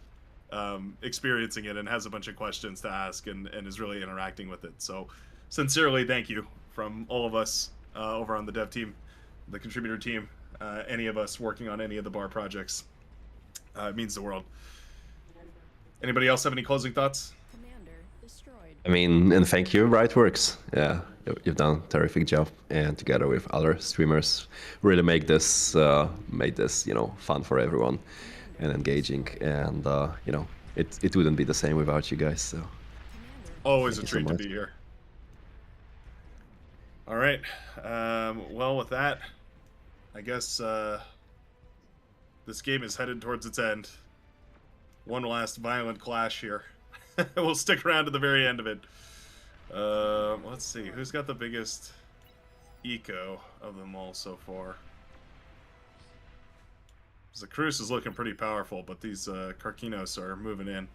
Speaker 7: experiencing it and has a bunch of questions to ask and is really interacting with it. So sincerely, thank you from all of us over on the dev team, the contributor team, any of us working on any of the bar projects. It means the world. Anybody else have any closing thoughts?
Speaker 1: I mean, and thank you, Brightworks. Yeah, you've done a terrific job, and together with other streamers, really make this fun for everyone and engaging. And it wouldn't be the same without you guys. So
Speaker 7: always a treat to be here. All right. Well, with that, I guess this game is headed towards its end. One last violent clash here. We'll stick around to the very end of it. Let's see. Who's got the biggest eco of them all so far? Zacruz is looking pretty powerful, but these Karkinos are moving in.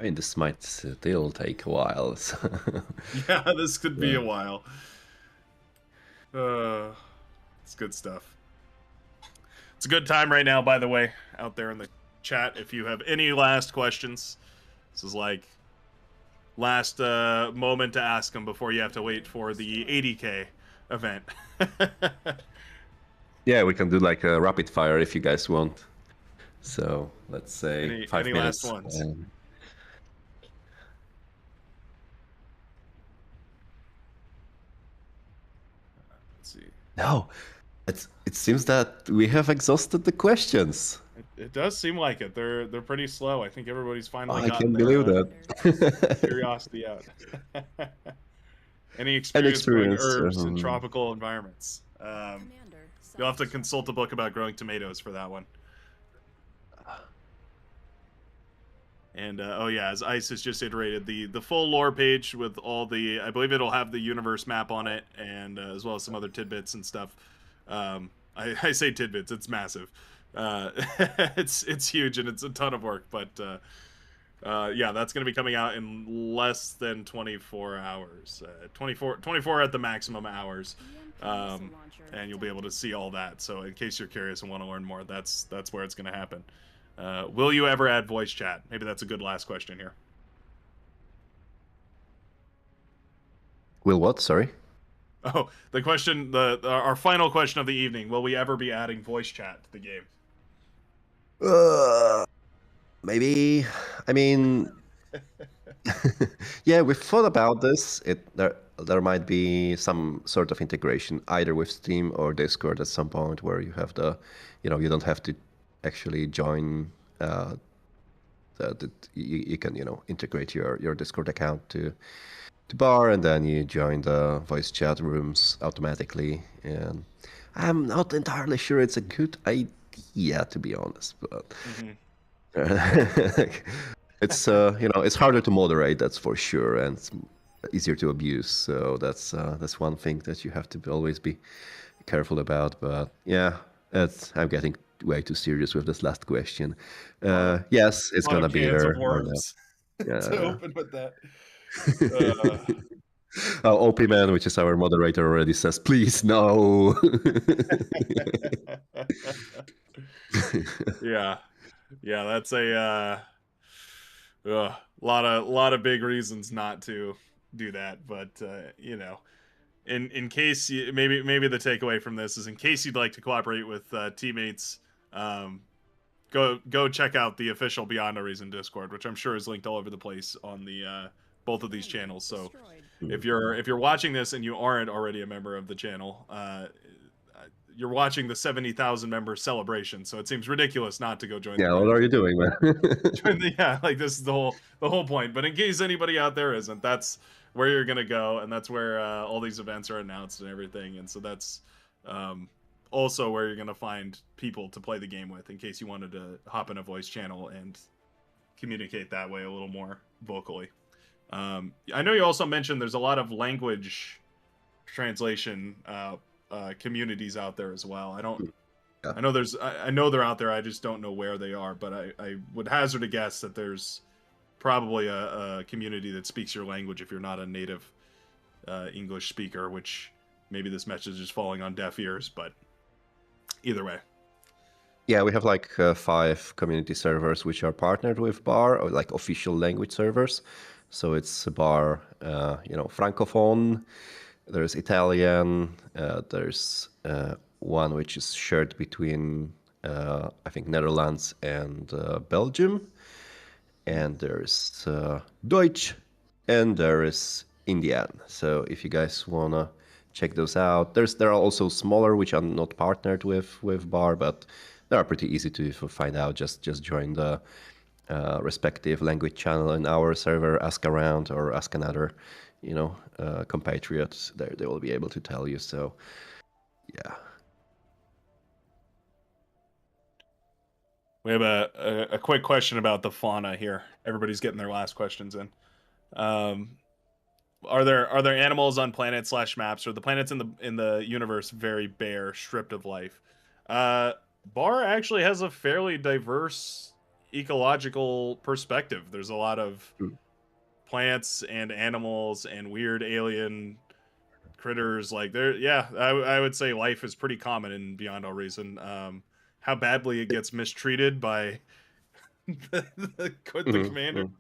Speaker 1: I mean, this might still take a while. So.
Speaker 7: Yeah, this could be
Speaker 1: Yeah.
Speaker 7: a while. It's good stuff. It's a good time right now, by the way, out there in the chat. If you have any last questions, this is like last moment to ask them before you have to wait for the 80K event.
Speaker 1: Yeah, we can do like a rapid fire if you guys want. So let's say 5
Speaker 7: any
Speaker 1: minutes.
Speaker 7: last ones? Let's see.
Speaker 1: No, it seems that we have exhausted the questions.
Speaker 7: It does seem like it. They're pretty slow. I think everybody's finally
Speaker 1: I
Speaker 7: gotten
Speaker 1: can't
Speaker 7: their
Speaker 1: believe that.
Speaker 7: curiosity out. Any experience growing
Speaker 1: experience,
Speaker 7: herbs in tropical environments?
Speaker 4: Commander,
Speaker 7: You'll have to consult a book about growing tomatoes for that one. And oh yeah, as Ice has just iterated, the full lore page with all the, I believe it'll have the universe map on it, and as well as some other tidbits and stuff. I say tidbits, it's massive. It's huge and it's a ton of work, but yeah, that's going to be coming out in less than 24 hours. 24 at the maximum hours. And you'll be able to see all that. So in case you're curious and want to learn more, that's where it's going to happen. Will you ever add voice chat? Maybe that's a good last question here.
Speaker 1: Will what? Sorry.
Speaker 7: Oh, the question, our final question of the evening: will we ever be adding voice chat to the game?
Speaker 1: Maybe. I mean, yeah, we've thought about this. There might be some sort of integration either with Steam or Discord at some point where you have you don't have to actually join. You can integrate your Discord account to bar, and then you join the voice chat rooms automatically. And I'm not entirely sure it's a good idea, to be honest, but. It's it's harder to moderate, that's for sure, and it's easier to abuse. So that's one thing that you have to always be careful about. But yeah, I'm getting way too serious with this last question. Yes, it's gonna be there.
Speaker 7: To open with that.
Speaker 1: OP Man, which is our moderator, already says, "Please no."
Speaker 7: Yeah, that's a lot of big reasons not to do that. But in case maybe the takeaway from this is, in case you'd like to cooperate with teammates, go check out the official Beyond a Reason Discord, which I'm sure is linked all over the place on the both of these channels. So if you're watching this and you aren't already a member of the channel, you're watching the 70,000 member celebration, so it seems ridiculous not to go join.
Speaker 1: Yeah, what are you doing, man?
Speaker 7: Like this is the whole point. But in case anybody out there isn't, that's where you're gonna go, and that's where all these events are announced and everything. And so that's also where you're gonna find people to play the game with, in case you wanted to hop in a voice channel and communicate that way a little more vocally. I know you also mentioned there's a lot of language translation communities out there as well. I know they're out there. I just don't know where they are, but I would hazard a guess that there's probably a community that speaks your language if you're not a native English speaker, which maybe this message is falling on deaf ears, but either way.
Speaker 1: Yeah, we have like 5 community servers which are partnered with BAR, or like official language servers. So it's BAR, Francophone. There's Italian. There's one which is shared between, I think, Netherlands and Belgium. And there's Deutsch, and there is Indian. So if you guys wanna check those out, there are also smaller which are not partnered with BAR, but they are pretty easy to find out. Just join the respective language channel in our server, ask around, or ask another compatriots. They will be able to tell you. So yeah,
Speaker 7: we have a quick question about the fauna here. Everybody's getting their last questions in. Are there animals on planets / maps, or the planets in the universe very bare, stripped of life? BAR actually has a fairly diverse ecological perspective. There's a lot of
Speaker 1: Mm.
Speaker 7: plants and animals and weird alien critters. Like there, yeah, I would say life is pretty common in Beyond All Reason. How badly it gets mistreated by the
Speaker 1: Mhm,
Speaker 7: commander.
Speaker 1: mhm.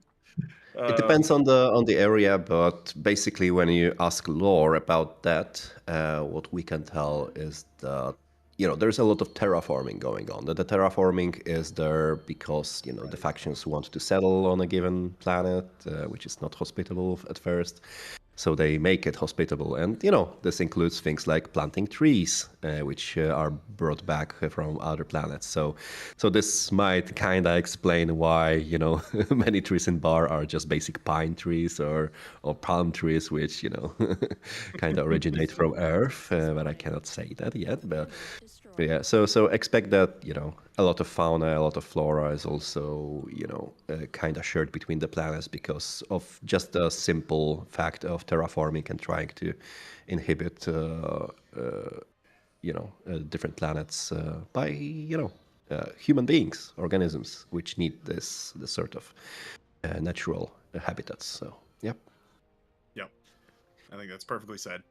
Speaker 1: It depends on the area, but basically, when you ask lore about that, what we can tell is that there's a lot of terraforming going on. The terraforming is there because the factions want to settle on a given planet, which is not hospitable at first. So they make it hospitable, and this includes things like planting trees, which are brought back from other planets. So this might kind of explain why many trees in Bar are just basic pine trees or palm trees, which kind of originate from Earth, but I cannot say that yet. But yeah, so expect that a lot of fauna, a lot of flora is also kind of shared between the planets because of just the simple fact of terraforming and trying to inhibit different planets by human beings, organisms, which need this sort of natural habitats. So yep.
Speaker 7: Yep, I think that's perfectly said.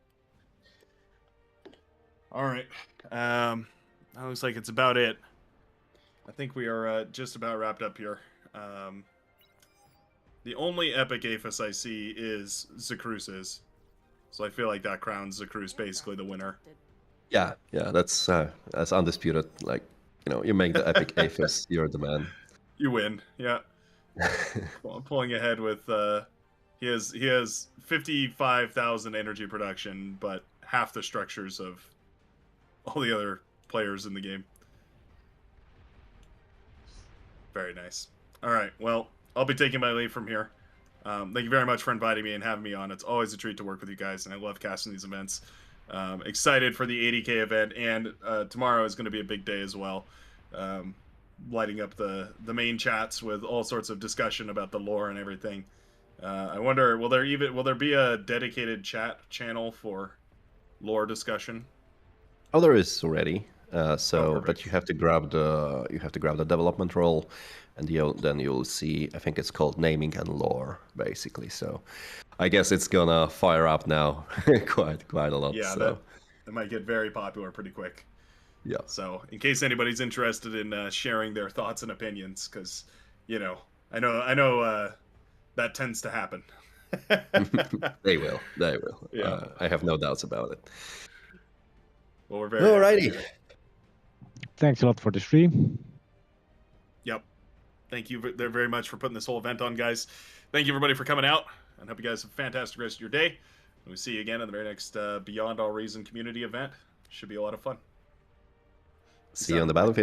Speaker 7: All right. That looks like it's about it. I think we are just about wrapped up here. The only epic Aphis I see is Zacrus's. So I feel like that crowns Zacrus basically the winner.
Speaker 1: Yeah, that's undisputed. Like, you make the epic Aphis, you're the man.
Speaker 7: You win, yeah. Pulling ahead with he has 55,000 energy production, but half the structures of all the other players in the game. Very nice. All right, well, I'll be taking my leave from here. Thank you very much for inviting me and having me on. It's always a treat to work with you guys, and I love casting these events. Excited for the 80K event, and tomorrow is going to be a big day as well. Lighting up the main chats with all sorts of discussion about the lore and everything. I wonder, will there be a dedicated chat channel for lore discussion?
Speaker 1: Oh, there is already.
Speaker 7: perfect.
Speaker 1: But you have to grab the development role, and then you'll see. I think it's called naming and lore, basically. So, I guess it's gonna fire up now, quite a lot.
Speaker 7: Yeah,
Speaker 1: so.
Speaker 7: that might get very popular pretty quick.
Speaker 1: Yeah.
Speaker 7: So, in case anybody's interested in sharing their thoughts and opinions, because I know that tends to happen.
Speaker 1: They will.
Speaker 7: Yeah.
Speaker 1: I have no doubts about it.
Speaker 7: Well, we're very happy to
Speaker 1: Alrighty.
Speaker 7: hear it.
Speaker 9: Thanks a lot for the stream.
Speaker 7: Yep. Thank you very much for putting this whole event on, guys. Thank you, everybody, for coming out, and hope you guys have a fantastic rest of your day. We'll see you again in the very next Beyond All Reason community event. Should be a lot of fun.
Speaker 1: See you on the battlefield.